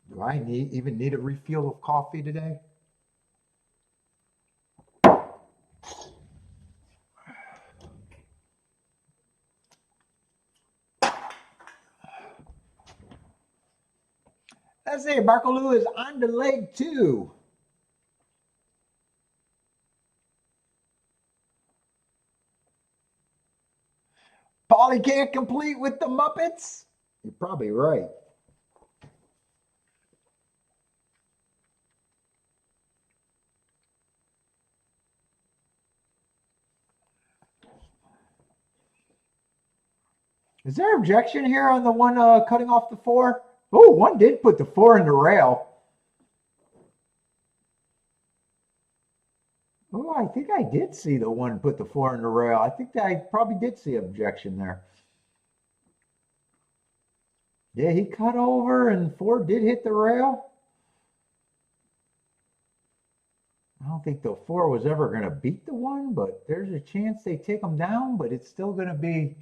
Do I even need a refill of coffee today? Let's say Barkaloo is on the leg too. Paulie can't complete with the Muppets? You're probably right. Is there objection here on the one cutting off the 4? Oh, 1 did put the 4 in the rail. Oh, I think I did see the 1 put the 4 in the rail. I think that I probably did see objection there. Yeah, he cut over and 4 did hit the rail. I don't think the 4 was ever going to beat the 1, but there's a chance they take him down, but it's still going to be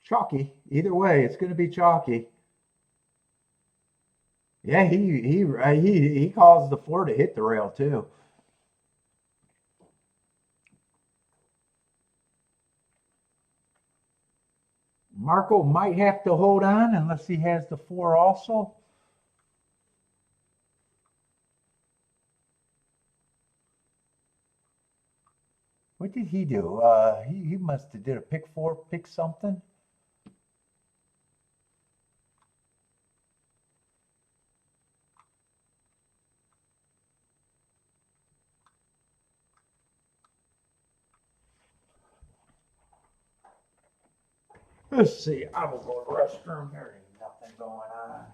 chalky. Either way, it's going to be chalky. Yeah, he caused the 4 to hit the rail too. Marco might have to hold on unless he has the 4 also. What did he do? He must have did a pick 4, pick something. Let's see. I will go to the restroom. There ain't nothing going on.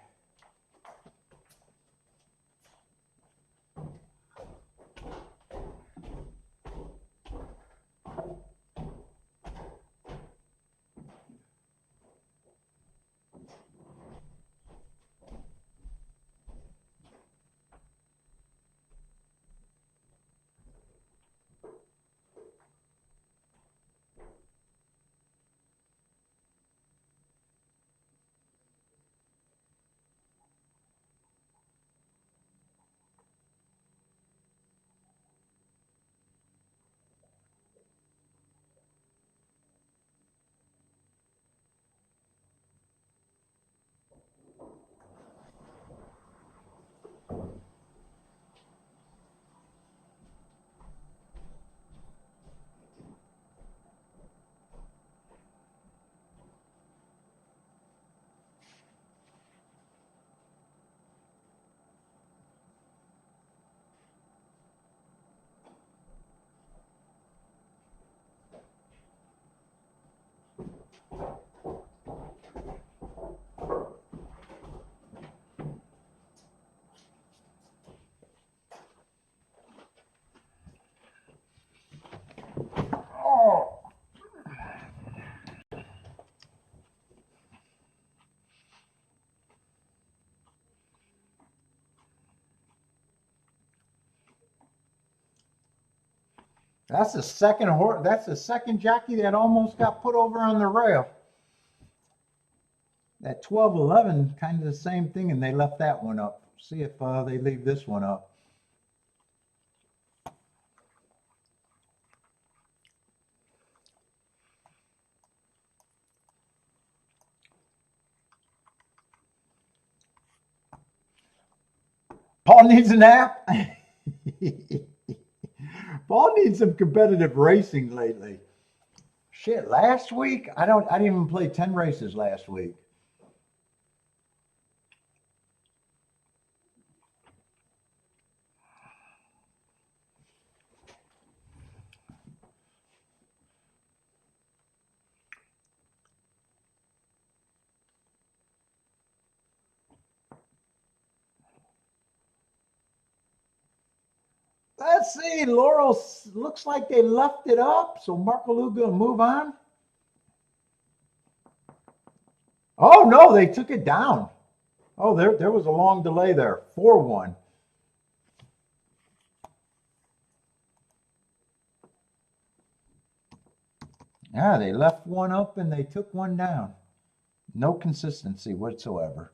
That's the second horse. That's the second jockey that almost got put over on the rail. That 12-11, kind of the same thing, and they left that one up. See if they leave this one up. Paul needs a nap. Paul needs some competitive racing lately. Shit, last week I didn't even play 10 races last week. Let's see, Laurel looks like they left it up, so Marco Lu gonna move on. Oh no, they took it down. Oh, there was a long delay there. 4-1. Yeah, they left one up and they took one down. No consistency whatsoever.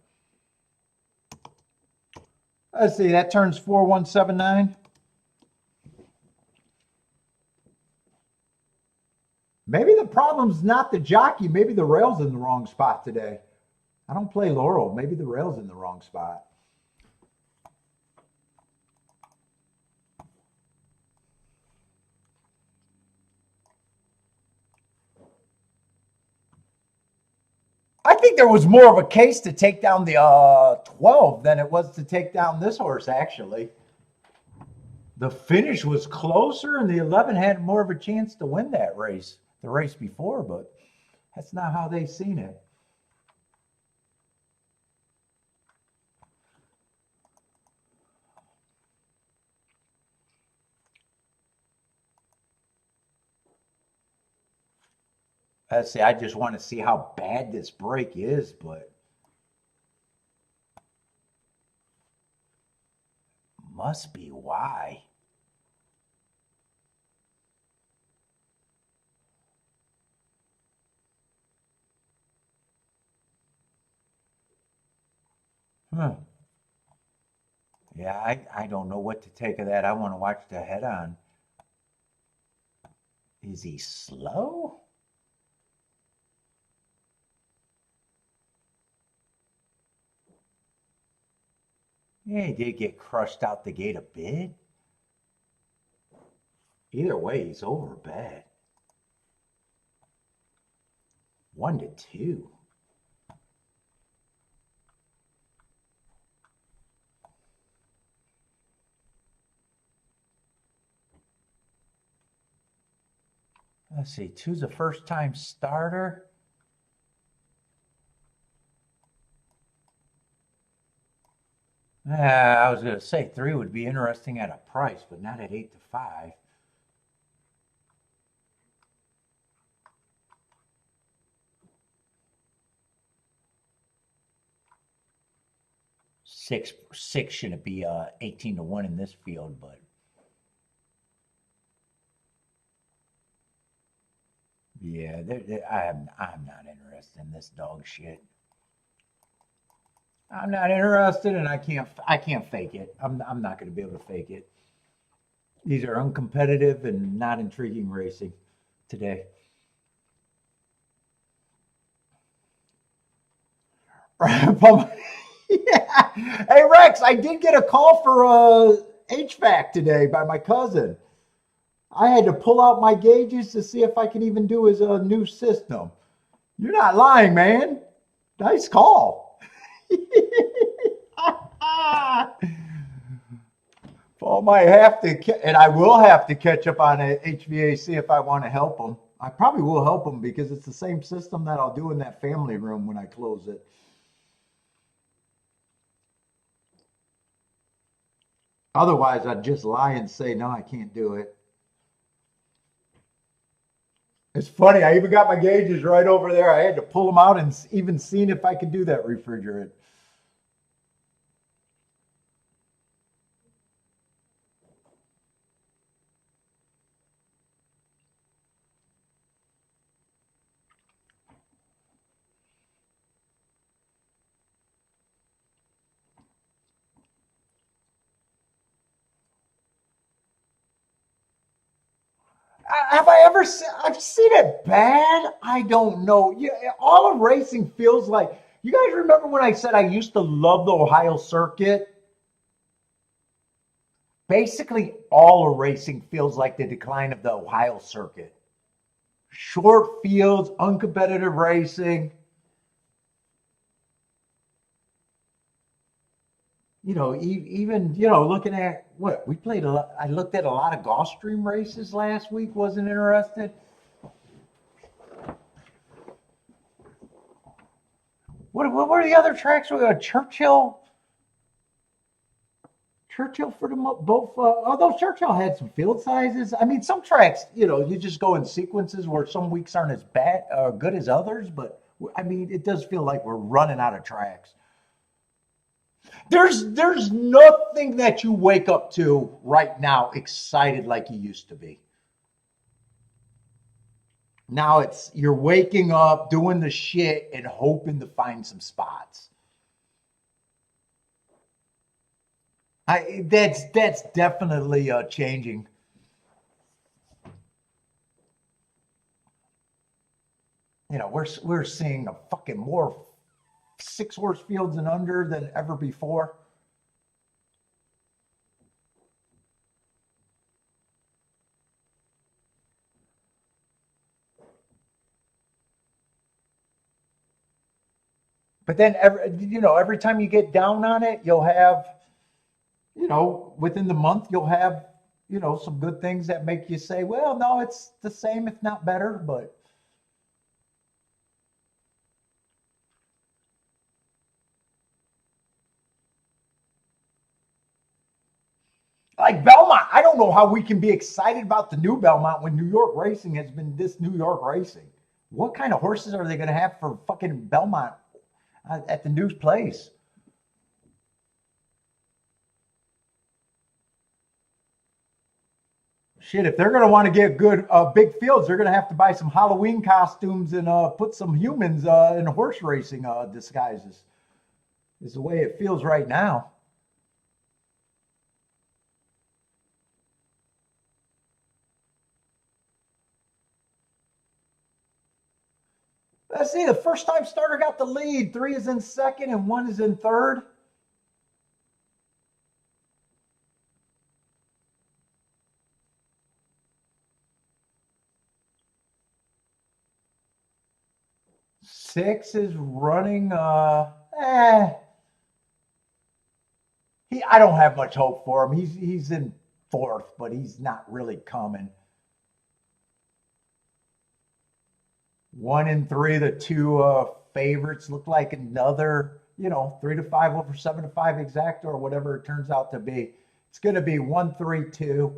Let's see, that turns 4179. Maybe the problem's not the jockey. Maybe the rail's in the wrong spot today. I don't play Laurel. Maybe the rail's in the wrong spot. I think there was more of a case to take down the 12 than it was to take down this horse, actually. The finish was closer, and the 11 had more of a chance to win that race, the race before, but that's not how they've seen it. Let's see, I just want to see how bad this break is, but must be why. Huh. Yeah, I don't know what to take of that. I want to watch the head on. Is he slow? Yeah, he did get crushed out the gate a bit. Either way, he's over bad. 1-2. Let's see, 2's a first-time starter. I was going to say 3 would be interesting at a price, but not at 8-5. Six shouldn't be 18-1 in this field, but yeah, I'm not interested in this dog shit. I'm not interested, and I can't fake it. I'm not going to be able to fake it. These are uncompetitive and not intriguing racing today. Yeah. Hey Rex, I did get a call for HVAC today by my cousin. I had to pull out my gauges to see if I could even do his new system. You're not lying, man. Nice call. Paul might have to, and I will have to catch up on HVAC if I want to help him. I probably will help him because it's the same system that I'll do in that family room when I close it. Otherwise, I'd just lie and say, no, I can't do it. It's funny. I even got my gauges right over there. I had to pull them out and even seen if I could do that refrigerant. have I ever seen? I've seen it bad. I don't know. Yeah, all of racing feels like. You guys remember when I said I used to love the Ohio circuit? Basically, all of racing feels like the decline of the Ohio circuit. Short fields, uncompetitive racing. Even looking at what we played a lot. I looked at a lot of Gulfstream races last week. Wasn't interested. What were the other tracks? We got Churchill for the both. Although Churchill had some field sizes. I mean, some tracks, you just go in sequences where some weeks aren't as bad or good as others. But I mean, it does feel like we're running out of tracks. There's nothing that you wake up to right now excited like you used to be. Now you're waking up, doing the shit, and hoping to find some spots. That's definitely changing. We're seeing a fucking more 6-horse fields and under than ever before. But then every time you get down on it, you'll have, within the month, you'll have, some good things that make you say, well, no, it's the same, if not better. But like Belmont, I don't know how we can be excited about the new Belmont when New York racing has been this New York racing. What kind of horses are they going to have for fucking Belmont at the new place? Shit, if they're going to want to get good big fields, they're going to have to buy some Halloween costumes and put some humans in horse racing disguises. Is the way it feels right now. Let's see, the first time starter got the lead. 3 is in second and 1 is in third. Six is running. I don't have much hope for him. He's in fourth, but he's not really coming. 1 and 3, the two favorites look like another, 3-5 over 7-5 exacta or whatever it turns out to be. It's going to be 1-3-2.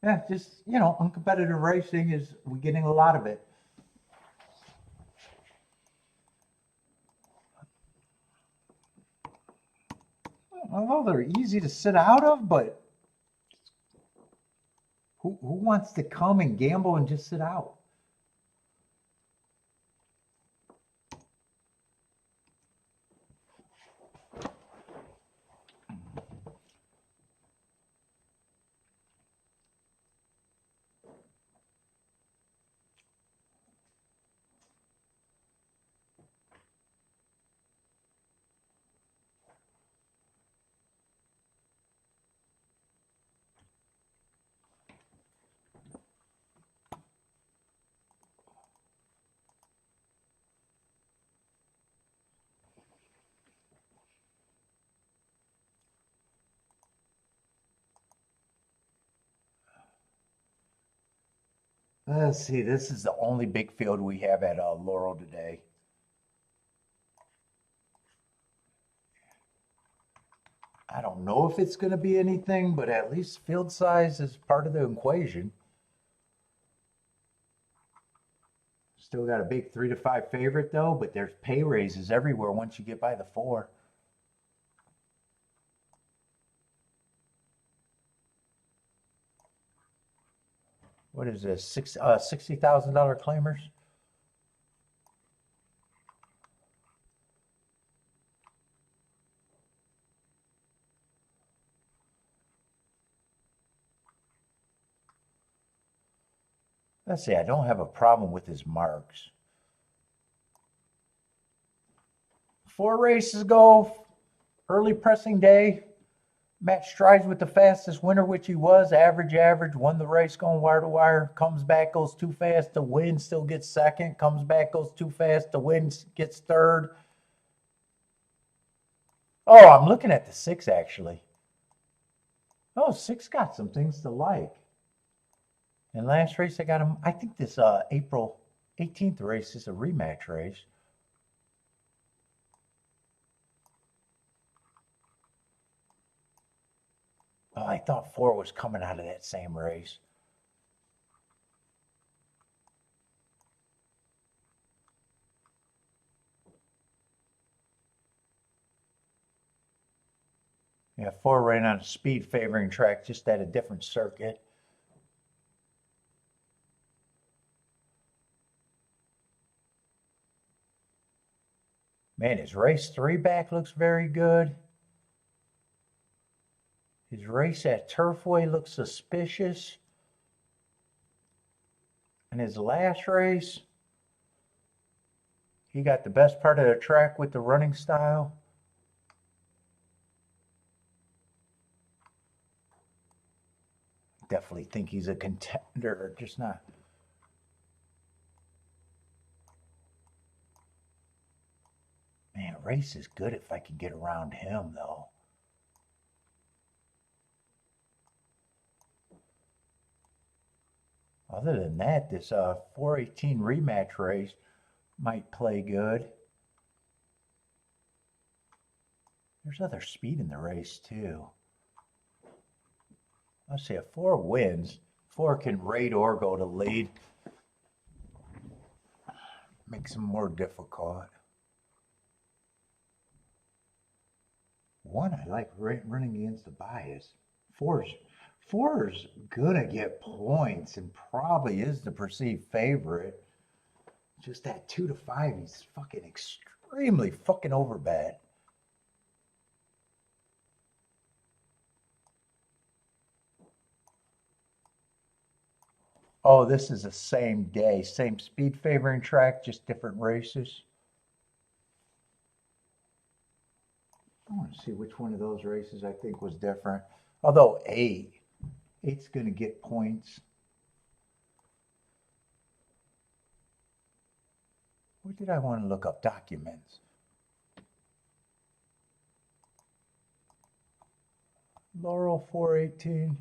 Yeah, just uncompetitive racing we're getting a lot of it. Although they're easy to sit out of, but who wants to come and gamble and just sit out? Let's see. This is the only big field we have at Laurel today. I don't know if it's going to be anything, but at least field size is part of the equation. Still got a big 3-5 favorite though, but there's pay raises everywhere once you get by the 4. What is this? $60,000 claimers? Let's see, I don't have a problem with his marks. 4 races go, early pressing day. Matt strides with the fastest winner, which he was. Average, won the race going wire to wire. Comes back, goes too fast to win, still gets second. Comes back, goes too fast to win, gets third. Oh, I'm looking at the 6 actually. Oh, 6 got some things to like. And last race I got him, I think this April 18th race is a rematch race. Oh, I thought 4 was coming out of that same race. Yeah, 4 ran on a speed favoring track, just at a different circuit. Man, his race 3 back looks very good. His race at Turfway looks suspicious. And his last race, he got the best part of the track with the running style. Definitely think he's a contender, just not. Man, race is good if I can get around him, though. Other than that, this 418 rematch race might play good. There's other speed in the race, too. Let's see, if 4 wins, 4 can rate or go to lead. Makes them more difficult. 1, I like running against the bias. 4's gonna get points and probably is the perceived favorite. Just that 2 to 5, he's fucking extremely fucking overbet. Oh, this is the same day, same speed favoring track, just different races. I want to see which one of those races I think was different. Although 8's going to get points. What did I want to look up? Documents. Laurel 418.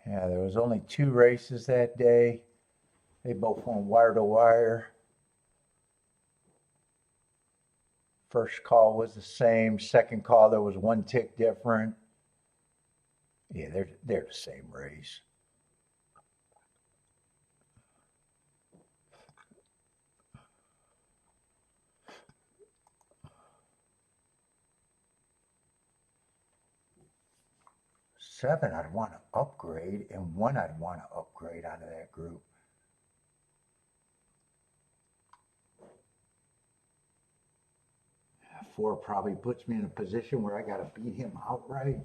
Yeah, there was only 2 races that day. They both went wire to wire. First call was the same. Second call, there was 1 tick different. Yeah, they're the same race. Seven, I'd want to upgrade, and 1, I'd want to upgrade out of that group. Four probably puts me in a position where I got to beat him outright.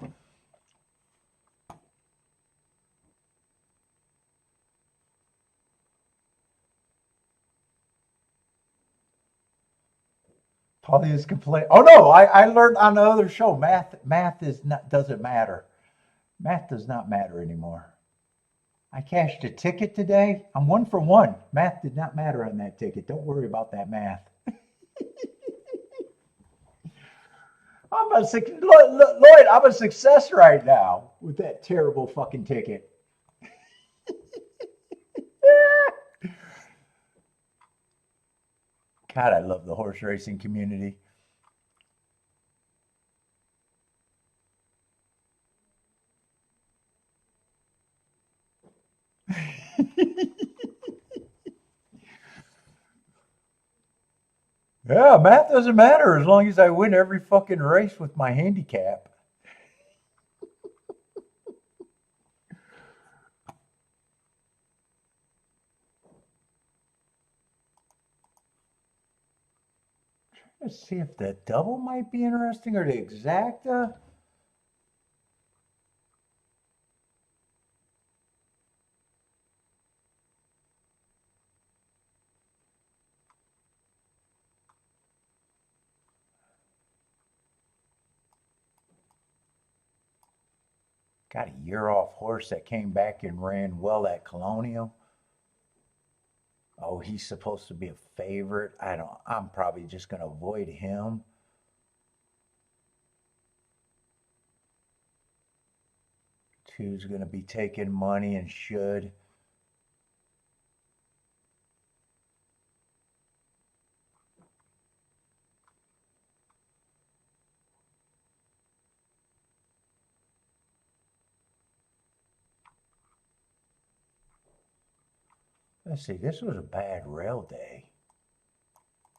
Paulie is complaining. Oh no, I learned on the other show. Math is not doesn't matter. Math does not matter anymore. I cashed a ticket today. I'm 1 for 1. Math did not matter on that ticket. Don't worry about that math. Lloyd, I'm a success right now with that terrible fucking ticket. God, I love the horse racing community. Yeah, math doesn't matter as long as I win every fucking race with my handicap. Let's see if the double might be interesting or the exacta. Got a year off horse that came back and ran well at Colonial. Oh, he's supposed to be a favorite. I'm probably just gonna avoid him. Two's gonna be taking money and should. Let's see, this was a bad rail day.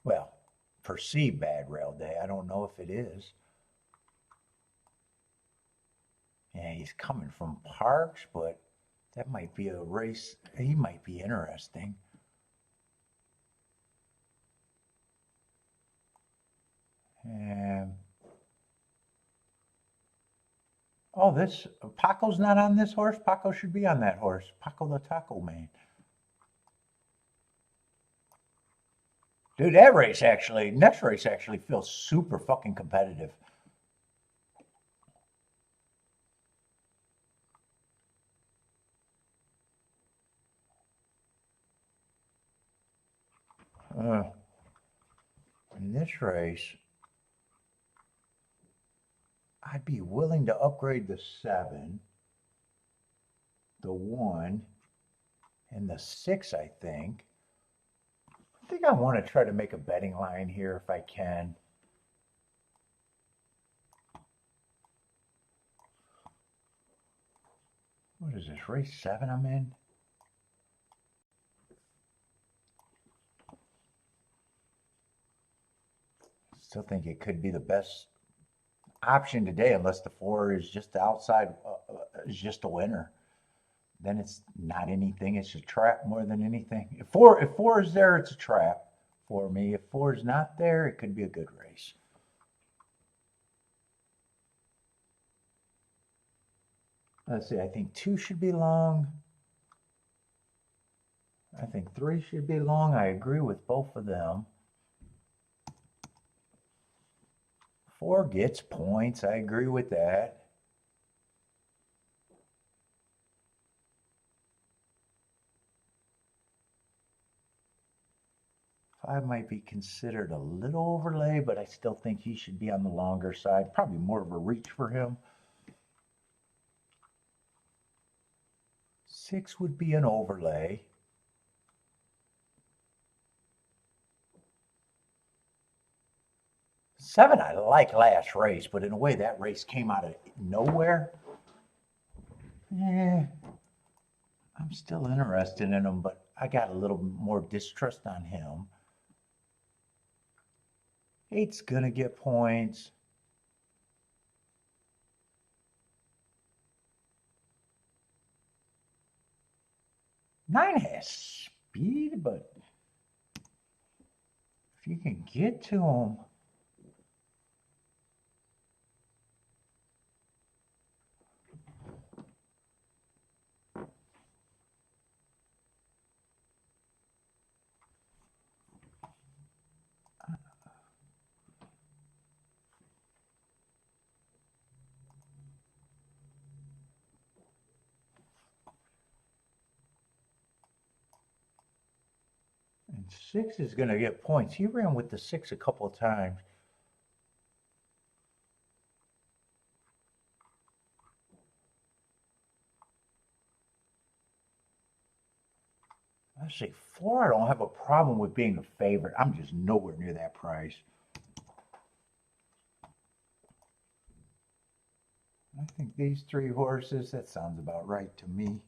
Well, perceived bad rail day. I don't know if it is. Yeah, he's coming from Parks, but that might be a race. He might be interesting. And oh, this Paco's not on this horse. Paco should be on that horse. Paco the Taco Man. Dude, that race actually, next race actually feels super fucking competitive. Uh, in this race, I'd be willing to upgrade the 7, the 1, and the 6, I think. I think I want to try to make a betting line here if I can. What is this, race 7 I'm in? Still think it could be the best option today unless the 4 is just outside, is just a winner. Then it's not anything. It's a trap more than anything. If four is there, it's a trap for me. If 4 is not there, it could be a good race. Let's see. I think 2 should be long. I think 3 should be long. I agree with both of them. 4 gets points. I agree with that. 5 might be considered a little overlay, but I still think he should be on the longer side. Probably more of a reach for him. 6 would be an overlay. 7 I like last race, but in a way that race came out of nowhere. Yeah, I'm still interested in him, but I got a little more distrust on him. 8's gonna get points. 9 has speed, but if you can get to him. And 6 is going to get points. He ran with the 6 a couple of times. Let's see, 4 I don't have a problem with being a favorite. I'm just nowhere near that price. I think these 3 horses, that sounds about right to me.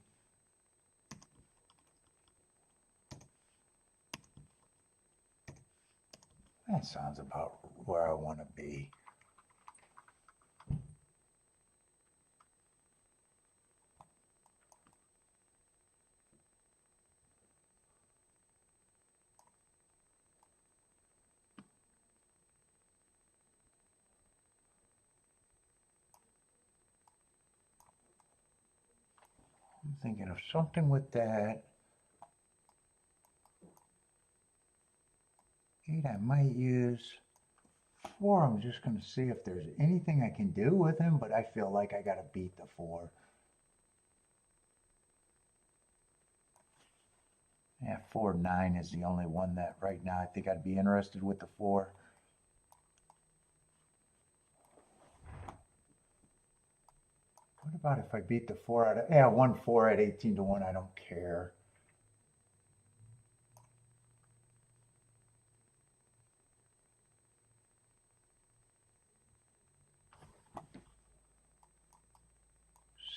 That sounds about where I want to be. I'm thinking of something with that. 8 I might use. 4 I'm just going to see if there's anything I can do with him, but I feel like I got to beat the 4. Yeah, 4-9 is the only one that right now I think I'd be interested with the 4. What about if I beat the 4 out of, yeah, 1-4 at 18-1, I don't care.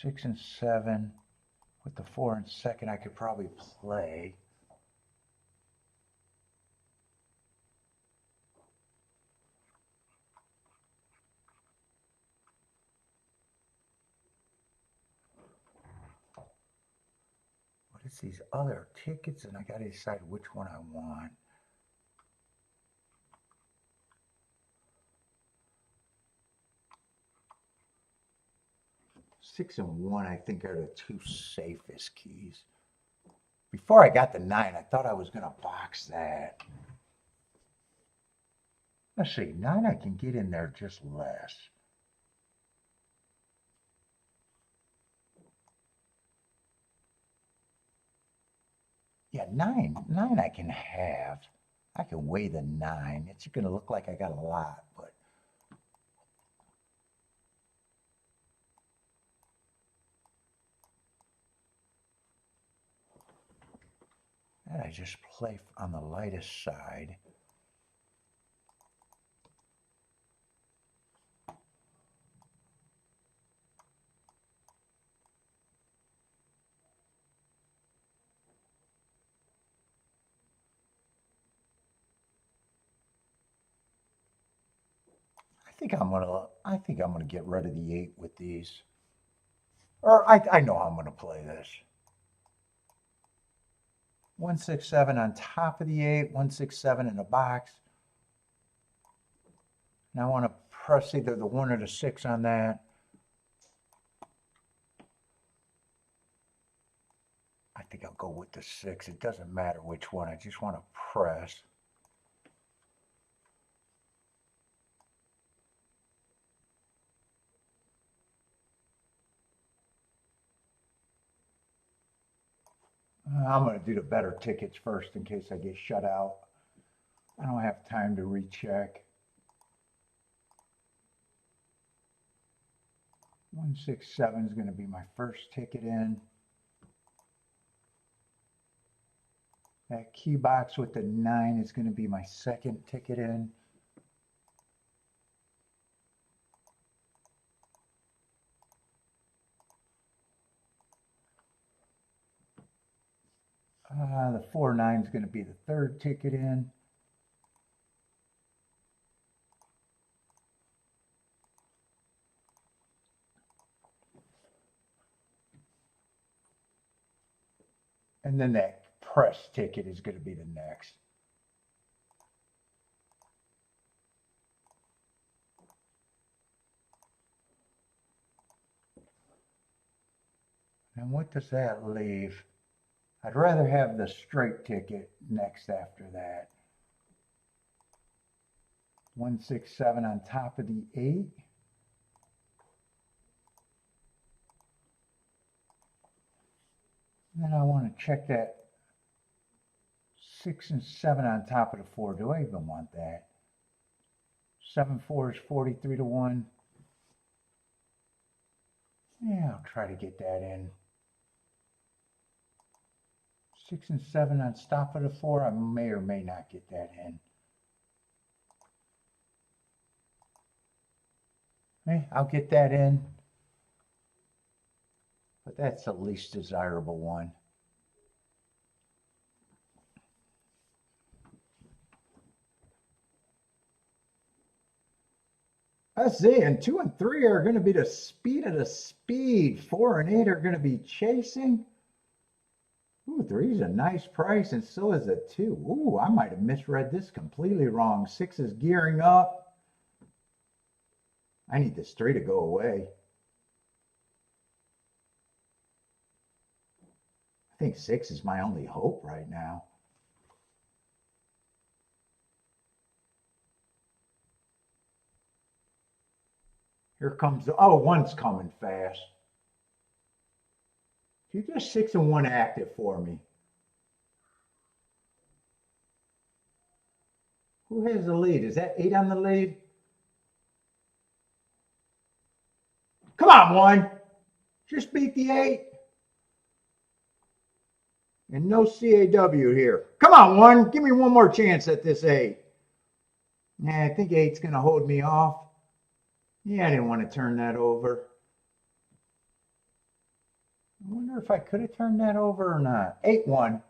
Six and 7. With the 4 and second, I could probably play. What is these other tickets? And I got to decide which one I want. Six and 1, I think, are the 2 safest keys. Before I got the 9, I thought I was going to box that. Let's see, 9 I can get in there just less. Yeah, 9 I can have. I can weigh the 9. It's going to look like I got a lot, but that I just play on the lightest side. I think I'm gonna get rid of the 8 with these. Or I know how I'm gonna play this. 1-6-7 on top of the 8, 1-6-7 in the box. And I want to press either the 1 or the 6 on that. I think I'll go with the 6. It doesn't matter which one. I just want to press. I'm going to do the better tickets first in case I get shut out. I don't have time to recheck. 1-6-7 is going to be my first ticket in. That key box with the 9 is going to be my second ticket in. The 4-9 is going to be the third ticket in. And then that press ticket is going to be the next. And what does that leave? I'd rather have the straight ticket next after that. 1-6-7 on top of the 8. And then I want to check that 6 and 7 on top of the 4. Do I even want that? 7-4 is 43-1. Yeah, I'll try to get that in. 6 and 7 on top of the 4. I may or may not get that in. Hey, I'll get that in. But that's the least desirable one. Let's see, and 2 and 3 are going to be the speed of the speed. 4 and 8 are going to be chasing. Ooh, 3 is a nice price, and so is a 2. Ooh, I might have misread this completely wrong. 6 is gearing up. I need this 3 to go away. I think 6 is my only hope right now. Here comes the, oh, 1's coming fast. You just 6 and 1 active for me. Who has the lead? Is that 8 on the lead? Come on, 1. Just beat the 8. And no CAW here. Come on, 1. Give me one more chance at this 8. Nah, I think 8's going to hold me off. Yeah, I didn't want to turn that over. I wonder if I could have turned that over or not. 8-1.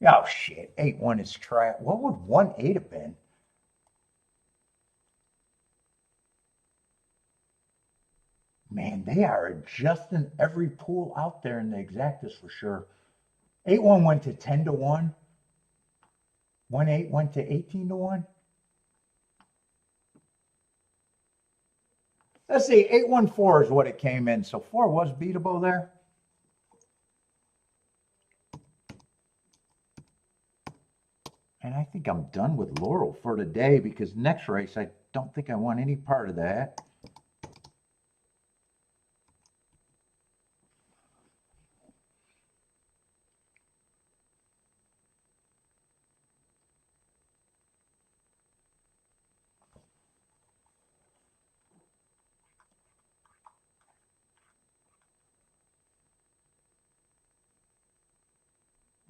Oh, shit. 8-1 is trash. What would 1-8 have been? Man, they are adjusting every pool out there in the exactas for sure. 8-1 went to 10-1. 1-8 went to 18-1. Let's see, 8-1-4 is what it came in. So 4 was beatable there. And I think I'm done with Laurel for today because next race, I don't think I want any part of that.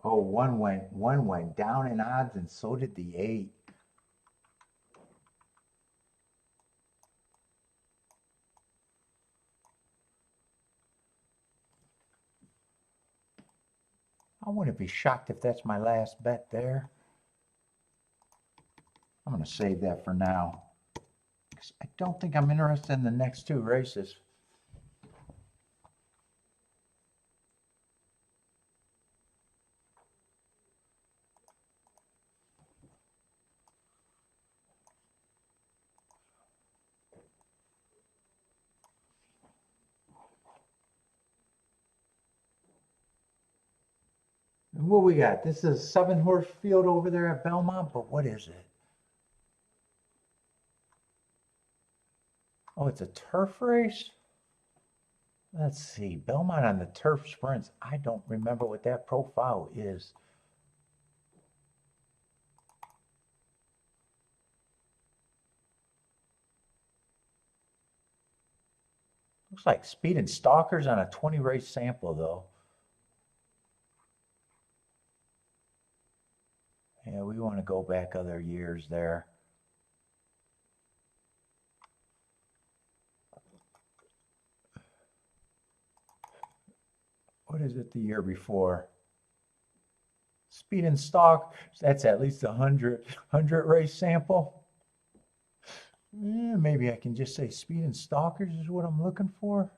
Oh, one went down in odds, and so did the 8. I wouldn't be shocked if that's my last bet there. I'm going to save that for now. I don't think I'm interested in the next 2 races. And what we got? This is a 7-horse field over there at Belmont, but what is it? Oh, it's a turf race? Let's see. Belmont on the turf sprints. I don't remember what that profile is. Looks like Speed and Stalkers on a 20-race sample, though. Yeah, we want to go back other years there. What is it the year before? Speed and Stalk, that's at least a 100 race sample. Yeah, maybe I can just say Speed and Stalkers is what I'm looking for.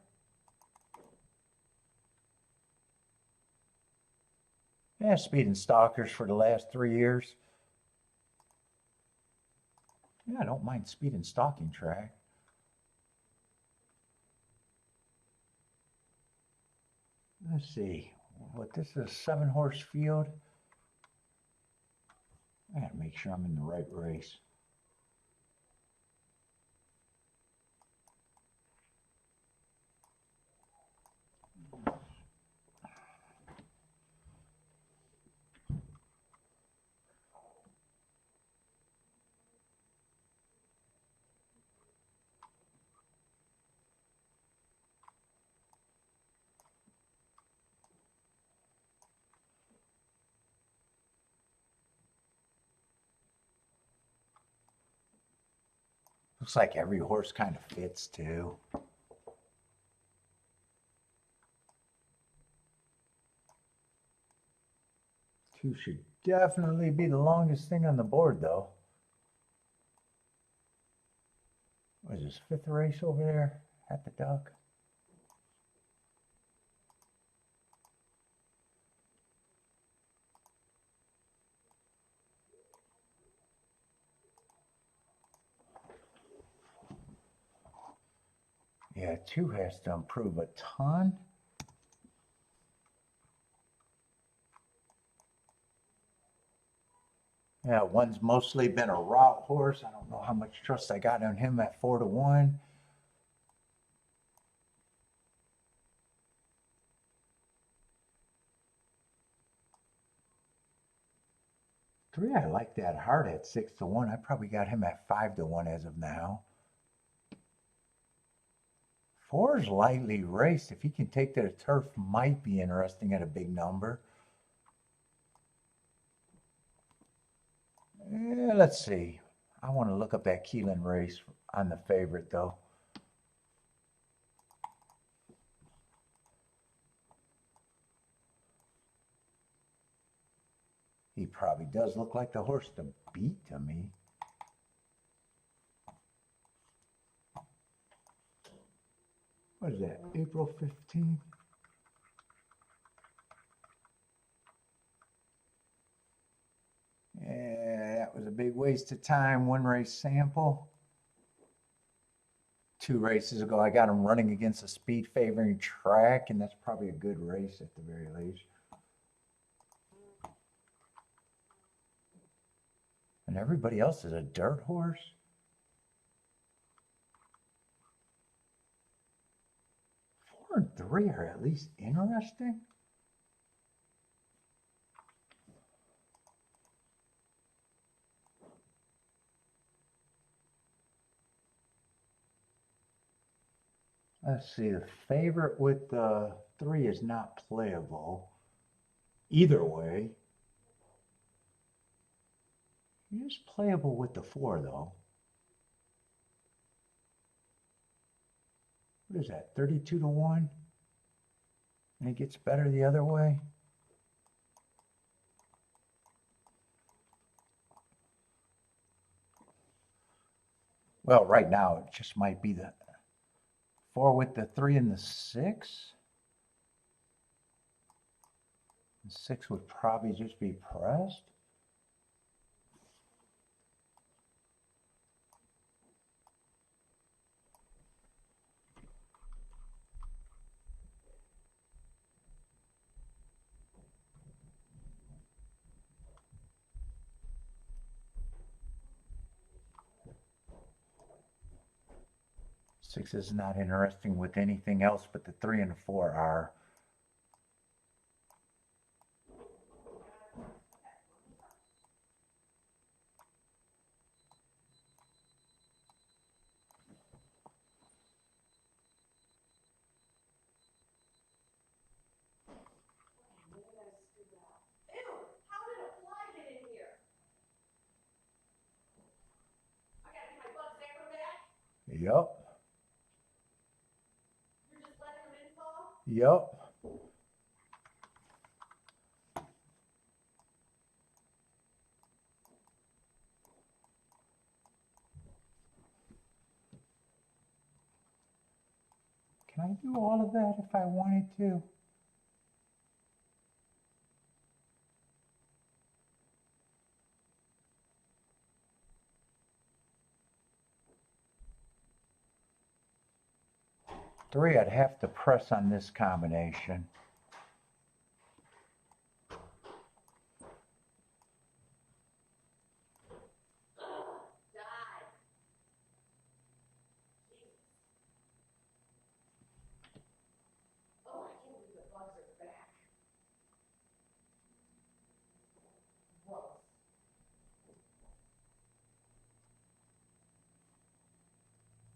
Yeah, Speed and Stalkers for the last 3 years. Yeah, I don't mind Speed and Stalking track. Let's see. What, this is a 7-horse field. I gotta make sure I'm in the right race. Looks like every horse kind of fits too. Two should definitely be the longest thing on the board though. is this, 5th race over there at the Duck? Yeah, 2 has to improve a ton. Yeah, 1's mostly been a route horse. I don't know how much trust I got in him at 4-1. Three, I like that hard at 6-1. I probably got him at 5-1 as of now. 4's lightly raced. If he can take to the turf, might be interesting at a big number. Let's see. I want to look up that Keelan race on the favorite, though. He probably does look like the horse to beat to me. What is that, April 15th? Yeah, that was a big waste of time. 1 race sample. 2 races ago, I got him running against a speed favoring track, and that's probably a good race at the very least. And everybody else is a dirt horse. 4 and 3 are at least interesting. Let's see, the favorite with the 3 is not playable. Either way. He is playable with the 4, though. What is that, 32-1? And it gets better the other way? Well, right now, it just might be the 4 with the 3 and the 6. The 6 would probably just be pressed. Six is not interesting with anything else, but the 3 and 4 are. Yup. Yup. Can I do all of that if I wanted to? Three, I'd have to press on this combination.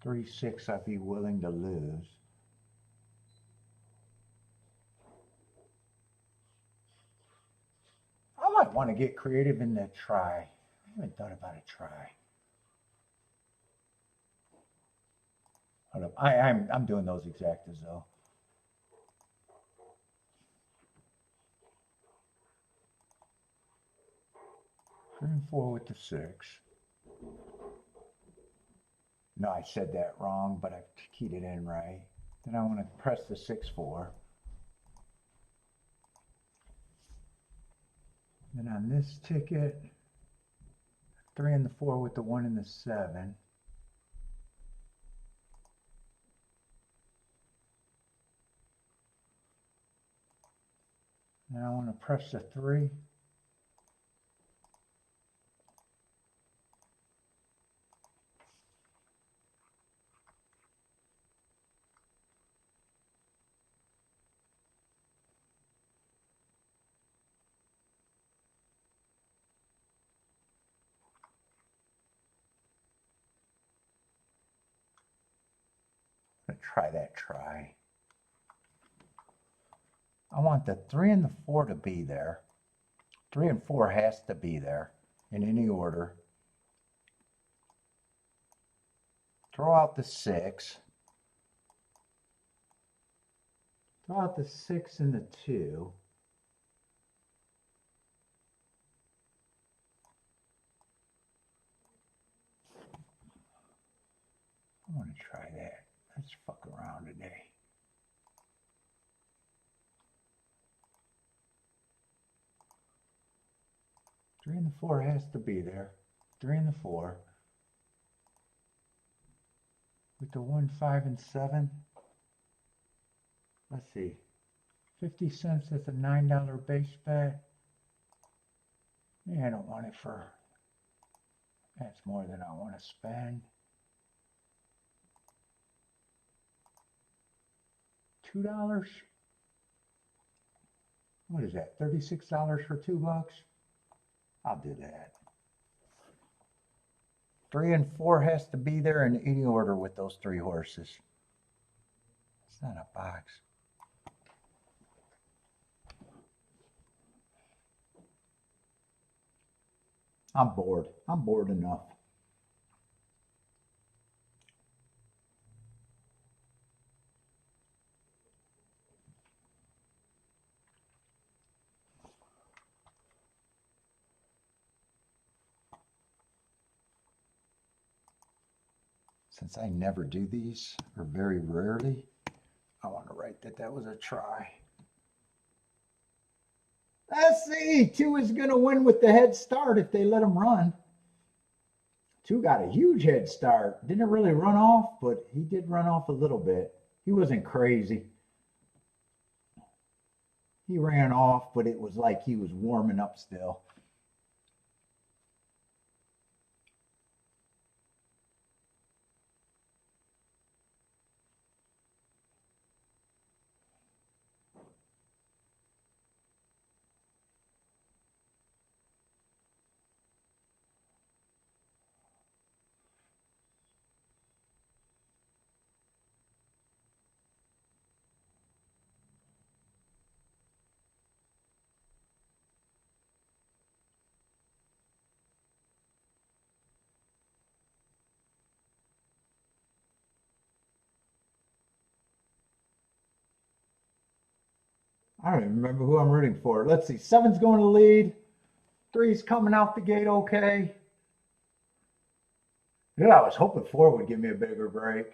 Three, 6, I'd be willing to lose. I might want to get creative in the try. I haven't thought about a try. Hold up. I'm doing those exactas though. Three and 4 with the 6. No, I said that wrong, but I keyed it in right. Then I want to press the 6-4. Then on this ticket, 3 and the 4 with the 1 and the 7. Then I want to press the 3. I'm going to try that try. I want the 3 and the 4 to be there. 3 and 4 has to be there in any order. Throw out the 6. Throw out the 6 and the 2. I want to try that. Let's fuck around today. Three and the 4 has to be there. 3 and the 4. With the 1, 5, and 7. Let's see. 50 cents, that's a $9 base bet. Yeah, I don't want it for, that's more than I want to spend. $2? What is that, $36 for $2? I'll do that. 3 and 4 has to be there in any order with those 3 horses. It's not a box. I'm bored. I'm bored enough. Since I never do these, or very rarely, I want to write that that was a try. Let's see. 2 is going to win with the head start if they let him run. 2 got a huge head start. Didn't really run off, but he did run off a little bit. He wasn't crazy. He ran off, but it was like he was warming up still. I don't even remember who I'm rooting for. Let's see. 7's going to lead. 3's coming out the gate okay. Yeah, I was hoping 4 would give me a bigger break.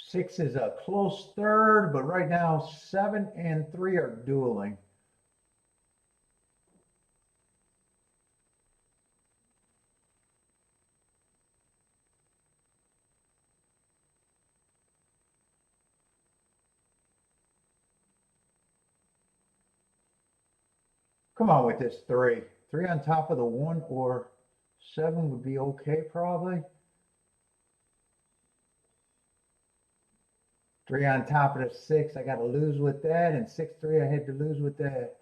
6 is a close third, but right now 7 and 3 are dueling. Come on with this 3. 3 on top of the 1 or 7 would be okay probably. 3 on top of the 6, I got to lose with that, and 6-3, I had to lose with that.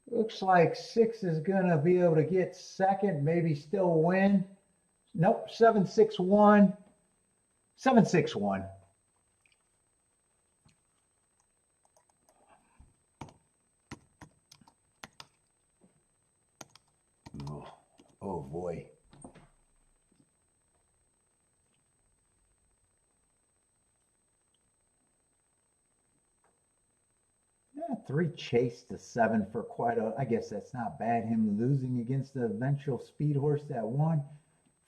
Looks like 6 is going to be able to get second, maybe still win. Nope, 7-6-1. 7-6-1. Oh boy. 3 chased the 7 for quite a, I guess that's not bad. Him losing against the eventual speed horse that won.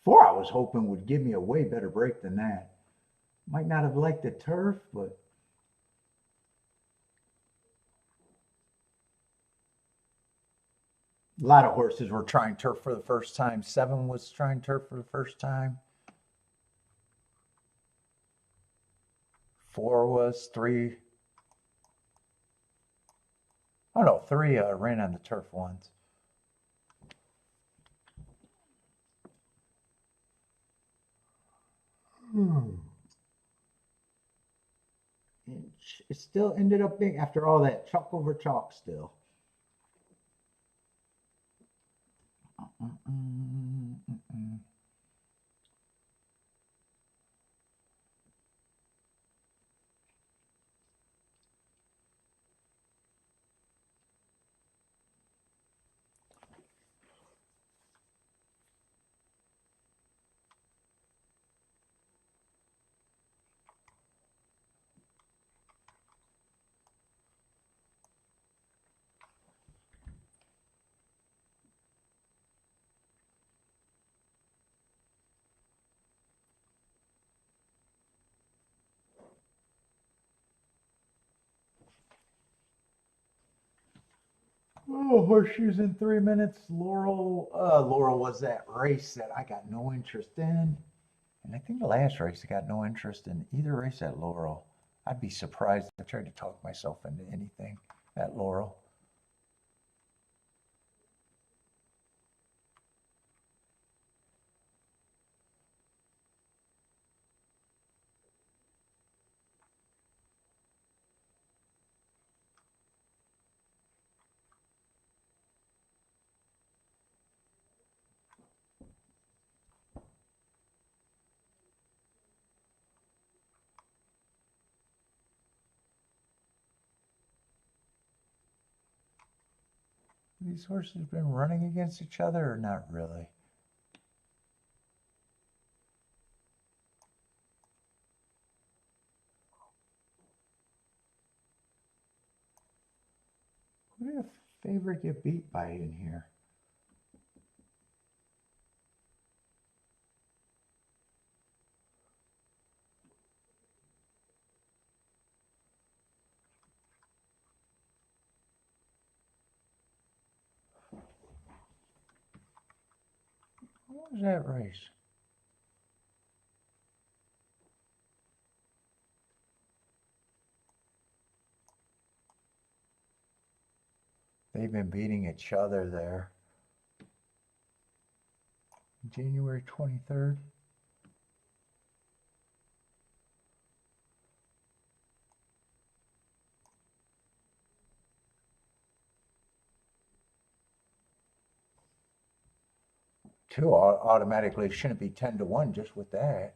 4 I was hoping would give me a way better break than that. Might not have liked the turf, but a lot of horses were trying turf for the first time. 7 was trying turf for the first time. 4 was 3. Oh no, 3 ran on the turf once. It still ended up being, after all that, chalk over chalk still. Oh, horseshoes in 3 minutes. Laurel was that race that I got no interest in. And I think the last race I got no interest in either race at Laurel. I'd be surprised if I tried to talk myself into anything at Laurel. These horses been running against each other or not really? Who did a favorite get beat by in here? What was that race? They've been beating each other there. January 23rd. Two automatically shouldn't be 10-1 just with that.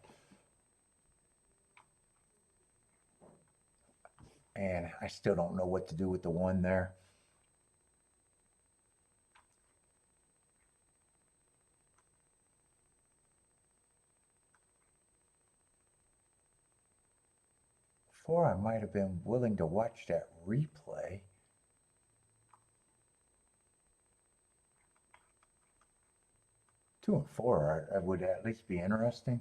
And I still don't know what to do with the 1 there. Before I might have been willing to watch that replay. Two and four would at least be interesting.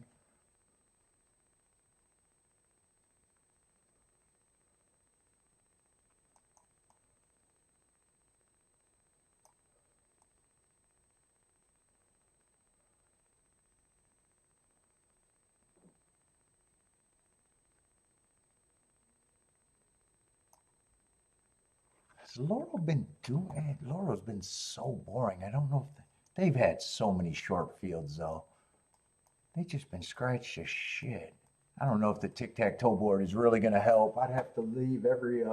Has Laurel been doing? Laurel's been so boring. I don't know if they've had so many short fields though. They've just been scratched to shit. I don't know if the tic-tac-toe board is really going to help. I'd have to leave every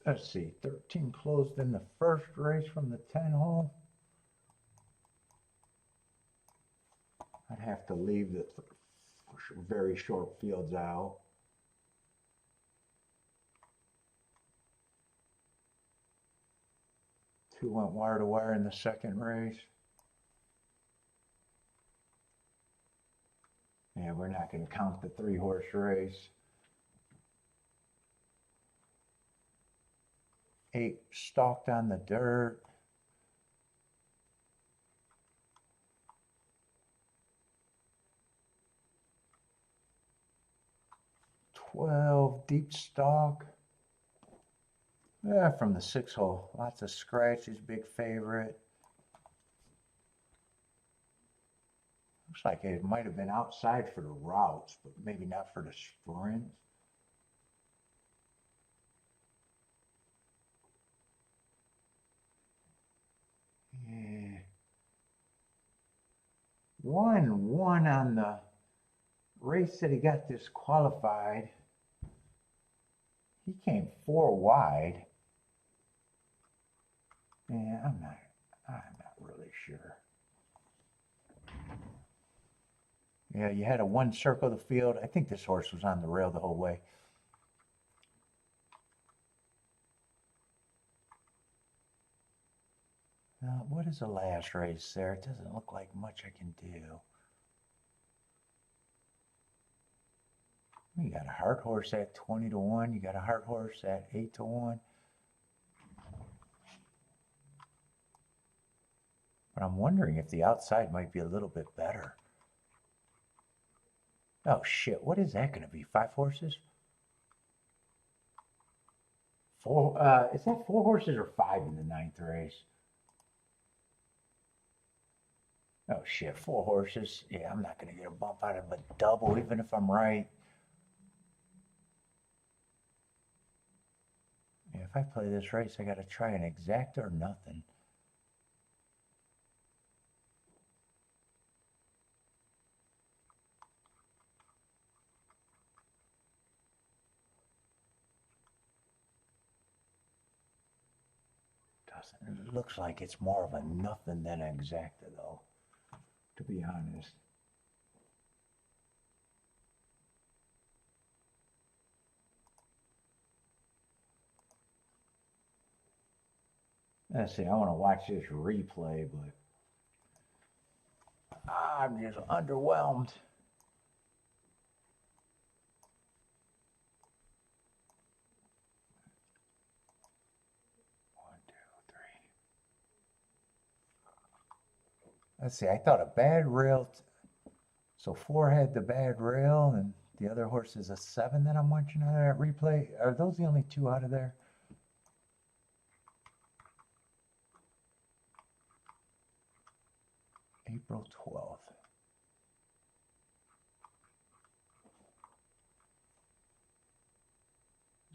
let's see, 13 closed in the first race from the 10 hole. I'd have to leave the very short fields out. Two went wire to wire in the second race. Yeah, we're not going to count the 3-horse race. 8 stalked on the dirt. 12 deep stalk. Yeah, from the 6 hole. Lots of scratches, big favorite. Looks like it might have been outside for the routes, but maybe not for the sprints. Yeah. 1-1 on the race that he got disqualified. He came 4 wide. Yeah, I'm not really sure. Yeah, you had a 1 circle of the field. I think this horse was on the rail the whole way. What is the last race there? It doesn't look like much I can do. You got a hard horse at 20-1. You got a hard horse at 8-1. But I'm wondering if the outside might be a little bit better. Oh shit, what is that going to be? 5 horses? 4, is that 4 horses or 5 in the 9th race? Oh shit, 4 horses. Yeah, I'm not going to get a bump out of a double even if I'm right. Yeah, if I play this race, I got to try an exacta or nothing. It looks like it's more of a nothing than an exacta, though, to be honest. Let's see, I want to watch this replay, but I'm just underwhelmed. Let's see, I thought a bad rail. So 4 had the bad rail, and the other horse is a 7 that I'm watching on that replay. Are those the only 2 out of there? April 12th.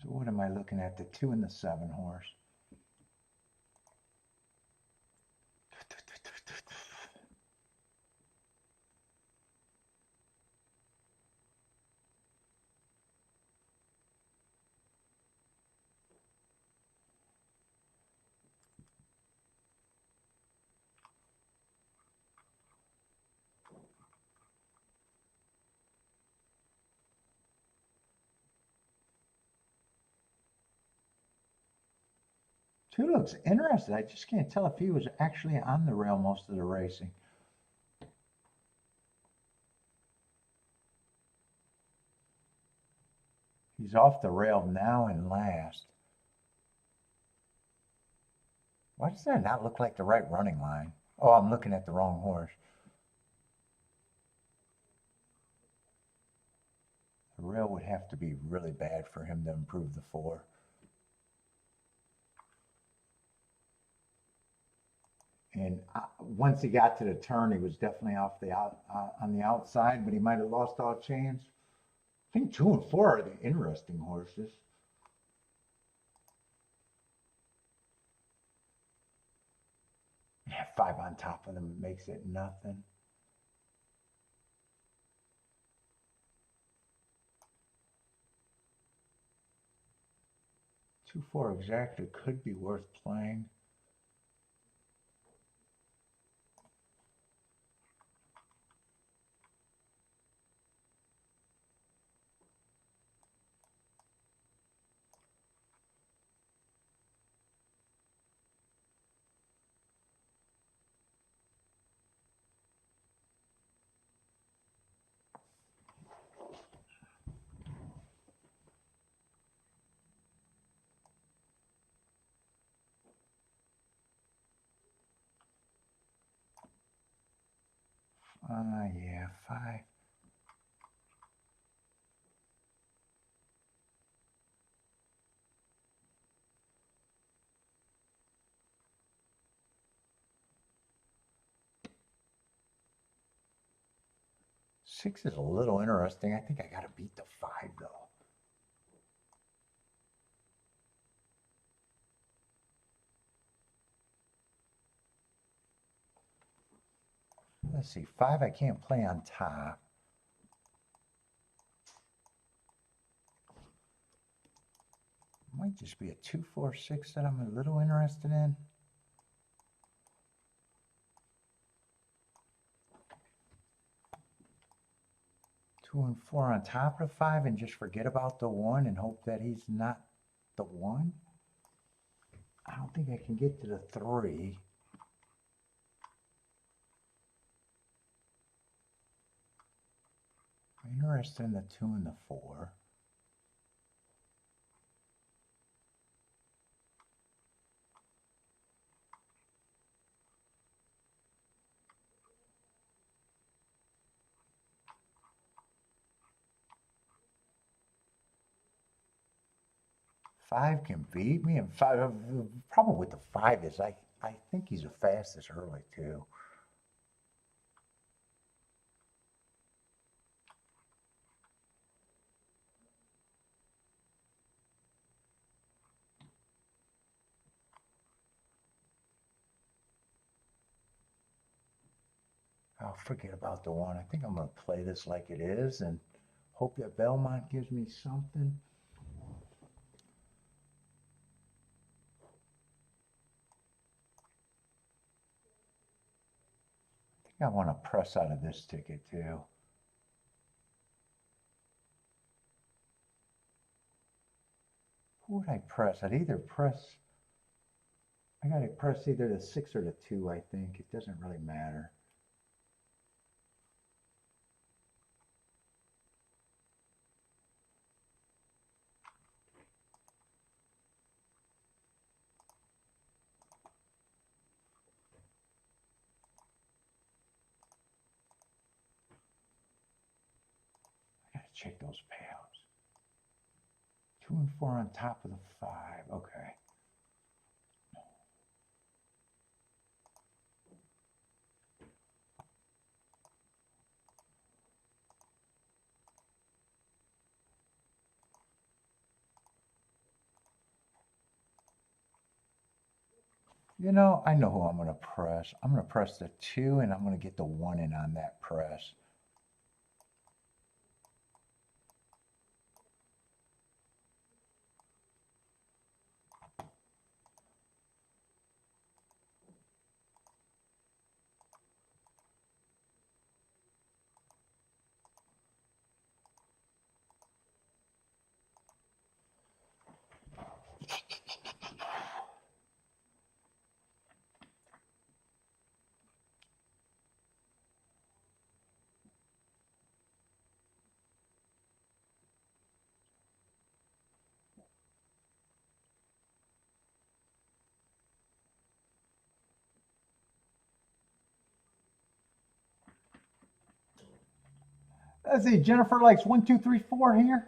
So what am I looking at? The 2 and the 7 horse. Two looks interested. I just can't tell if he was actually on the rail most of the racing. He's off the rail now and last. Why does that not look like the right running line? Oh, I'm looking at the wrong horse. The rail would have to be really bad for him to improve the 4. And once he got to the turn, he was definitely off the on the outside, but he might have lost all chance. I think 2 and 4 are the interesting horses. Yeah, 5 on top of them makes it nothing. Two, 4 exactly could be worth playing. Yeah, 5. Six is a little interesting. I think I got to beat the 5 though. Let's see, 5 I can't play on top. Might just be a 2, 4, 6 that I'm a little interested in. Two and 4 on top of the 5 and just forget about the 1 and hope that he's not the 1. I don't think I can get to the 3. I'm interested in the 2 and the 4. Five can beat me, and 5 the problem with the 5 is I think he's the fastest early too. I'll forget about the 1. I think I'm going to play this like it is and hope that Belmont gives me something. I think I want to press out of this ticket too. Who would I press? I'd either press, I got to press either the 6 or the 2, I think. It doesn't really matter. I got to check those payouts. 2 and 4 on top of the 5. Okay. You know, I know who I'm going to press. I'm going to press the 2 and I'm going to get the 1 in on that press. Let's see, Jennifer likes 1, 2, 3, 4 here.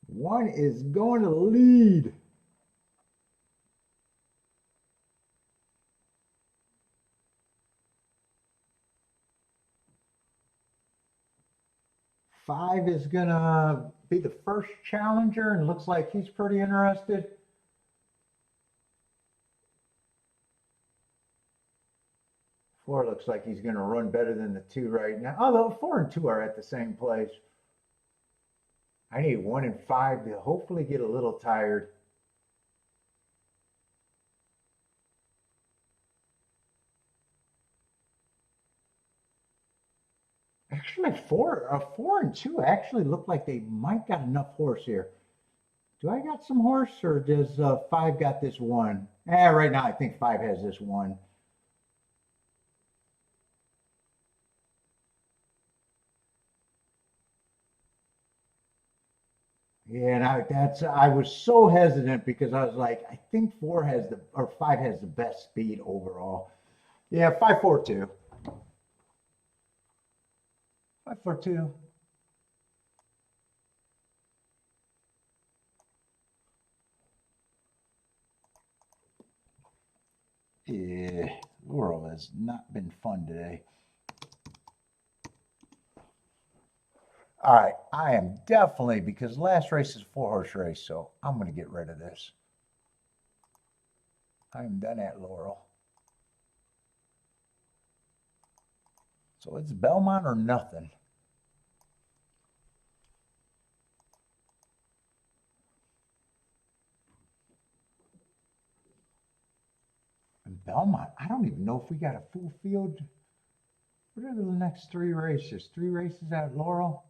One is going to lead. Five is going to be the first challenger and looks like he's pretty interested. Four looks like he's going to run better than the 2 right now. Although 4 and 2 are at the same place. I need 1 and 5 to hopefully get a little tired. Actually, 4 and 2 actually look like they might got enough horse here. Do I got some horse or does 5 got this one? Right now I think 5 has this one. Yeah, and I was so hesitant because I was like, I think 4 has the or 5 has the best speed overall. Yeah, 542. 542. Yeah, Laurel has not been fun today. All right, I am definitely, because last race is a 4-horse race, so I'm going to get rid of this. I'm done at Laurel. So it's Belmont or nothing. And Belmont, I don't even know if we got a full field. What are the next 3 races? 3 races at Laurel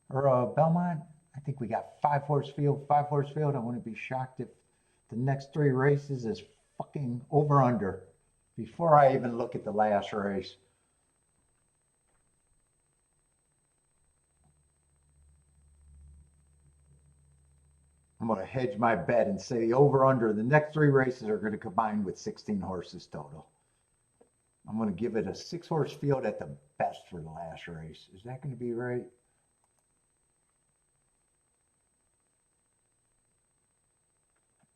or Belmont? I think we got 5-horse field, 5-horse field. I wouldn't be shocked if the next 3 races is fucking over under before I even look at the last race. I'm going to hedge my bet and say the over under the next 3 races are going to combine with 16 horses total. I'm going to give it a 6-horse field at the best for the last race. Is that going to be right?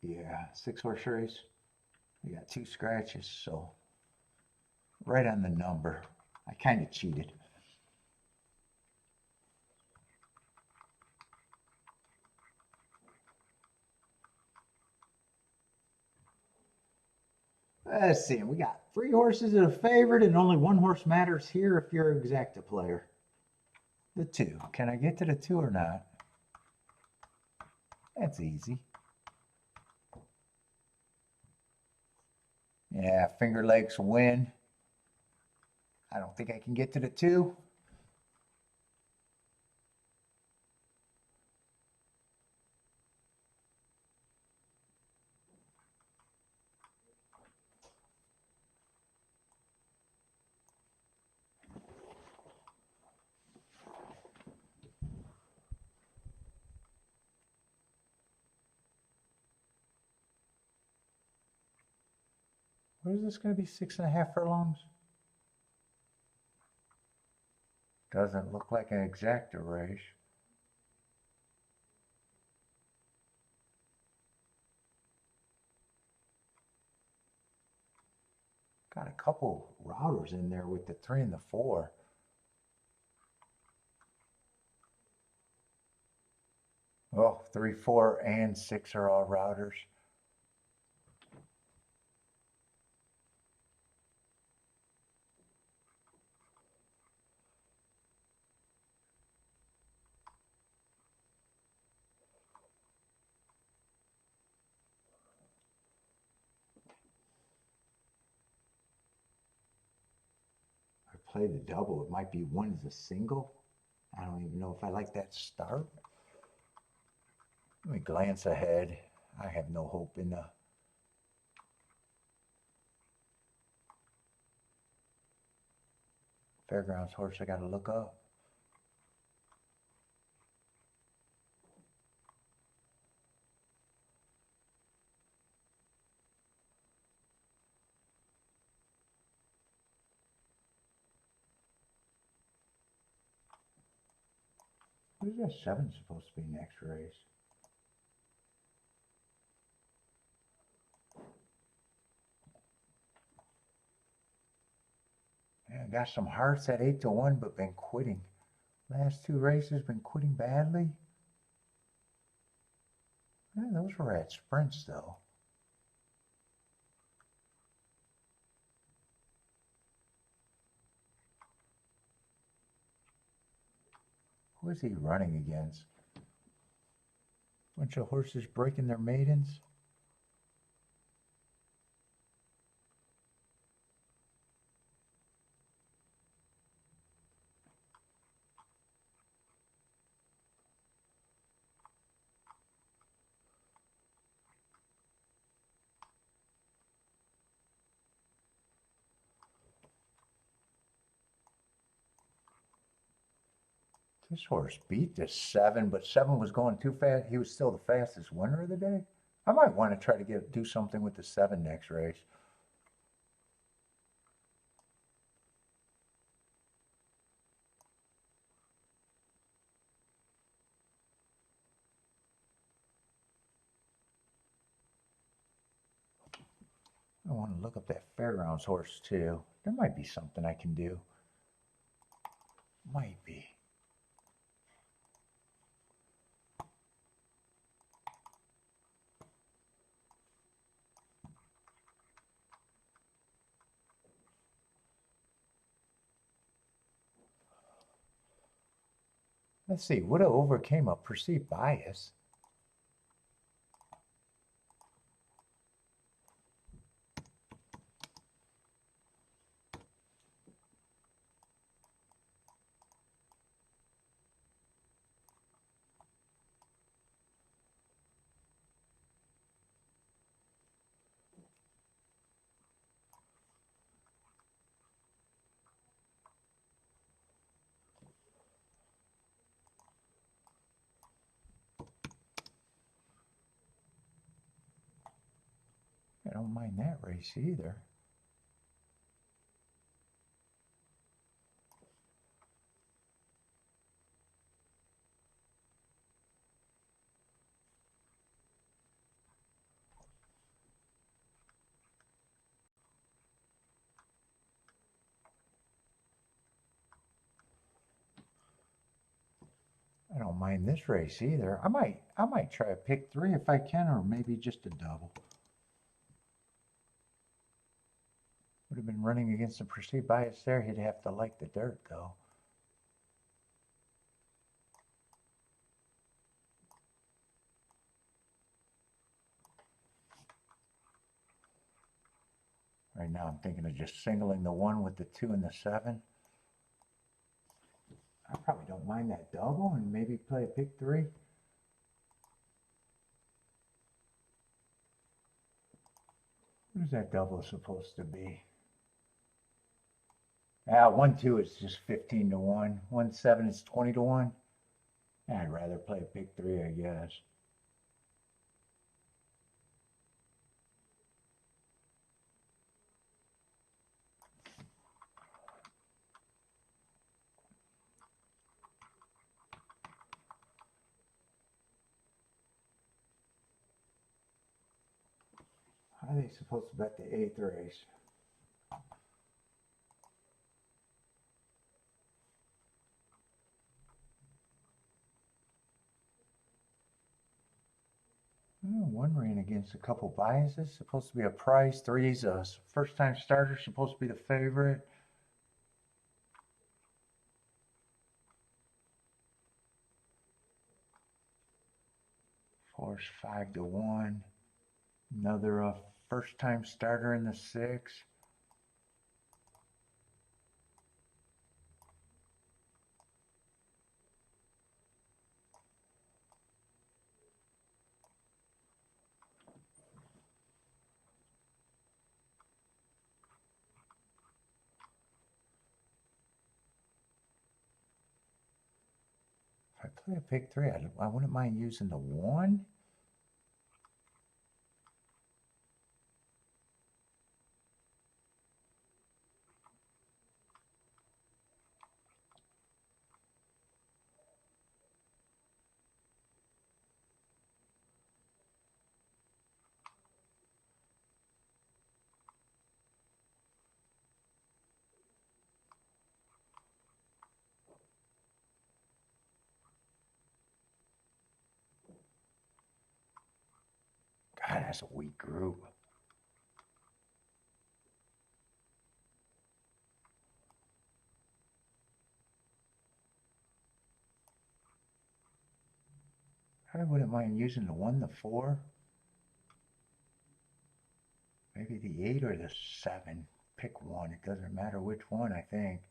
Yeah, 6-horse race. We got 2 scratches, so right on the number. I kind of cheated. Let's see. We got 3 horses that are favored, and only 1 horse matters here if you're an exacta player. The 2. Can I get to the 2 or not? That's easy. Yeah, Finger Lakes win. I don't think I can get to the 2. What is this going to be? 6.5 furlongs? Doesn't look like an exacta race. Got a couple routers in there with the 3 and the 4. Oh, 3, 4, and 6 are all routers. Play the double. It might be 1 as a single. I don't even know if I like that start. Let me glance ahead. I have no hope in the fairgrounds horse. I got to look up. What is that 7 supposed to be next race? Yeah, got some hearts at 8-1, but been quitting. Last 2 races been quitting badly. Yeah, those were at sprints though. Who is he running against? Bunch of horses breaking their maidens. This horse beat this 7, but 7 was going too fast. He was still the fastest winner of the day. I might want to try to do something with the 7 next race. I want to look up that Fairgrounds horse too. There might be something I can do. Might be. Let's see, would have overcame a perceived bias. I don't mind that race either. I don't mind this race either. I might try a pick 3 if I can, or maybe just a double. Would have been running against the perceived bias there. He'd have to like the dirt though. Right now I'm thinking of just singling the 1 with the 2 and the 7. I probably don't mind that double and maybe play a pick 3. What is that double supposed to be? 1-2 is just 15 to 1. 1-7 is 20 to 1. I'd rather play a pick 3, I guess. How are they supposed to bet the 8th race? Oh, 1 ran against a couple biases. Supposed to be a price. 3's a first-time starter. Supposed to be the favorite. Horse 5 to 1. Another first-time starter in the 6. If I play a pick 3, I wouldn't mind using the 1. God, that's a weak group. I wouldn't mind using the 1, the 4. Maybe the 8 or the 7. Pick 1. It doesn't matter which one, I think.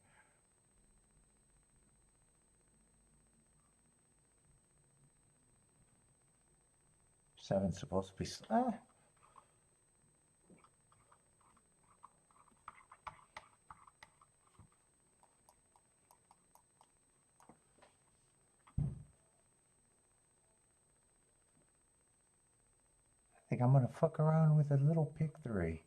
Seven's supposed to be... think I'm going to fuck around with a little pick 3.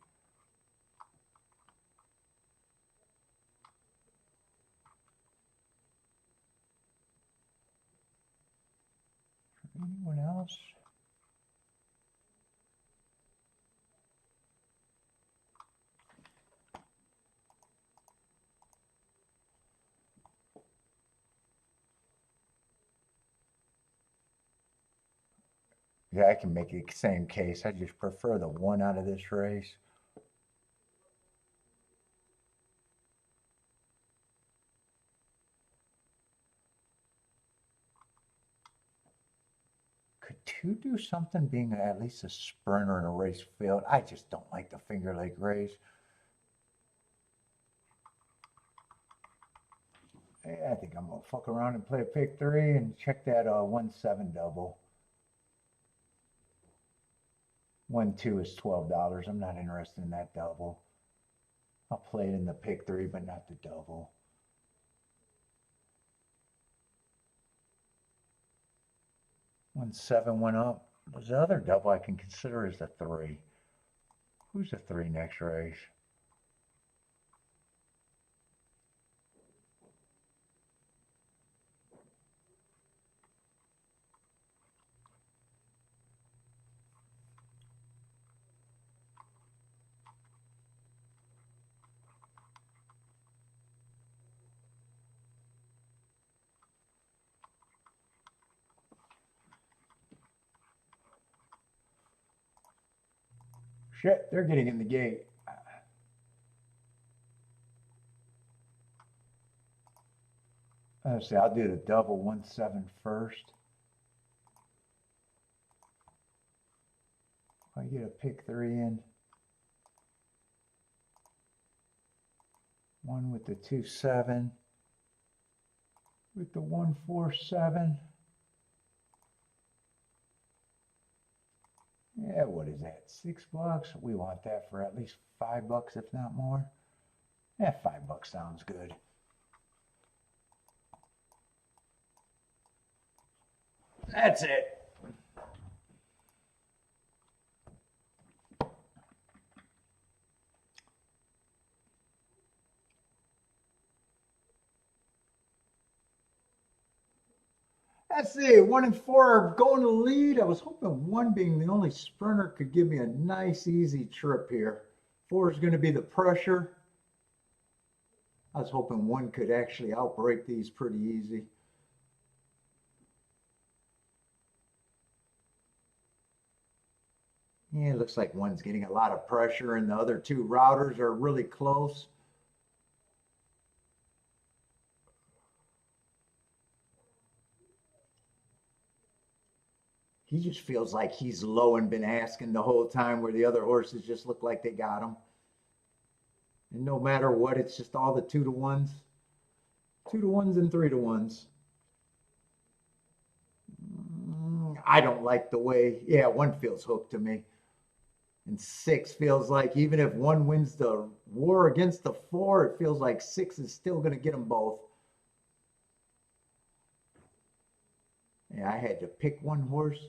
Anyone else? Yeah, I can make the same case. I just prefer the 1 out of this race. Could 2 do something being at least a sprinter in a race field? I just don't like the Finger Lake race. Yeah, I think I'm going to fuck around and play a pick 3 and check that 1-7 double. 1-2 is $12. I'm not interested in that double. I'll play it in the pick 3, but not the double. 1-7 went up. There's the other double I can consider is the 3. Who's the 3 next race? Shit, they're getting in the gate. Let's see, I'll do the double 1-7 first. I get a pick 3 in. 1 with the 2-7. With the 1-4-7. Yeah, what is that? $6? We want that for at least $5, if not more. Yeah, $5 sounds good. That's it. Let's see, 1 and 4 are going to lead. I was hoping 1 being the only sprinter could give me a nice, easy trip here. 4 is going to be the pressure. I was hoping 1 could actually outbreak these pretty easy. Yeah, it looks like 1's getting a lot of pressure and the other 2 routers are really close. He just feels like he's low and been asking the whole time, where the other horses just look like they got him. And no matter what, it's just all the 2-to-1s. 2-to-1s and 3-to-1s. I don't like the way, yeah, 1 feels hooked to me. And 6 feels like even if 1 wins the war against the 4, it feels like 6 is still going to get them both. Yeah, I had to pick 1 horse.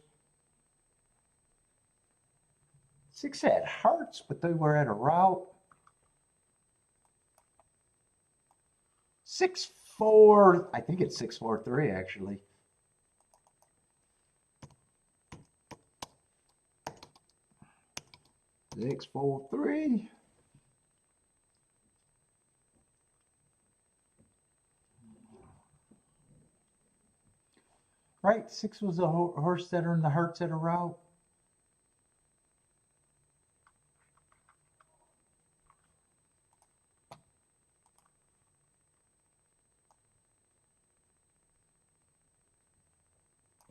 6 had hearts, but they were at a route. 6-4, I think it's 6-4-3 actually. Six, 4, 3. Right, 6 was a horse that earned the hearts at a route.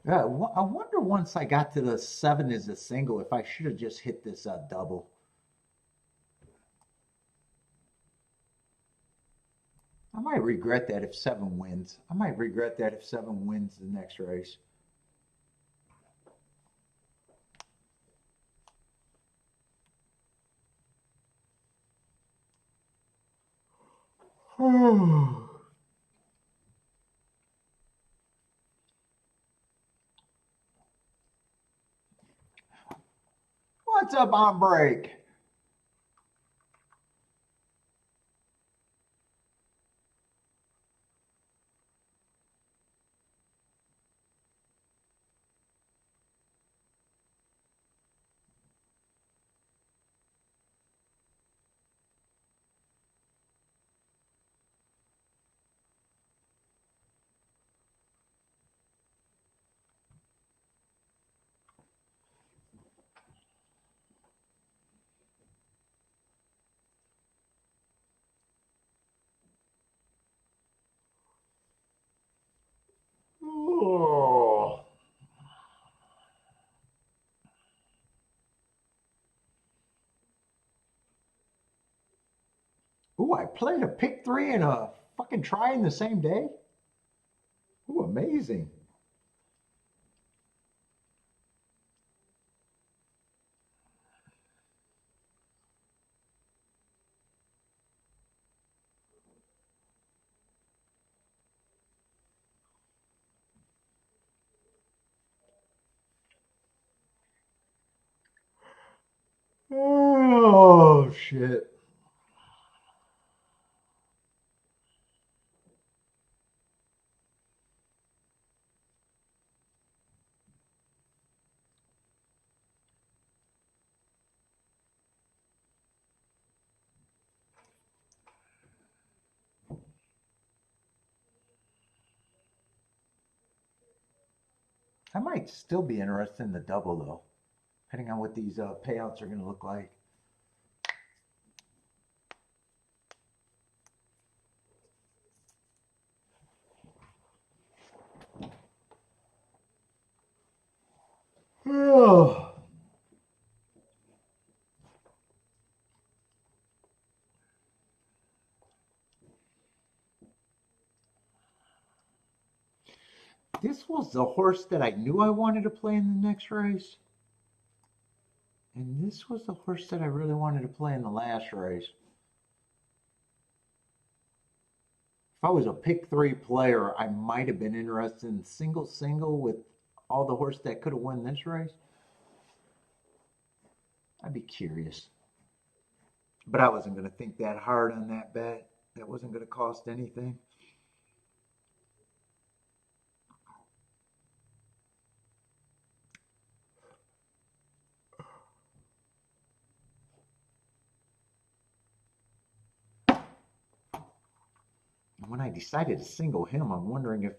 Yeah, I wonder once I got to the 7 as a single if I should have just hit this double. I might regret that if 7 wins. I might regret that if 7 wins the next race. What's up on break? Oh. Ooh, I played a pick three and a fucking try in the same day. Ooh, amazing. Oh, shit. I might still be interested in the double, though, depending on what these payouts are going to look like. Oh. This was the horse that I knew I wanted to play in the next race. And this was the horse that I really wanted to play in the last race. If I was a pick three player, I might have been interested in single with all the horse that could have won this race. I'd be curious. But I wasn't going to think that hard on that bet. That wasn't going to cost anything. When I decided to single him, I'm wondering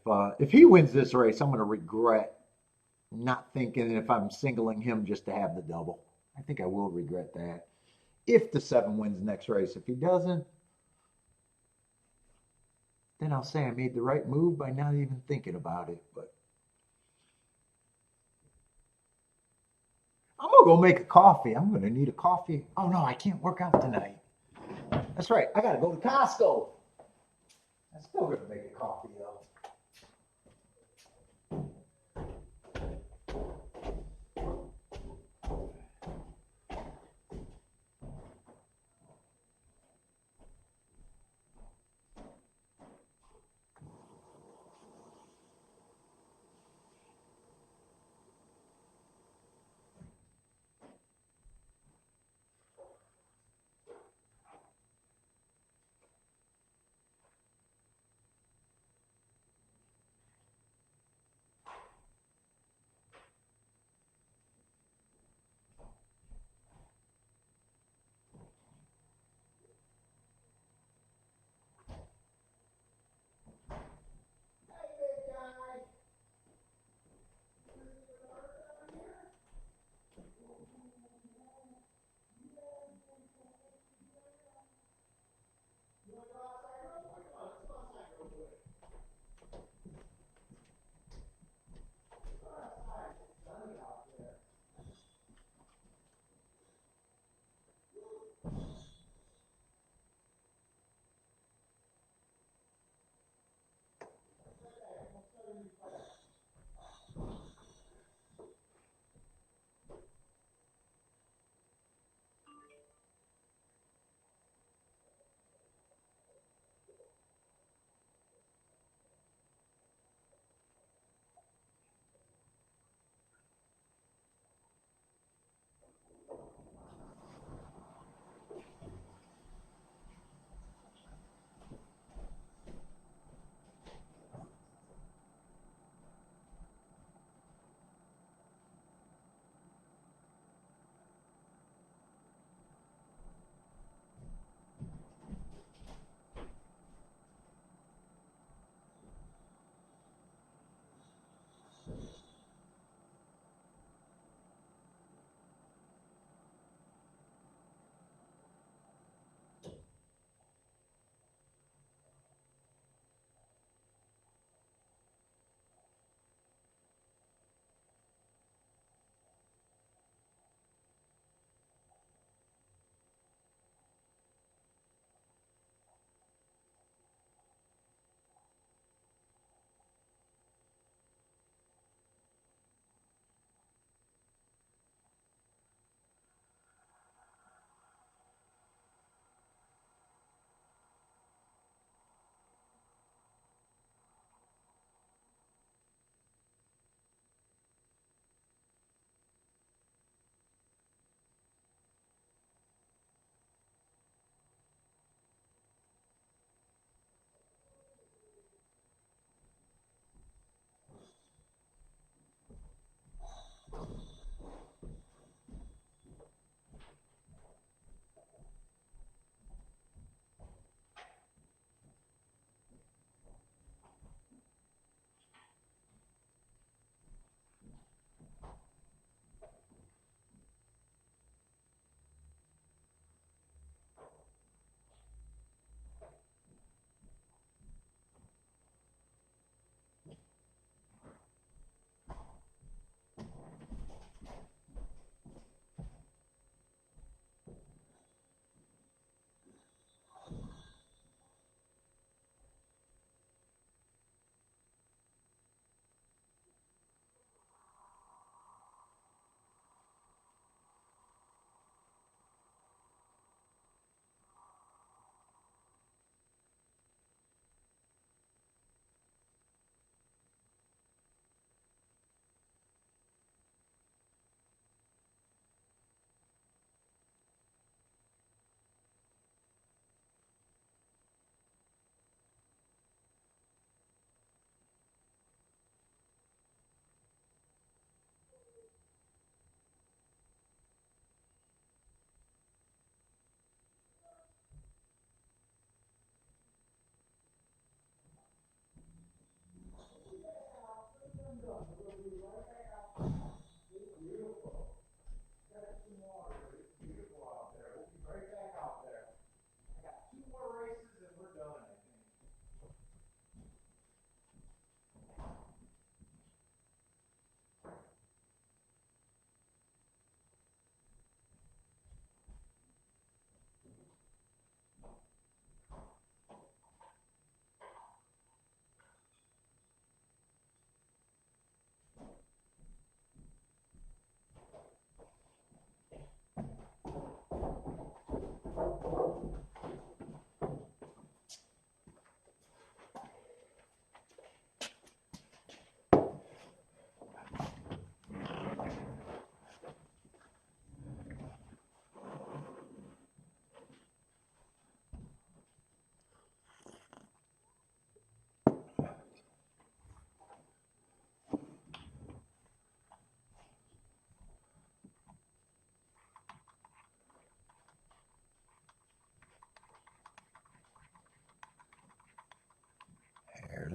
if he wins this race, I'm going to regret not thinking if I'm singling him just to have the double. I think I will regret that. If the 7 wins next race, if he doesn't, then I'll say I made the right move by not even thinking about it. But I'm gonna go make a coffee. I'm gonna need a coffee. Oh no, I can't work out tonight. That's right. I gotta go to Costco. I'm still gonna make a coffee though.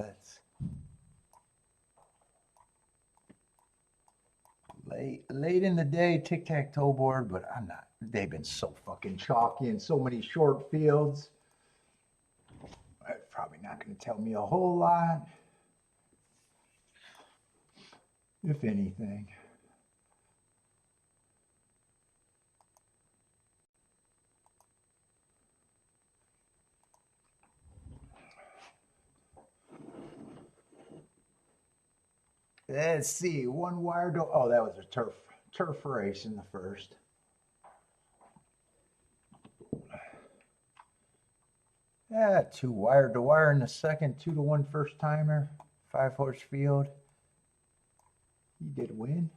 let's late in the day tic-tac-toe board, but I'm not. They've been so fucking chalky and so many short fields. It's probably not going to tell me a whole lot, if anything. Let's see, one wire door. Oh, that was a turf race in the first. Yeah, 2 wire to wire in the second, 2-to-1 first timer, 5-horse field. He did win.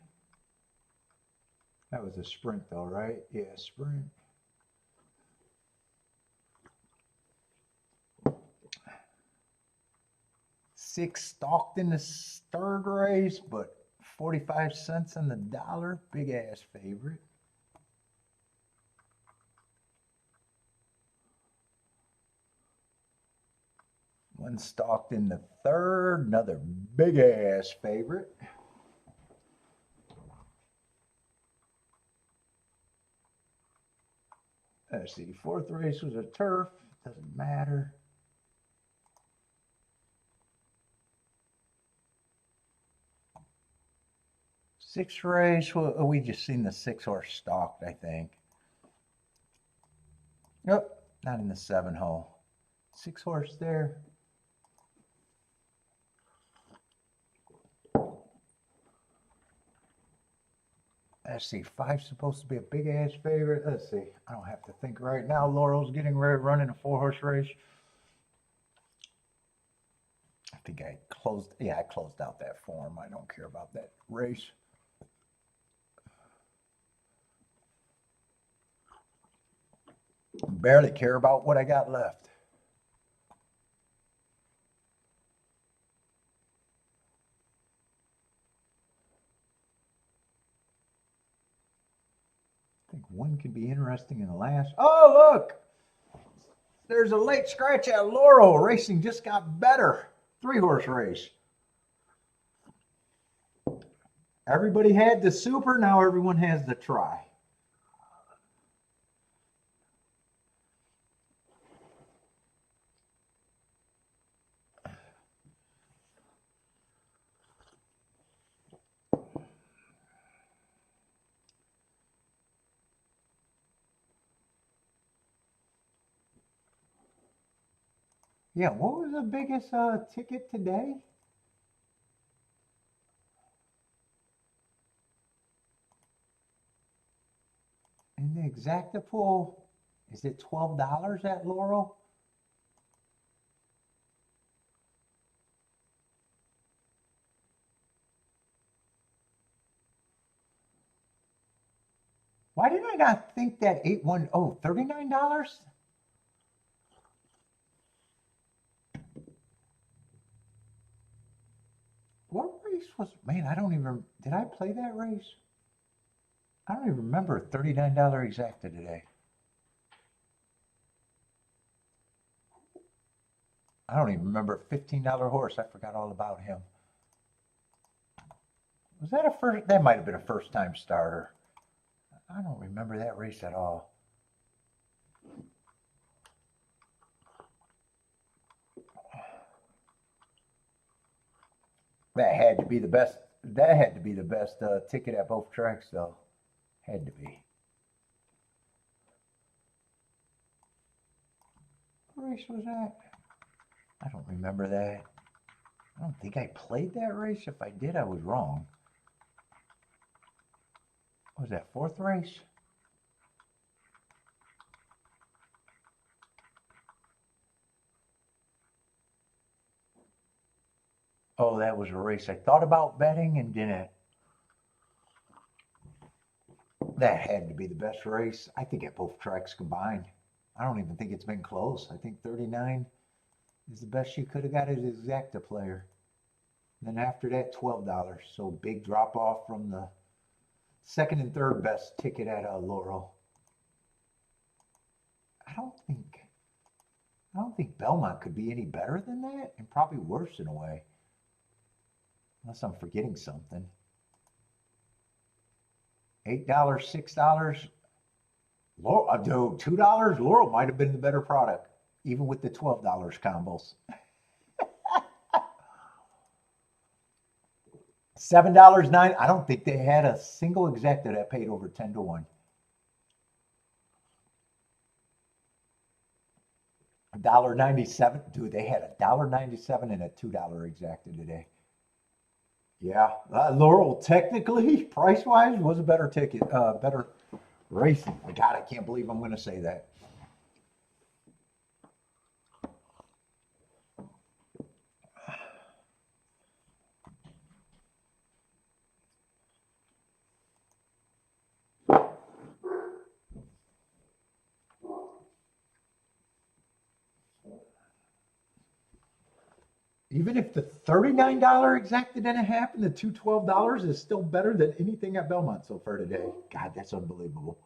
That was a sprint though, right? Yeah, sprint. Six stalked in the third race, but 45 cents on the dollar. Big ass favorite. One stalked in the third, another big ass favorite. Let's see, fourth race was a turf, doesn't matter. Sixth race, well, we just seen the 6-horse stalked, I think. Nope, not in the 7-hole. 6-horse there. Let's see, 5's supposed to be a big ass favorite. Let's see, I don't have to think right now. Laurel's getting ready to run in a 4-horse race. I think I closed out that form. I don't care about that race. Barely care about what I got left. I think one could be interesting in the last. Oh, look! There's a late scratch at Laurel. Racing just got better. 3-horse race. Everybody had the super. Now everyone has the try. Yeah, what was the biggest ticket today? In the exacta pool, is it $12 at Laurel? Why did I not think that $39? What race was, man, I don't even, did I play that race? I don't even remember a $39 exacta today. I don't even remember a $15 horse. I forgot all about him. Was that a first? That might have been a first time starter. I don't remember that race at all. That had to be the best. That had to be the best ticket at both tracks, though. Had to be. What race was that? I don't remember that. I don't think I played that race. If I did, I was wrong. What was that, 4th race? Oh, that was a race I thought about betting and didn't. That had to be the best race. I think at both tracks combined. I don't even think it's been close. I think 39 is the best you could have got as an exacta player. And then after that, $12. So big drop off from the second and third best ticket at Laurel. I I don't think Belmont could be any better than that, and probably worse in a way. Unless I'm forgetting something. $8, $6. Laurel, dude, $2. Laurel might have been the better product, even with the $12 combos. $7, 9. I don't think they had a single executive that paid over 10 to 1. $1.97. Dude, they had $1.97 and a $2 exacta today. Yeah, Laurel technically, price wise, was a better ticket, better racing. God, I can't believe I'm going to say that. Even if the $39 exacta didn't happen, the $212 is still better than anything at Belmont so far today. God, that's unbelievable.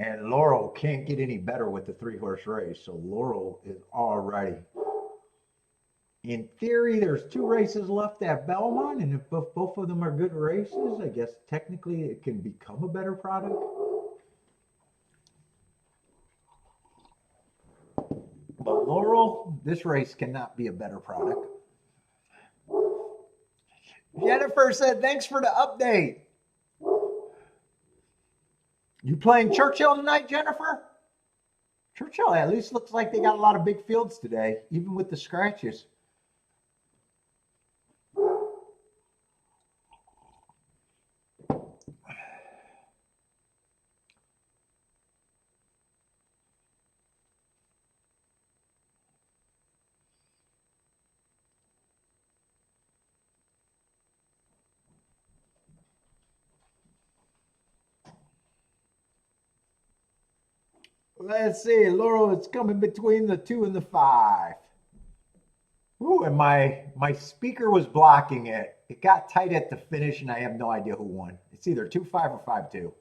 And Laurel can't get any better with the 3-horse race. So Laurel is already. In theory, there's 2 races left at Belmont, and if both of them are good races, I guess technically it can become a better product. But Laurel, this race cannot be a better product. Jennifer said, thanks for the update. You playing Churchill tonight, Jennifer? Churchill at least looks like they got a lot of big fields today, even with the scratches. Let's see, Laurel, it's coming between the 2 and the 5. Ooh, and my speaker was blocking it. It got tight at the finish, and I have no idea who won. It's either 2-5 or 5-2.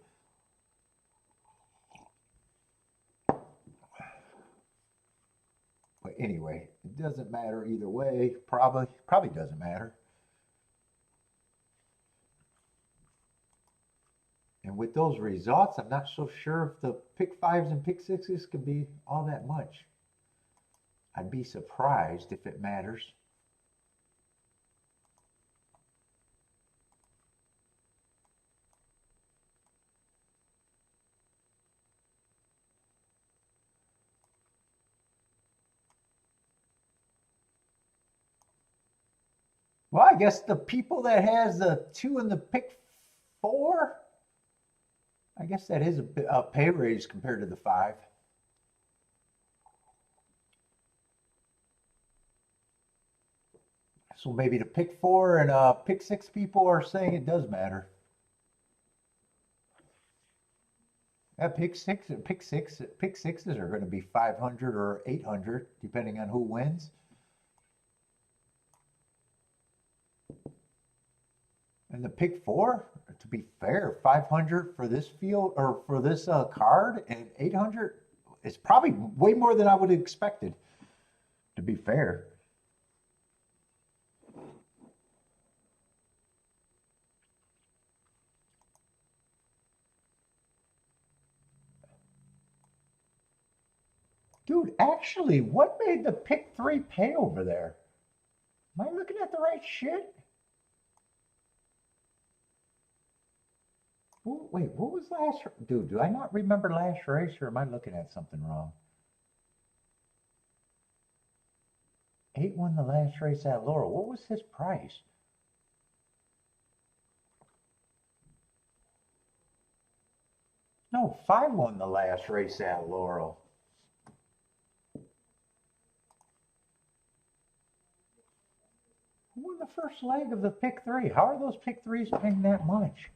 But anyway, it doesn't matter either way. Probably doesn't matter. And with those results, I'm not so sure if the pick 5s and pick 6s could be all that much. I'd be surprised if it matters. Well, I guess the people that has the 2 and the pick 4, I guess that is a pay raise compared to the 5. So maybe the pick 4 and pick 6 people are saying it does matter. Yeah, pick sixes are going to be 500 or 800, depending on who wins. And the pick 4, to be fair, 500 for this field or for this card, and 800 is probably way more than I would have expected. To be fair. Dude, actually, what made the pick 3 pay over there? Am I looking at the right shit? Wait, what was last? Dude, do I not remember last race, or am I looking at something wrong? 8 won the last race at Laurel. What was his price? No, 5 won the last race at Laurel. Who won the first leg of the pick 3? How are those pick 3s paying that much?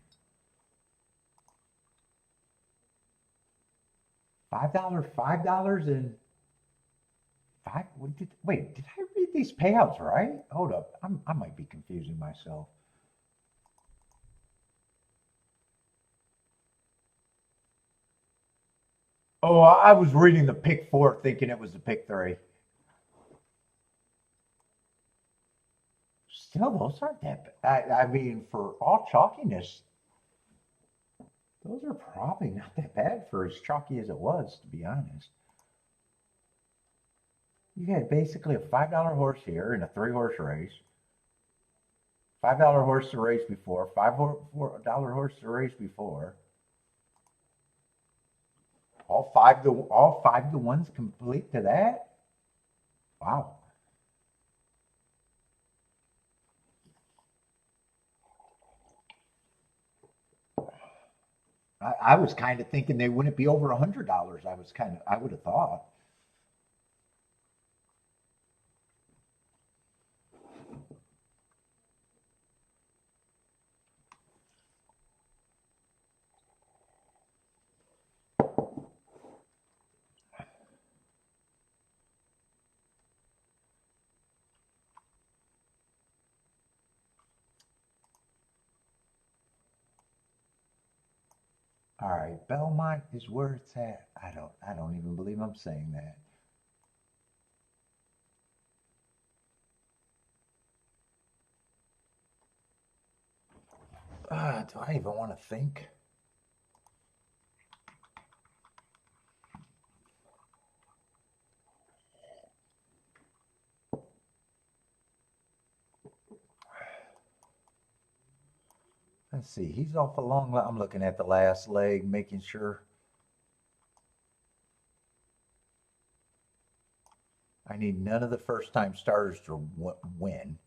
$5, and five. Wait, did I read these payouts right? Hold up, I might be confusing myself. Oh, I was reading the pick 4 thinking it was the pick 3. Still, those aren't that bad. I mean, for all chalkiness, those are probably not that bad for as chalky as it was, to be honest. You had basically a $5 horse here in a 3-horse race. $5 horse the race before. $5 horse the race before. All five to ones complete to that. Wow. I was kind of thinking they wouldn't be over $100. I would have thought. All right, Belmont is where it's at. I don't even believe I'm saying that. Do I even want to think? Let's see. He's off a long. I'm looking at the last leg, making sure. I need none of the first-time starters to win.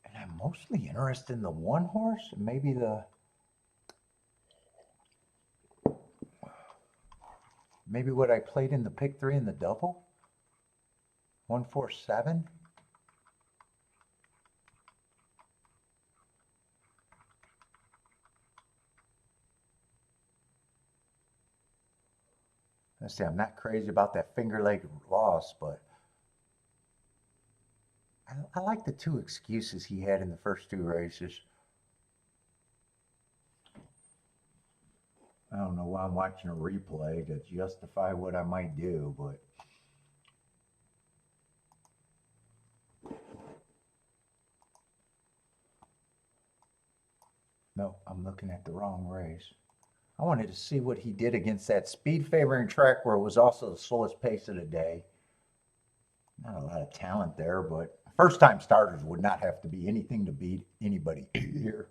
And I'm mostly interested in the 1 horse, maybe maybe what I played in the pick 3 in the double. 147. Let's see, I'm not crazy about that finger leg loss, but I like the 2 excuses he had in the first 2 races. I don't know why I'm watching a replay to justify what I might do, but no, I'm looking at the wrong race. I wanted to see what he did against that speed favoring track where it was also the slowest pace of the day. Not a lot of talent there, but first time starters would not have to be anything to beat anybody here.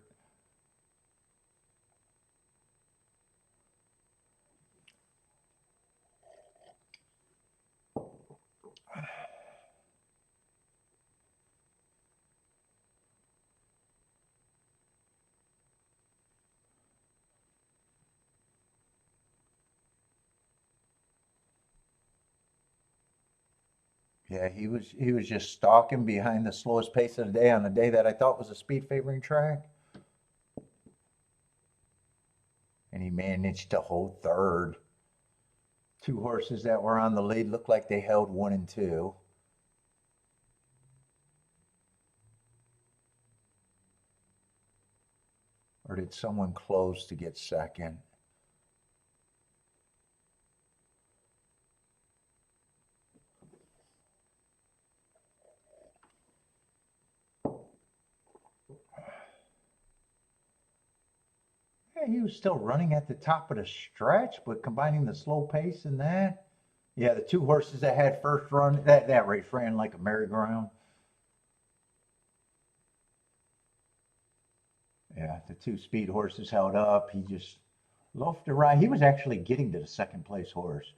Yeah, he was just stalking behind the slowest pace of the day on a day that I thought was a speed favoring track. And he managed to hold third. 2 horses that were on the lead looked like they held 1 and 2. Or did someone close to get second? Yeah, he was still running at the top of the stretch, but combining the slow pace and that. Yeah, the 2 horses that had first run, that race ran like a merry-go-round. Yeah, the 2 speed horses held up. He just loafed around. He was actually getting to the second place horse.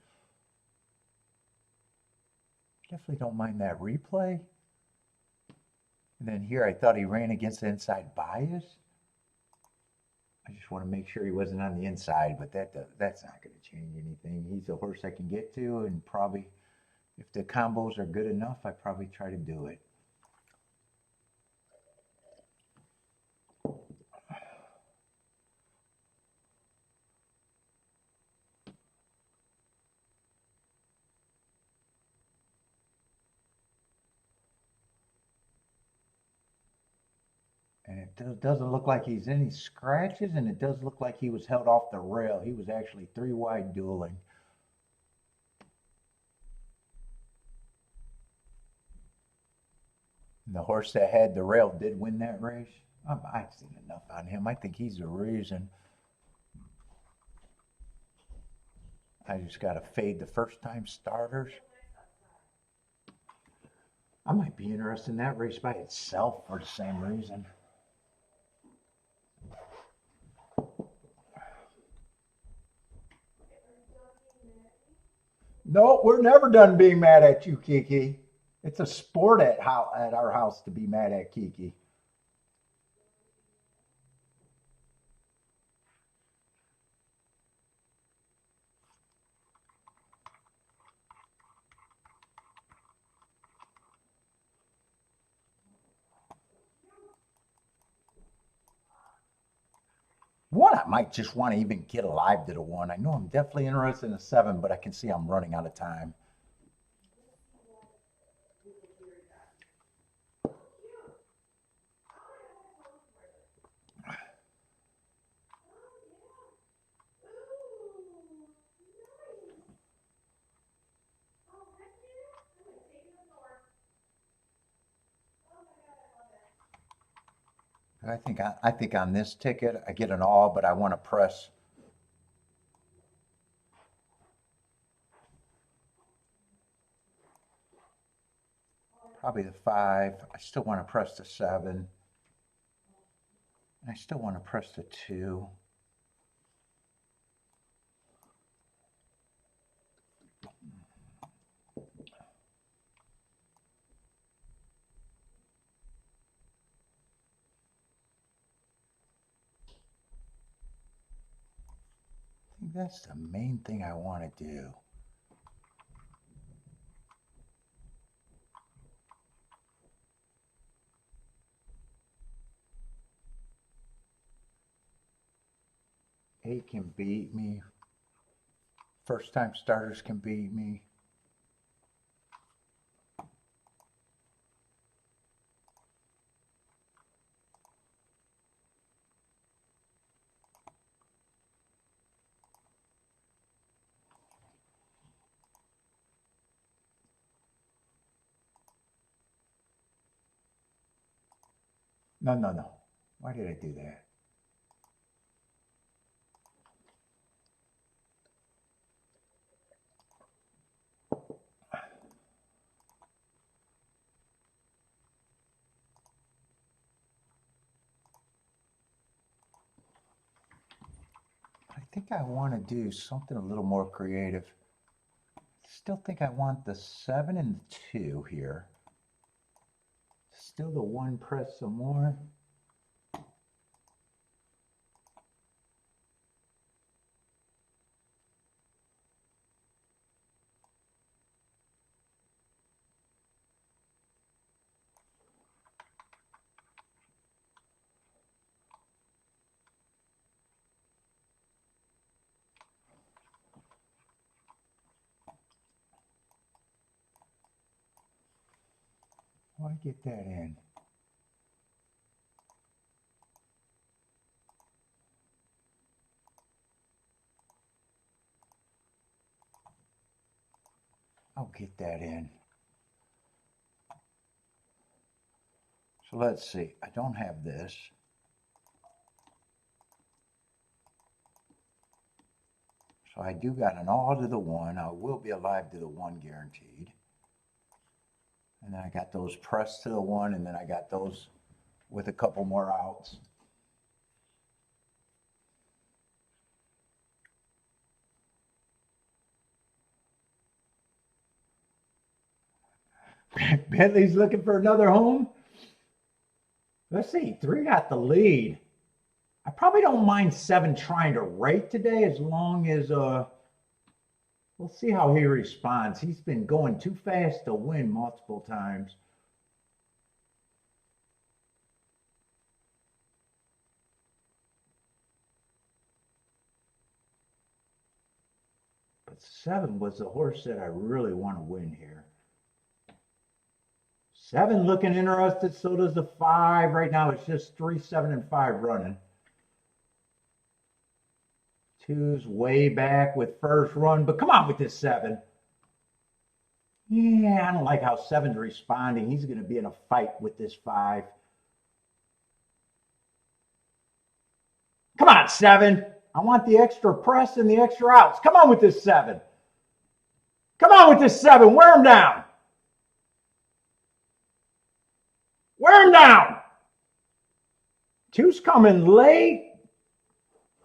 Definitely don't mind that replay. And then here I thought he ran against the inside bias. I just want to make sure he wasn't on the inside, but that's not going to change anything. He's a horse I can get to, and probably if the combos are good enough, I probably try to do it. And it doesn't look like he's any scratches, and it does look like he was held off the rail. He was actually 3 wide dueling. And the horse that had the rail did win that race. I've seen enough on him. I think he's the reason. I just got to fade the first time starters. I might be interested in that race by itself for the same reason. No, we're never done being mad at you, Kiki. It's a sport at our house to be mad at Kiki. One, I might just want to even get alive to the 1. I know I'm definitely interested in the 7, but I can see I'm running out of time. I think on this ticket I get an all, but I want to press. Probably the 5. I still want to press the 7. I still want to press the 2. I think that's the main thing I want to do. Eight can beat me. First time starters can beat me. No, no, no. Why did I do that? I think I want to do something a little more creative. Still think I want the 7 and the 2 here. Still the 1 press some more. Why get that in? I'll get that in. So let's see. I don't have this. So I do got an all to the 1. I will be alive to the 1 guaranteed. And then I got those pressed to the 1, and then I got those with a couple more outs. Bentley's looking for another home. Let's see. 3 got the lead. I probably don't mind 7 trying to rate today as long as we'll see how he responds. He's been going too fast to win multiple times. But 7 was the horse that I really want to win here. 7 looking interested, so does the 5. Right now it's just 3, 7, and 5 running. 2's way back with first run, but come on with this 7. Yeah, I don't like how 7's responding. He's going to be in a fight with this 5. Come on, 7. I want the extra press and the extra outs. Come on with this 7. Come on with this 7. Wear him down. Wear him down. 2's coming late.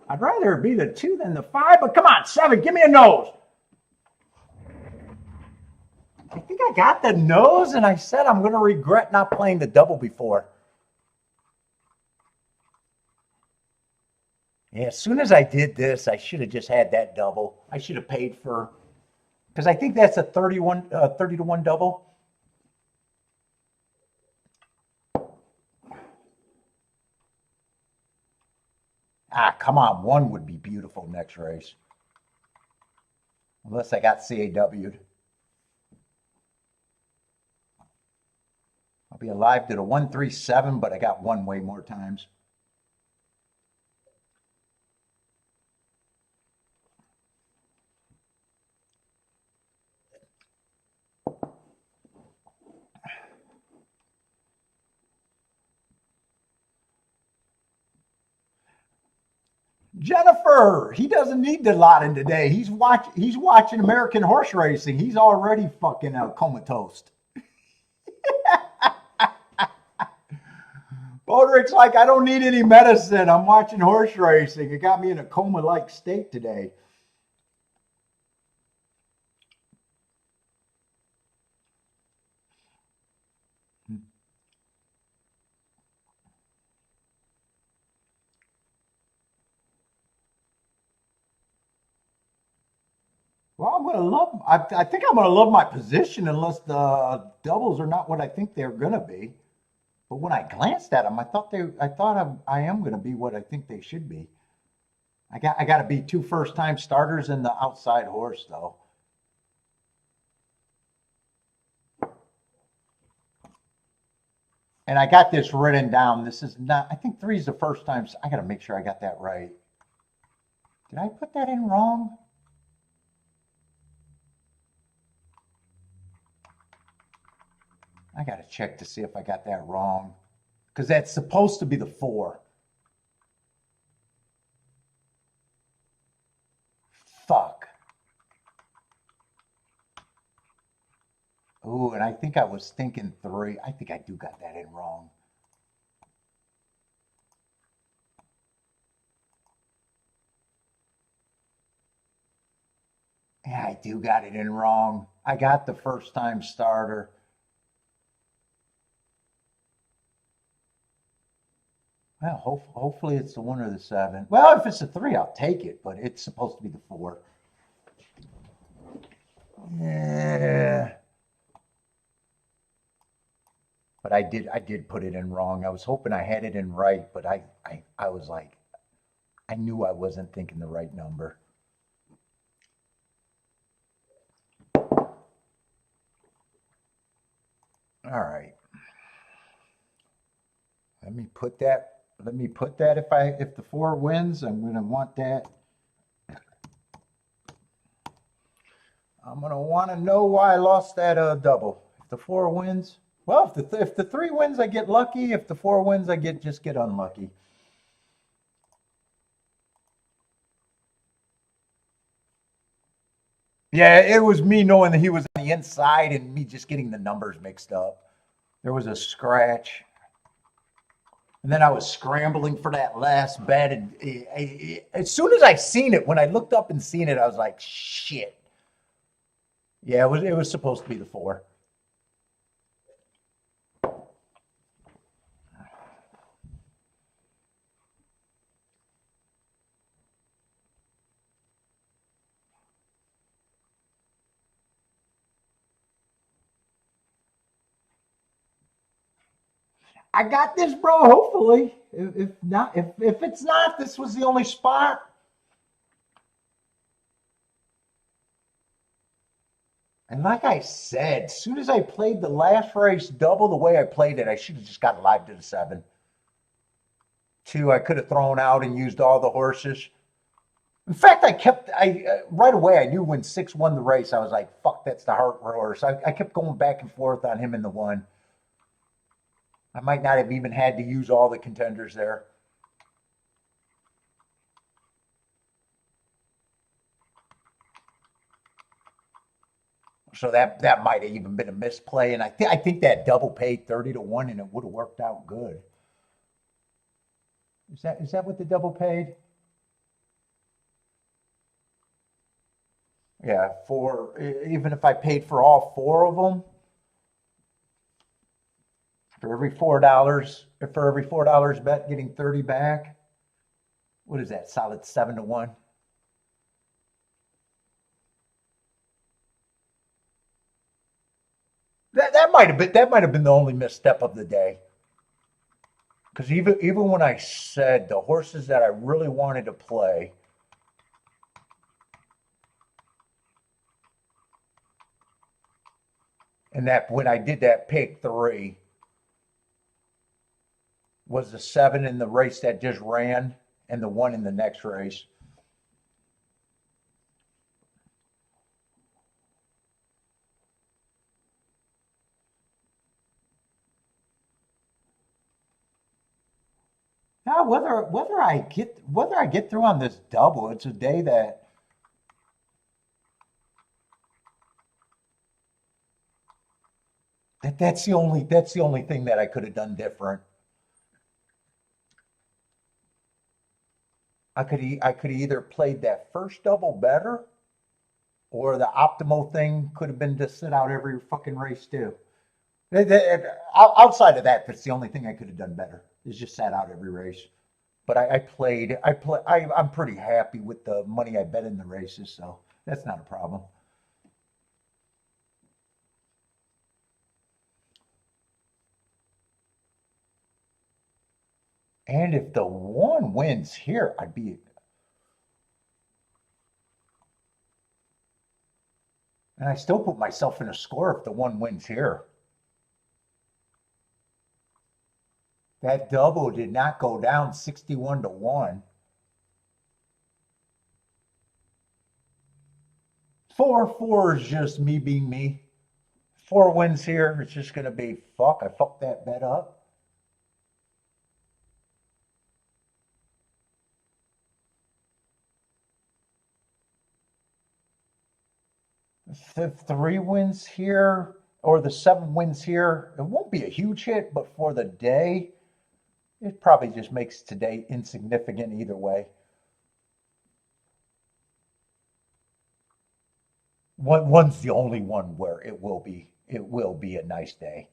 I'd rather it be the 2 than the 5, but come on, 7, give me a nose. I think I got the nose, and I said I'm going to regret not playing the double before. Yeah, as soon as I did this, I should have just had that double. I should have paid for, because I think that's a 30 to 1 double. Ah, come on. 1 would be beautiful next race. Unless I got CAW'd. I'll be alive to the 137, but I got 1 way more times. Jennifer, he doesn't need the lot in today. He's watching American horse racing. He's already fucking comatose. Bodrick's like, I don't need any medicine. I'm watching horse racing. It got me in a coma-like state today. Well, I'm going to love, I think I'm going to love my position unless the doubles are not what I think they're going to be. But when I glanced at them, I am going to be what I think they should be. I got to be 2 first-time starters and the outside horse, though. And I got this written down. This is not, I think 3 is the first time. I got to make sure I got that right. Did I put that in wrong? I got to check to see if I got that wrong. Because that's supposed to be the 4. Fuck. Ooh, and I think I was thinking 3. I think I do got that in wrong. Yeah, I do got it in wrong. I got the first-time starter. Well, hopefully it's the 1 or the 7. Well, if it's a 3, I'll take it, but it's supposed to be the 4. Yeah. But I did put it in wrong. I was hoping I had it in right, but I was like, I knew I wasn't thinking the right number. All right. Let me put that if the 4 wins, I'm going to want that. I'm going to want to know why I lost that double. If the 4 wins, well, if the 3 wins, I get lucky. If the 4 wins, I just get unlucky. Yeah, it was me knowing that he was on the inside and me just getting the numbers mixed up. There was a scratch. And then I was scrambling for that last bet. And as soon as I seen it, when I looked up and seen it, I was like, shit. Yeah, it was supposed to be the 4. I got this, bro. Hopefully, if not, if it's not, this was the only spot. And like I said, as soon as I played the last race double the way I played it, I should have just got live to the 7. 2, I could have thrown out and used all the horses. In fact, I right away, I knew when 6 won the race, I was like, fuck, that's the heart horse. I kept going back and forth on him in the 1. I might not have even had to use all the contenders there. So that might have even been a misplay. And I think that double paid 30 to 1 and it would have worked out good. Is that what the double paid? Yeah, even if I paid for all 4 of them, for every $4 bet, getting 30 back. What is that? Solid 7 to 1. That might have been the only misstep of the day. Because even when I said the horses that I really wanted to play, and that when I did that pick 3 was the 7 in the race that just ran and the 1 in the next race. Now, whether I get through on this double, it's a day that's the only thing that I could have done different. I could either played that first double better, or the optimal thing could have been to sit out every fucking race too. Outside of that, that's the only thing I could have done better. Is just sat out every race. But I'm pretty happy with the money I bet in the races, so that's not a problem. And if the 1 wins here, and I still put myself in a score if the 1 wins here. That double did not go down 61 to 1. 4 is just me being me. 4 wins here, it's just going to be fuck. I fucked that bet up. The 3 wins here, or the 7 wins here, it won't be a huge hit, but for the day, it probably just makes today insignificant either way. One's the only one where it will be a nice day.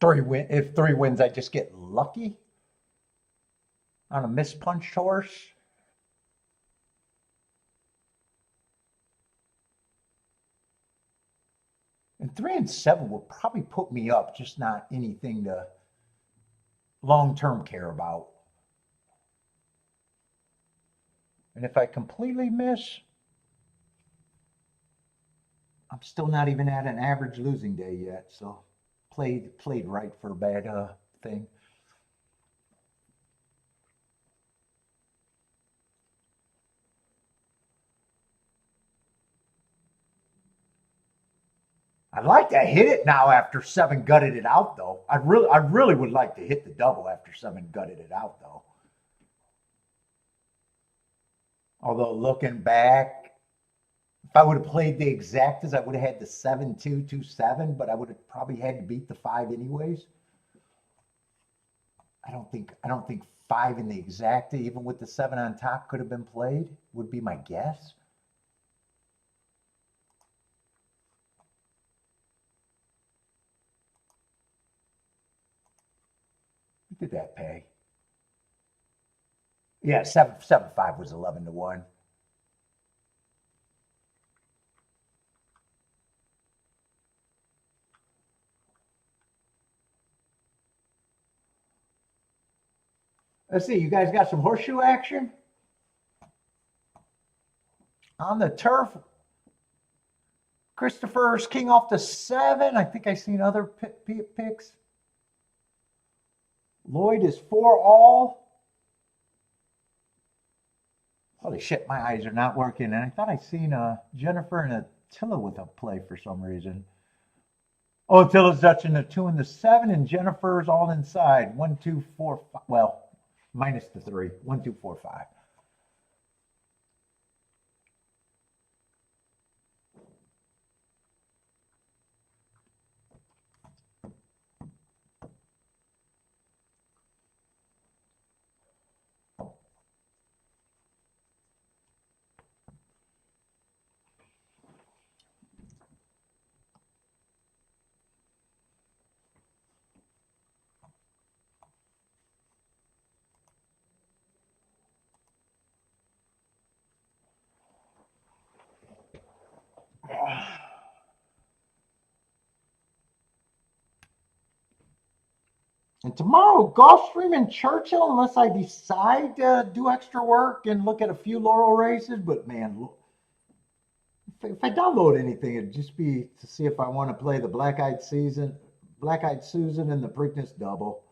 If 3 wins, I just get lucky on a mispunched horse. And 3 and 7 will probably put me up, just not anything to long term care about. And if I completely miss, I'm still not even at an average losing day yet. So played right for a bad thing. I'd like to hit it now after 7 gutted it out though. I really would like to hit the double after 7 gutted it out though. Although looking back, if I would have played the exactas, I would have had the 7-2-2-7, but I would have probably had to beat the 5 anyways. I don't think 5 in the exacta, even with the 7 on top, could have been played, would be my guess. Did that pay? Yeah, 775 was 11-1. Let's see, you guys got some horseshoe action on the turf. Christopher's king off the 7. I think I seen other picks. Lloyd is 4 all. Holy shit, my eyes are not working. And I thought I seen Jennifer and Attila with a play for some reason. Oh, Attila's touching the 2 and the 7, and Jennifer's all inside. 1, 2, 4, 5. Well, minus the 3. 1, 2, 4, 5. And tomorrow, Gulfstream and Churchill, unless I decide to do extra work and look at a few Laurel races. But man, if I download anything, it'd just be to see if I want to play the Black-Eyed Susan and the Preakness double.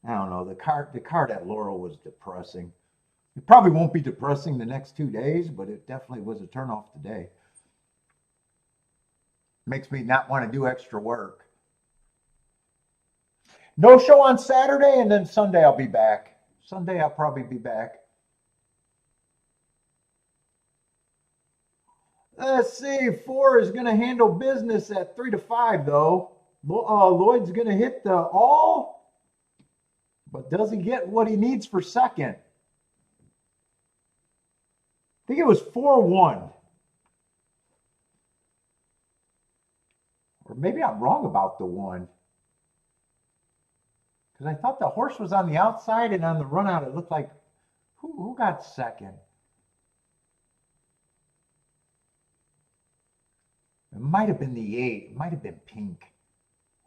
I don't know. The card at Laurel was depressing. It probably won't be depressing the next 2 days, but it definitely was a turnoff today. Makes me not want to do extra work. No show on Saturday, and then Sunday I'll be back. Sunday I'll probably be back. Let's see. 4 is going to handle business at 3 to 5, though. Lloyd's going to hit the all, but does he get what he needs for second? I think it was 4-1. Or maybe I'm wrong about the 1. Because I thought the horse was on the outside, and on the run out it looked like, who got second? It might have been the 8. It might have been pink.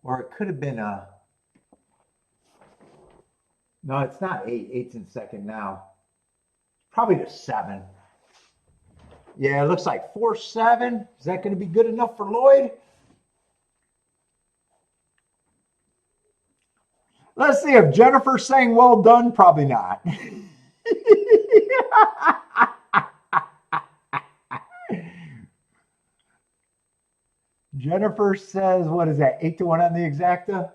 Or it could have been a... No, it's not 8. 8's in second now. Probably the 7. Yeah, it looks like 4-7. Is that going to be good enough for Lloyd? Let's see if Jennifer's saying well done. Probably not. Jennifer says, what is that, 8-1 on the exacta?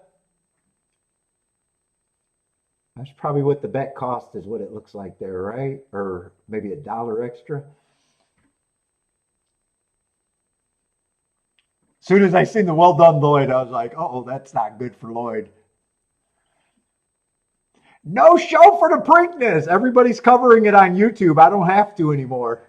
That's probably what the bet cost is, what it looks like there, right? Or maybe $1 extra. As soon as I seen the well done Lloyd, I was like, oh, that's not good for Lloyd. No show for the Preakness. Everybody's covering it on YouTube. I don't have to anymore.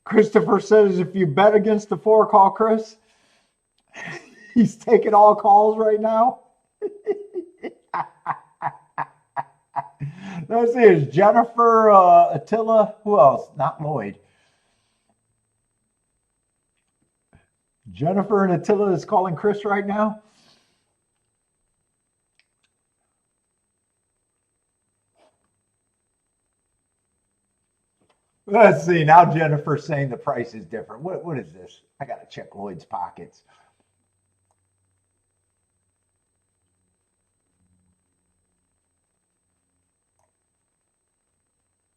Christopher says, if you bet against the 4, call Chris. He's taking all calls right now. Let's see, is Jennifer, Attila, who else? Not Lloyd. Jennifer and Attila is calling Chris right now. Let's see, now Jennifer's saying the price is different. What is this? I got to check Lloyd's pockets.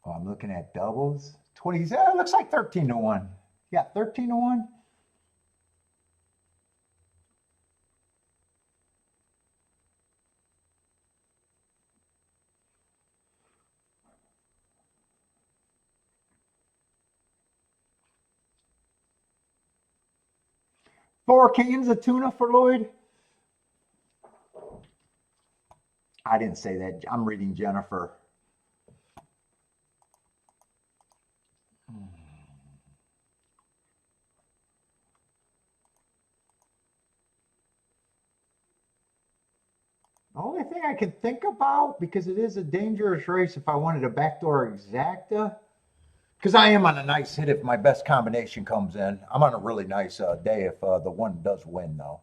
Oh, I'm looking at doubles. 20, it looks like 13-1. Yeah, 13-1. Four cans of tuna for Lloyd. I didn't say that. I'm reading Jennifer. The only thing I can think about, because it is a dangerous race, if I wanted a backdoor exacta, because I am on a nice hit if my best combination comes in. I'm on a really nice day if the one does win, though.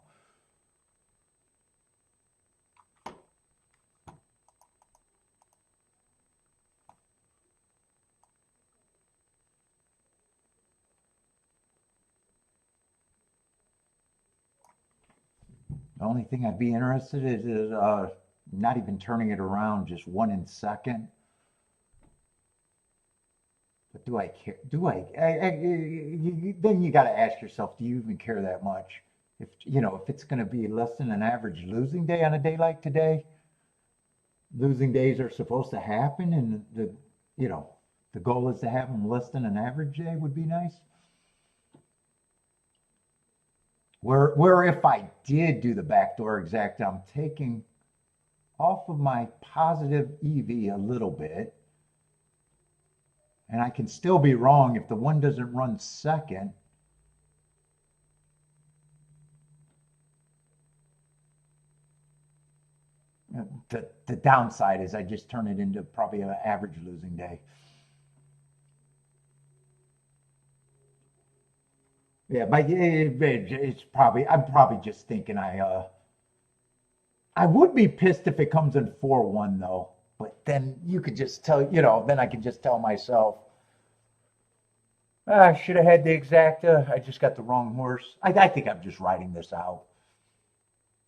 The only thing I'd be interested in is not even turning it around, just one in second. But do I care? Do then you got to ask yourself, do you even care that much? If if it's going to be less than an average losing day on a day like today, losing days are supposed to happen, and the goal is to have them less than an average day would be nice. Where if I did do the backdoor exact, I'm taking off of my positive EV a little bit. And I can still be wrong if the one doesn't run second. The downside is I just turn it into probably an average losing day. Yeah, but it's probably, I'm probably just thinking I would be pissed if it comes in 4-1 though. But then you could just tell, then I could just tell myself, I should have had the exacta. I just got the wrong horse. I think I'm just writing this out.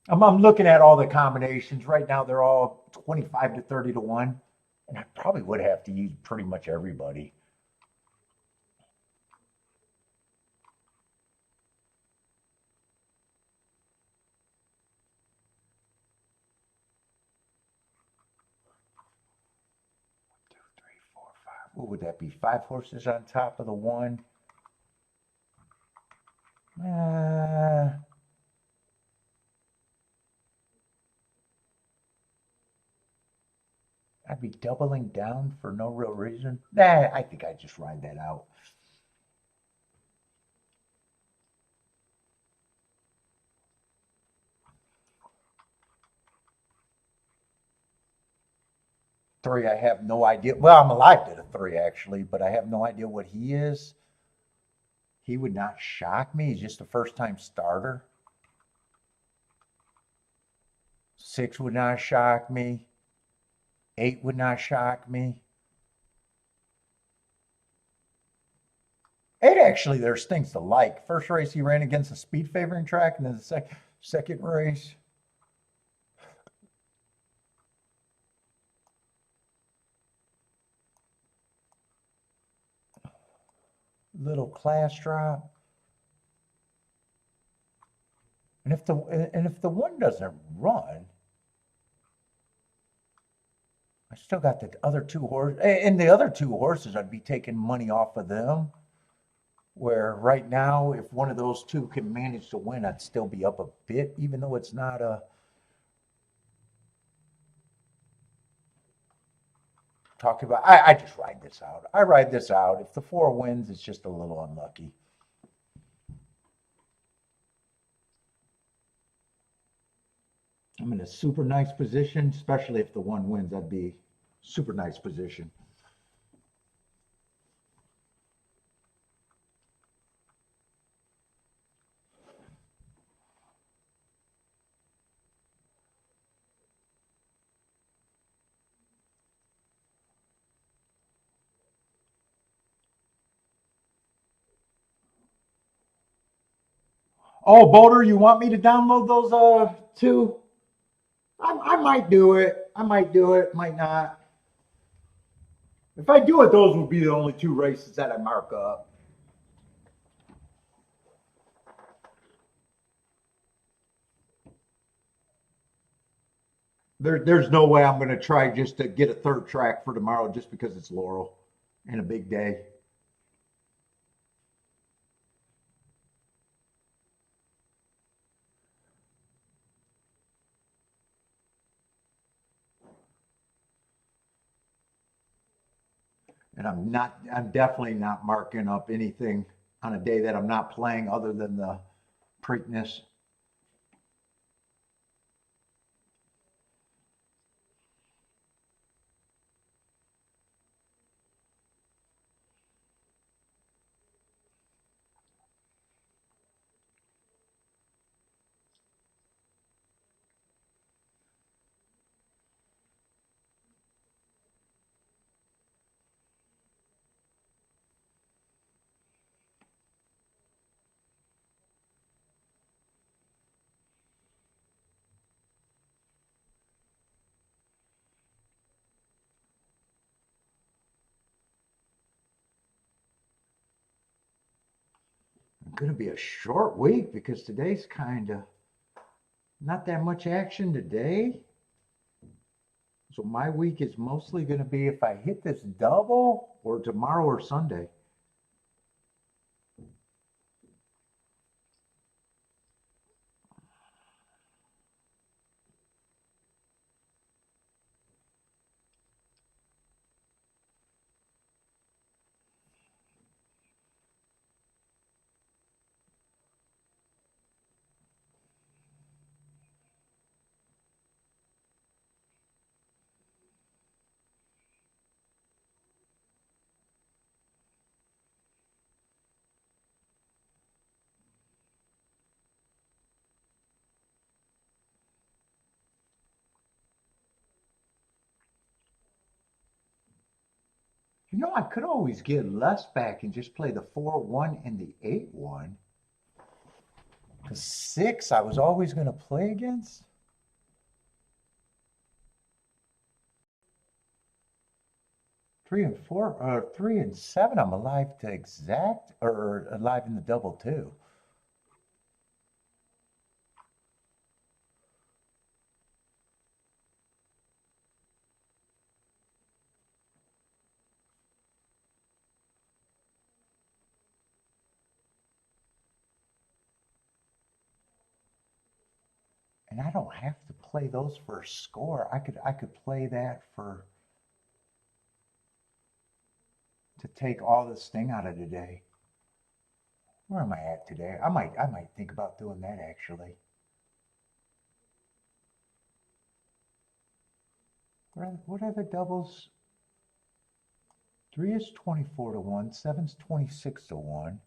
I'm looking at all the combinations. Right now, they're all 25 to 30 to 1. And I probably would have to use pretty much everybody. What would that be? 5 horses on top of the one. I'd be doubling down for no real reason. I think I'd just ride that out. Three, I have no idea. Well, I'm alive to the 3 actually, but I have no idea what he is. He would not shock me. He's just a first-time starter. 6 would not shock me. 8 would not shock me. 8 actually, there's things to like. First race he ran against a speed favoring track, and then the second race. Little class drop. And if the one doesn't run, I still got the other 2 horses. And the other 2 horses, I'd be taking money off of them. Where right now, if one of those 2 can manage to win, I'd still be up a bit, even though it's not a talking about. I just ride this out. I ride this out. If the 4 wins, it's just a little unlucky. I'm in a super nice position, especially if the 1 wins. That'd be super nice position. Oh, Boulder, you want me to download those 2? I might do it. I might do it. Might not. If I do it, those will be the only 2 races that I mark up. There's no way I'm going to try just to get a third track for tomorrow just because it's Laurel and a big day. And I'm definitely not marking up anything on a day that I'm not playing other than the Preakness. It's going to be a short week because today's kind of not that much action today. So my week is mostly going to be if I hit this double or tomorrow or Sunday. You know, I could always get less back and just play the 4-1 and the 8-1. The 6 I was always going to play against. Three and four, 3 and 7. I'm alive to exact, or alive in the double too. And I don't have to play those for a score. I could play that for to take all the sting out of today. Where am I at today? I might think about doing that actually. What are the doubles? 3 is 24 to 1, 7's 26 to 1.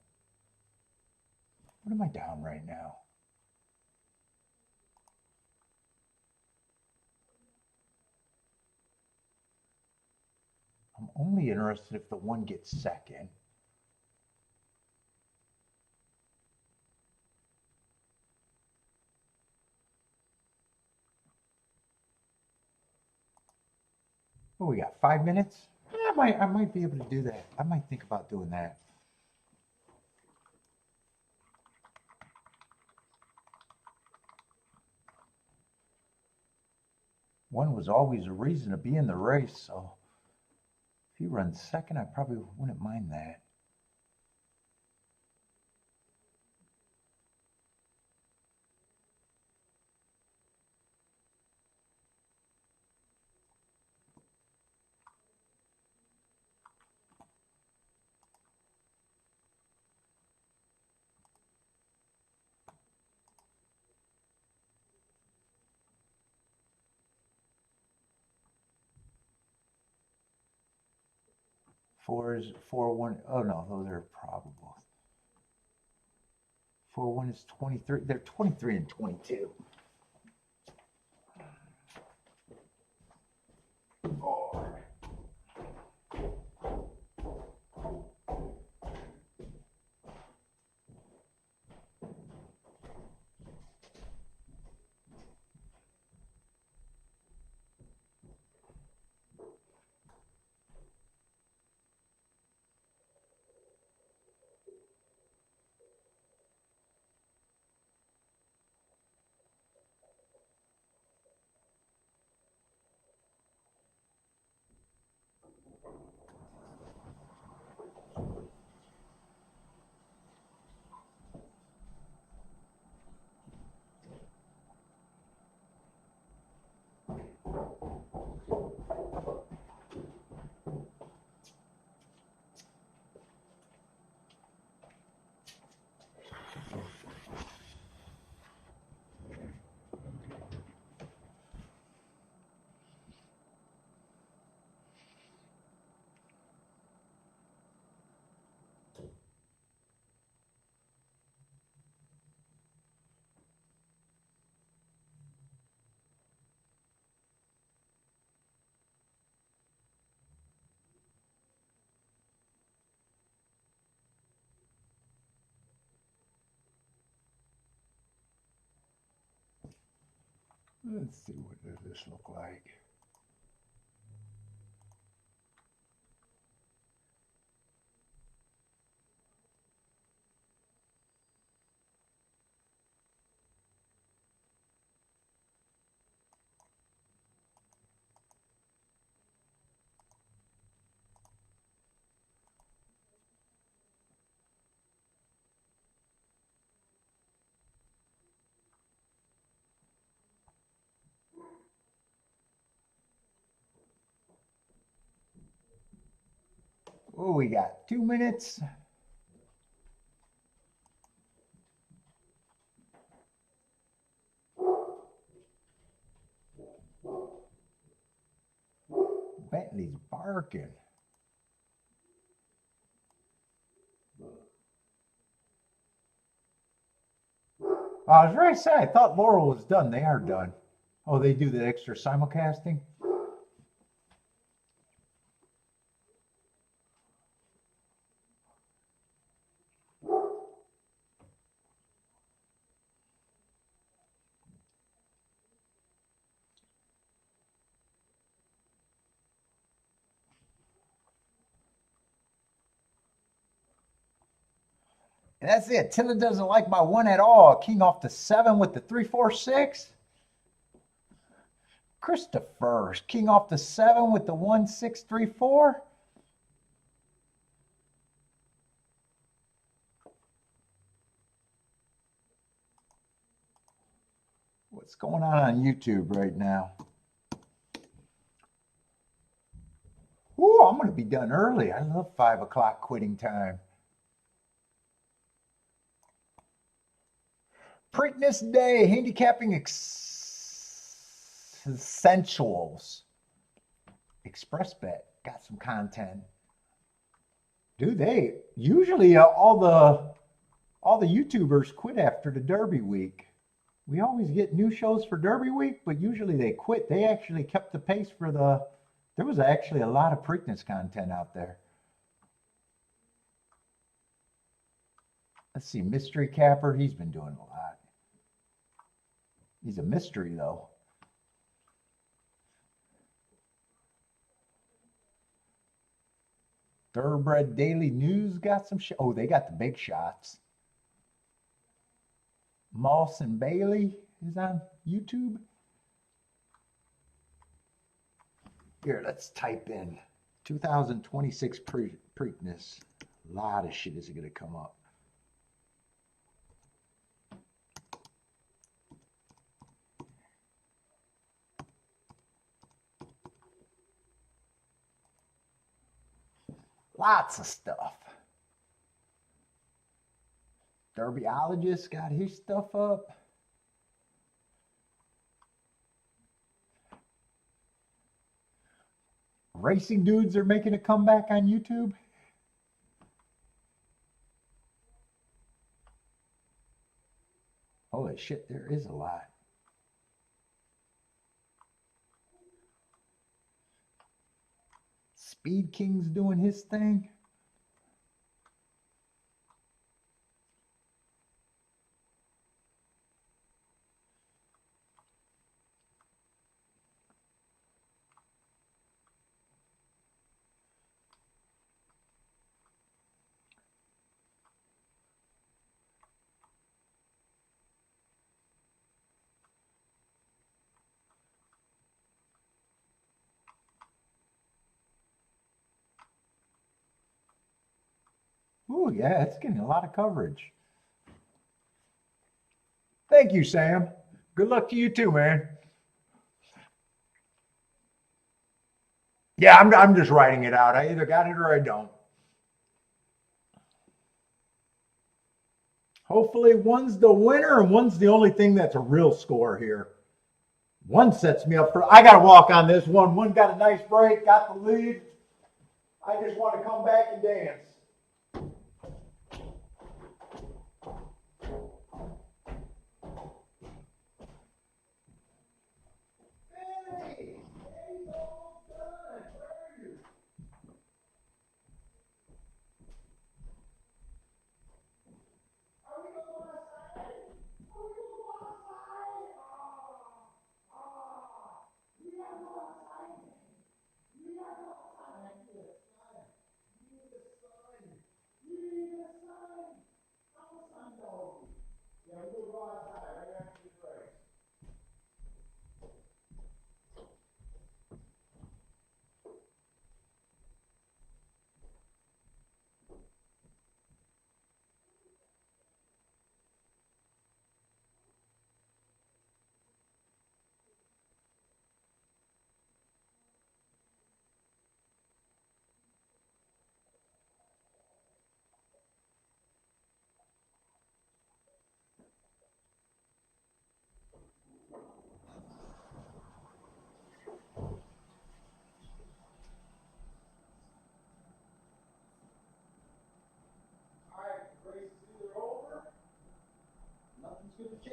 What am I down right now? I'm only interested if the 1 gets second. Oh, we got 5 minutes? I might be able to do that. I might think about doing that. One was always a reason to be in the race, so if he runs second, I probably wouldn't mind that. Four is 4-1. Oh no, those are probable. 4-1 is 23. They're 23 and 22. Oh. Let's see, what does this look like? Oh, we got 2 minutes. Bentley's barking. I was very sad. I thought Laurel was done. They are done. Oh, they do the extra simulcasting? And that's it. Tilla doesn't like my one at all. King off the 7 with the 3-4-6. Christopher, king off the 7 with the 1-6-3-4. What's going on YouTube right now? Ooh, I'm going to be done early. I love 5 o'clock quitting time. Preakness Day, handicapping essentials. Express Bet got some content. Do they? Usually all the YouTubers quit after the Derby week. We always get new shows for Derby week, but usually they quit. They actually kept the pace for there was actually a lot of Preakness content out there. Let's see, Mystery Capper, he's been doing a lot. He's a mystery though. Thoroughbred Daily News got some oh, they got the big shots. Moss and Bailey is on YouTube. Here, let's type in 2026 Preakness. A lot of shit is going to come up. Lots of stuff. Derbyologist got his stuff up. Racing dudes are making a comeback on YouTube. Holy shit, there is a lot. Speed King's doing his thing. Oh, yeah, it's getting a lot of coverage. Thank you, Sam. Good luck to you too, man. Yeah, I'm just writing it out. I either got it or I don't. Hopefully one's the winner and one's the only thing that's a real score here. One sets me up for, I got to walk on this one. One got a nice break, got the lead. I just want to come back and dance.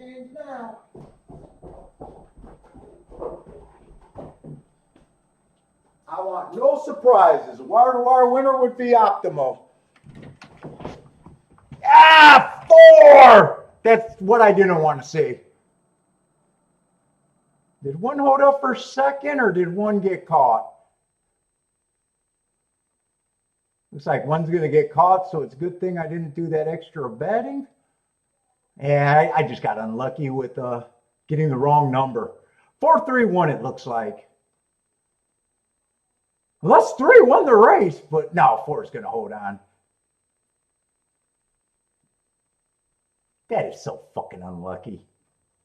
change now. I want no surprises. Wire-to-wire winner would be optimal. Ah, 4! That's what I didn't want to see. Did one hold up for second or did one get caught? Looks like one's going to get caught, so it's a good thing I didn't do that extra betting. Yeah, I just got unlucky with getting the wrong number. 4-3-1 it looks like. Unless 3 won the race, but no, 4 is going to hold on. That is so fucking unlucky.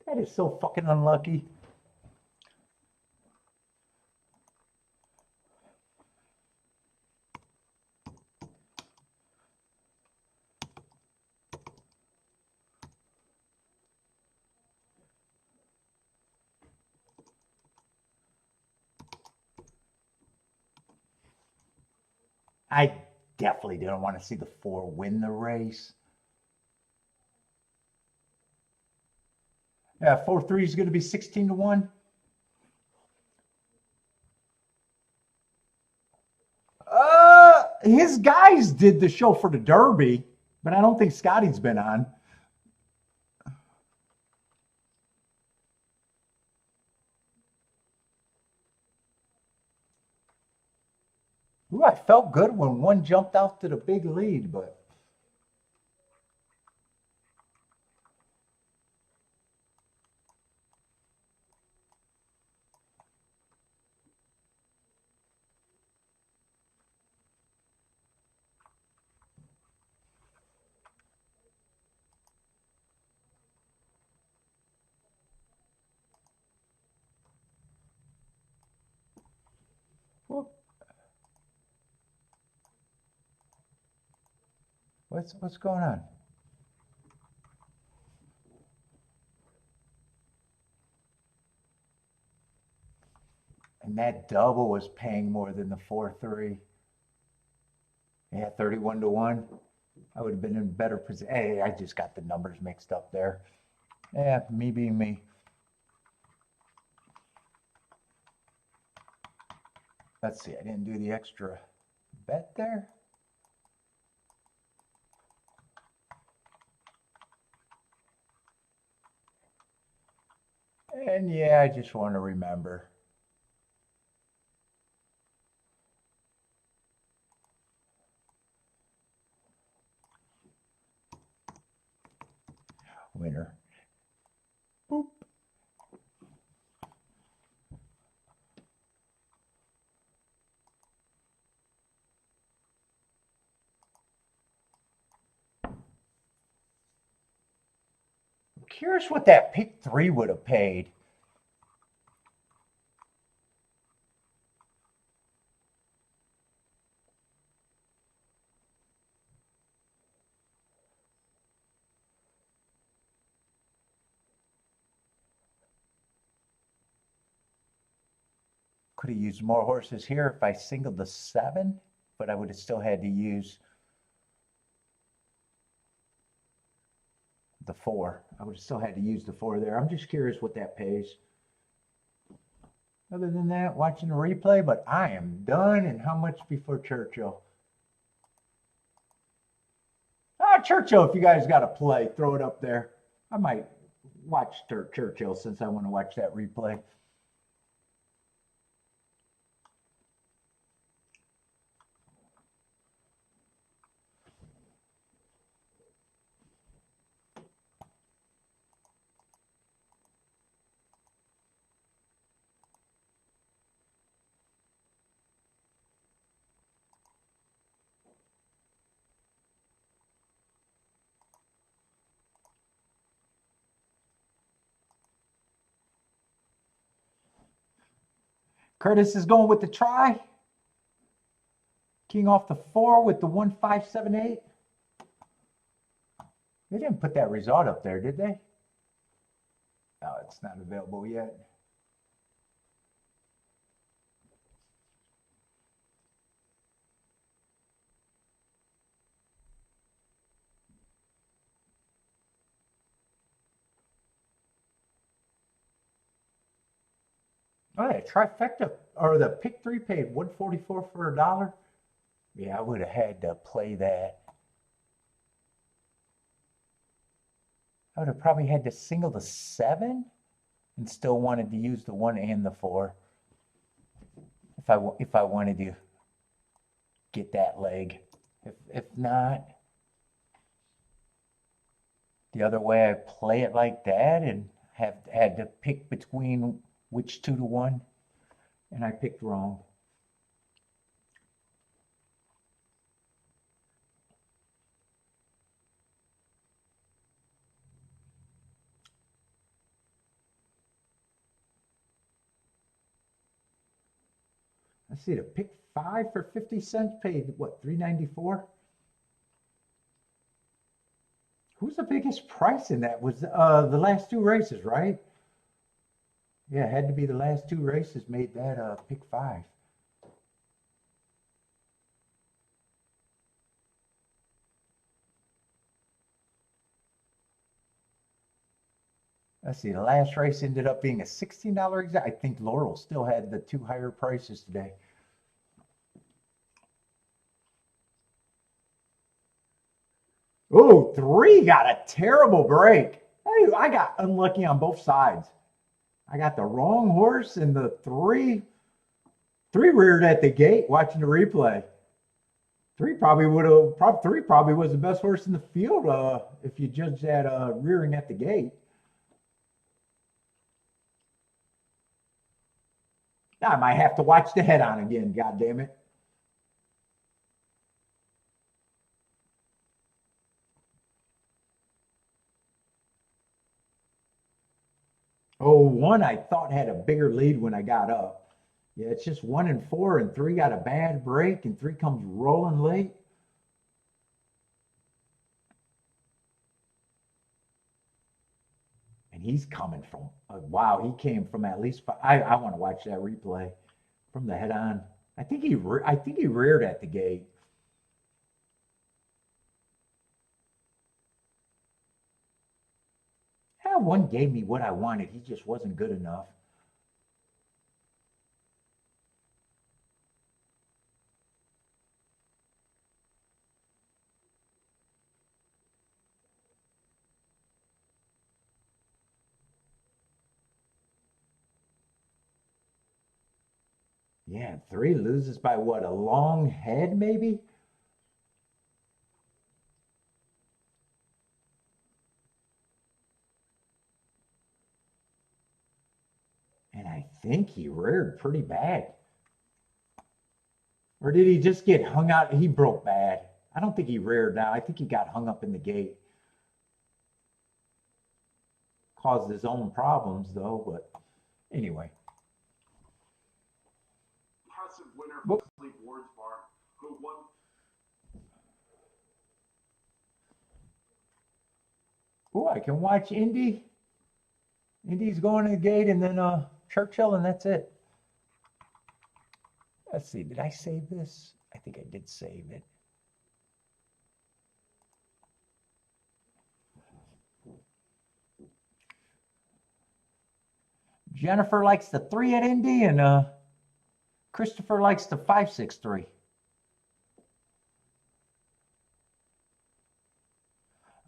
That is so fucking unlucky. I definitely didn't want to see the 4 win the race. Yeah, 4-3 is going to be 16-1. His guys did the show for the Derby, but I don't think Scotty's been on. Ooh, I felt good when one jumped out to the big lead, but what's going on? And that double was paying more than the 4-3. Yeah, 31-1. I would have been in better position. Hey, I just got the numbers mixed up there. Yeah, me being me. Let's see, I didn't do the extra bet there. And yeah, I just want to remember. Winner. Boop. I'm curious what that pick 3 would have paid. Could have used more horses here if I singled the 7, but I would have still had to use the 4. I would have still had to use the 4 there. I'm just curious what that pays. Other than that, watching the replay, but I am done. And how much before Churchill? Churchill, if you guys got to play, throw it up there. I might watch Churchill since I want to watch that replay. Curtis is going with the try. King off the 4 with the 1-5-7-8. They didn't put that result up there, did they? No, it's not available yet. Oh, yeah, trifecta or the pick three paid 144 for $1. Yeah, I would have had to play that. I would have probably had to single the 7 and still wanted to use the 1 and the 4 if I wanted to get that leg. If not, the other way I play it like that and have had to pick between which 2 to 1, and I picked wrong. Let's see, the pick 5 for 50 cents paid what, $3.94? Who's the biggest price in that? Was the last 2 races, right? Yeah, it had to be the last 2 races made that pick 5. Let's see, the last race ended up being a $16 exact. I think Laurel still had the 2 higher prices today. Oh, 3 got a terrible break. Hey, I got unlucky on both sides. I got the wrong horse and the 3 reared at the gate watching the replay. 3 probably would have, 3 probably was the best horse in the field if you judge that rearing at the gate. Now I might have to watch the head on again, God damn it. Oh, 1 I thought had a bigger lead when I got up. Yeah, it's just 1 and 4, and 3 got a bad break, and 3 comes rolling late. And he's coming from, wow, he came from at least 5. I want to watch that replay from the head on. I think he reared at the gate. Yeah, 1 gave me what I wanted. He just wasn't good enough. Yeah, 3 loses by what, a long head maybe? And I think he reared pretty bad. Or did he just get hung out? He broke bad. I don't think he reared now. I think he got hung up in the gate. Caused his own problems though, but anyway. Impressive winner from Sleep Ward's Bar, who won. Oh, I can watch Indy. Indy's going to the gate, and then Churchill, and that's it. Let's see, did I save this? I think I did save it. Jennifer likes the 3 at Indy, and Christopher likes the 563.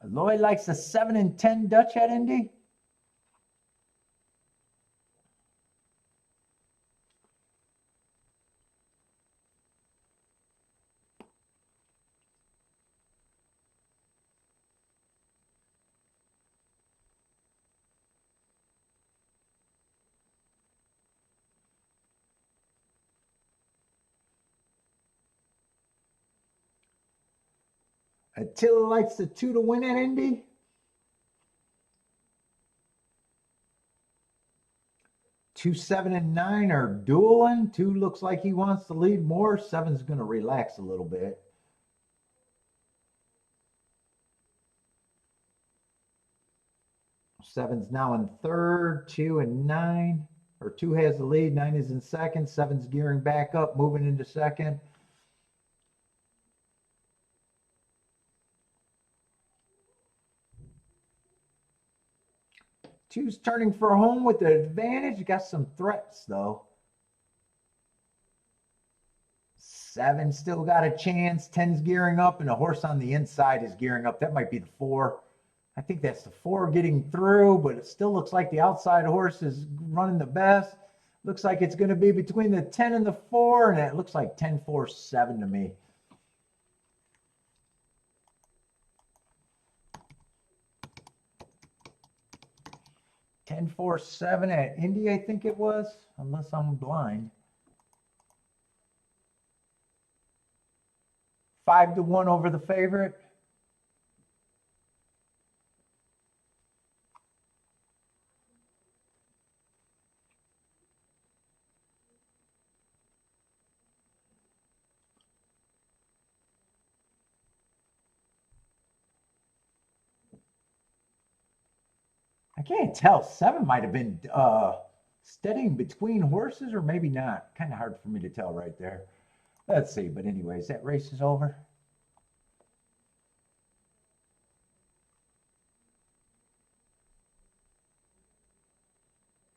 Lloyd likes the 7 and 10 Dutch at Indy. Attila likes the 2 to win at Indy. Two, 7, and 9 are dueling. 2 looks like he wants to lead more. 7's going to relax a little bit. Seven's now in third. 2 and 9, or 2 has the lead. 9 is in second. 7's gearing back up, moving into second. Two's turning for home with the advantage. Got some threats, though. 7 still got a chance. 10's gearing up, and the horse on the inside is gearing up. That might be the 4. I think that's the 4 getting through, but it still looks like the outside horse is running the best. Looks like it's going to be between the 10 and the 4, and it looks like 10-4-7 to me. Ten, 4, 7 at Indy, I think it was, unless I'm blind. 5-1 over the favorite. I can't tell. 7 might have been steadying between horses, or maybe not. Kind of hard for me to tell right there. Let's see. But anyways, that race is over.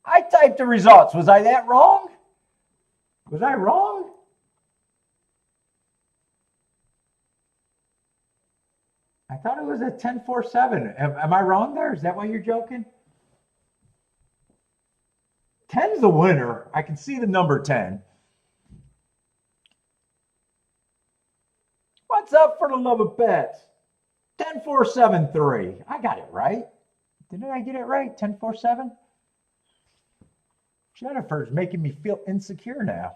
I typed the results. Was I that wrong? Was I wrong? I thought it was a 10-4-7. Am I wrong there? Is that why you're joking? 10's the winner. I can see the number 10. What's up for the love of bets? 10-4-7-3. I got it right. Didn't I get it right? 10-4-7? Jennifer's making me feel insecure now.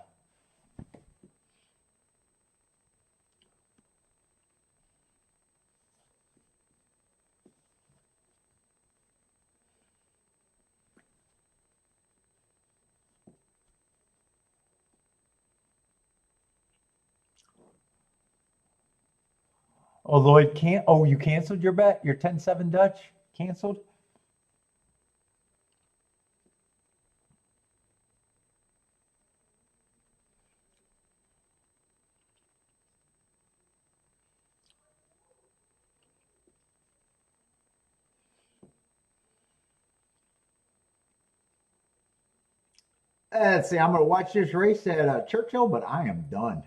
Oh, Lloyd can't. Oh, you canceled your bet? Your 10-7 Dutch canceled? Let's see. I'm going to watch this race at Churchill, but I am done.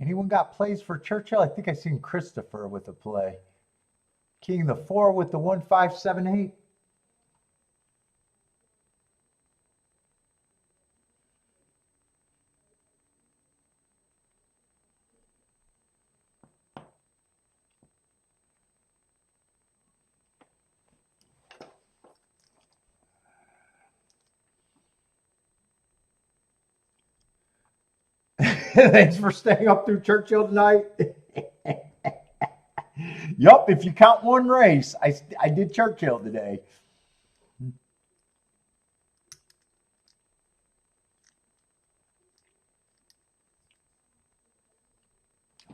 Anyone got plays for Churchill? I think I seen Christopher with a play. King the 4 with the 1-5-7-8. Thanks for staying up through Churchill tonight. Yup, if you count one race, I did Churchill today.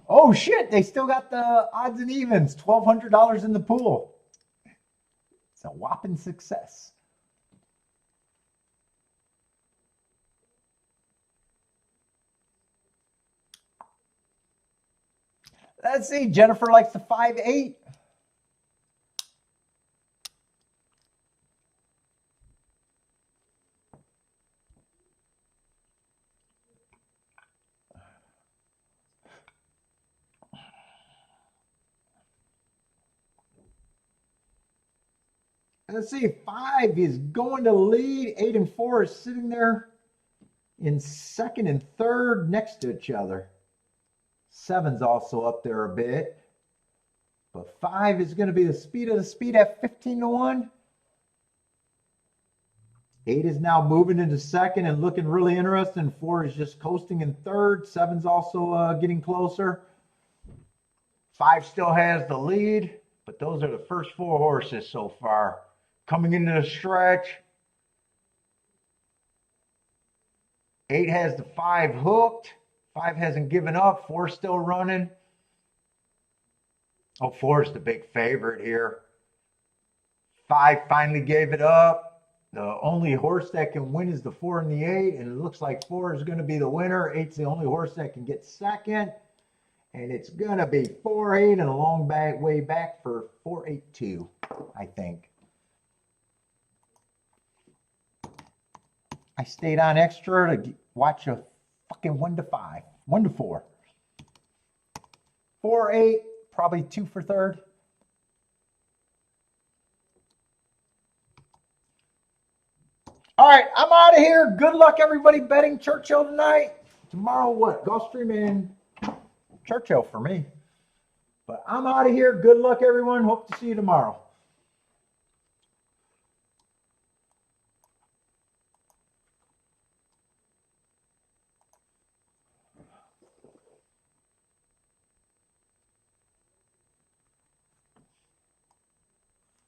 Oh shit, they still got the odds and evens, $1,200 in the pool. It's a whopping success. Let's see, Jennifer likes the 5-8. Let's see, 5 is going to lead. 8 and 4 is sitting there in second and third next to each other. 7's also up there a bit. But 5 is going to be the speed of the speed at 15-1. 8 is now moving into second and looking really interesting. 4 is just coasting in third. 7's also getting closer. 5 still has the lead, but those are the first 4 horses so far. Coming into the stretch. 8 has the 5 hooked. 5 hasn't given up. 4 still running. Oh, 4 is the big favorite here. 5 finally gave it up. The only horse that can win is the 4 and the 8, and it looks like 4 is going to be the winner. 8's the only horse that can get second. And it's going to be 4.8 and a long way back for 4.82, I think. I stayed on extra to watch a fucking 1 to 5, 1 to 4. 4.8, probably 2 for third. All right, I'm out of here. Good luck, everybody, betting Churchill tonight. Tomorrow, what? Gulfstream and Churchill for me. But I'm out of here. Good luck, everyone. Hope to see you tomorrow.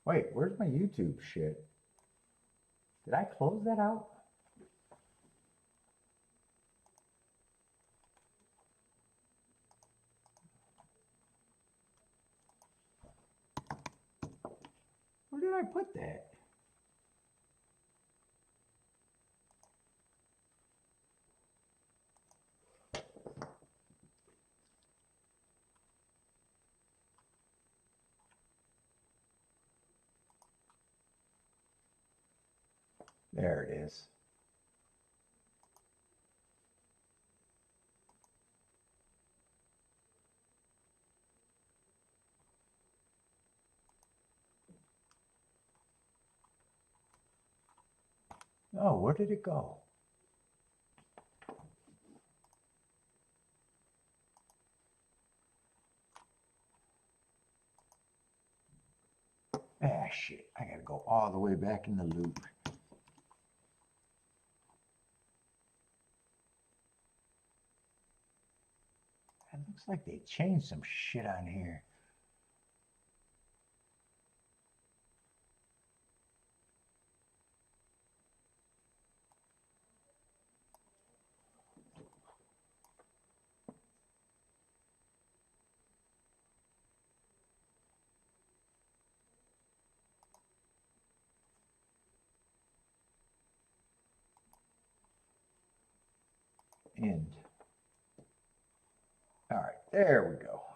Wait, where's my YouTube shit? Did I close that out? Where did I put that? There it is. Oh, where did it go? Ah, shit. I gotta go all the way back in the loop. It looks like they changed some shit on here. End. All right, there we go.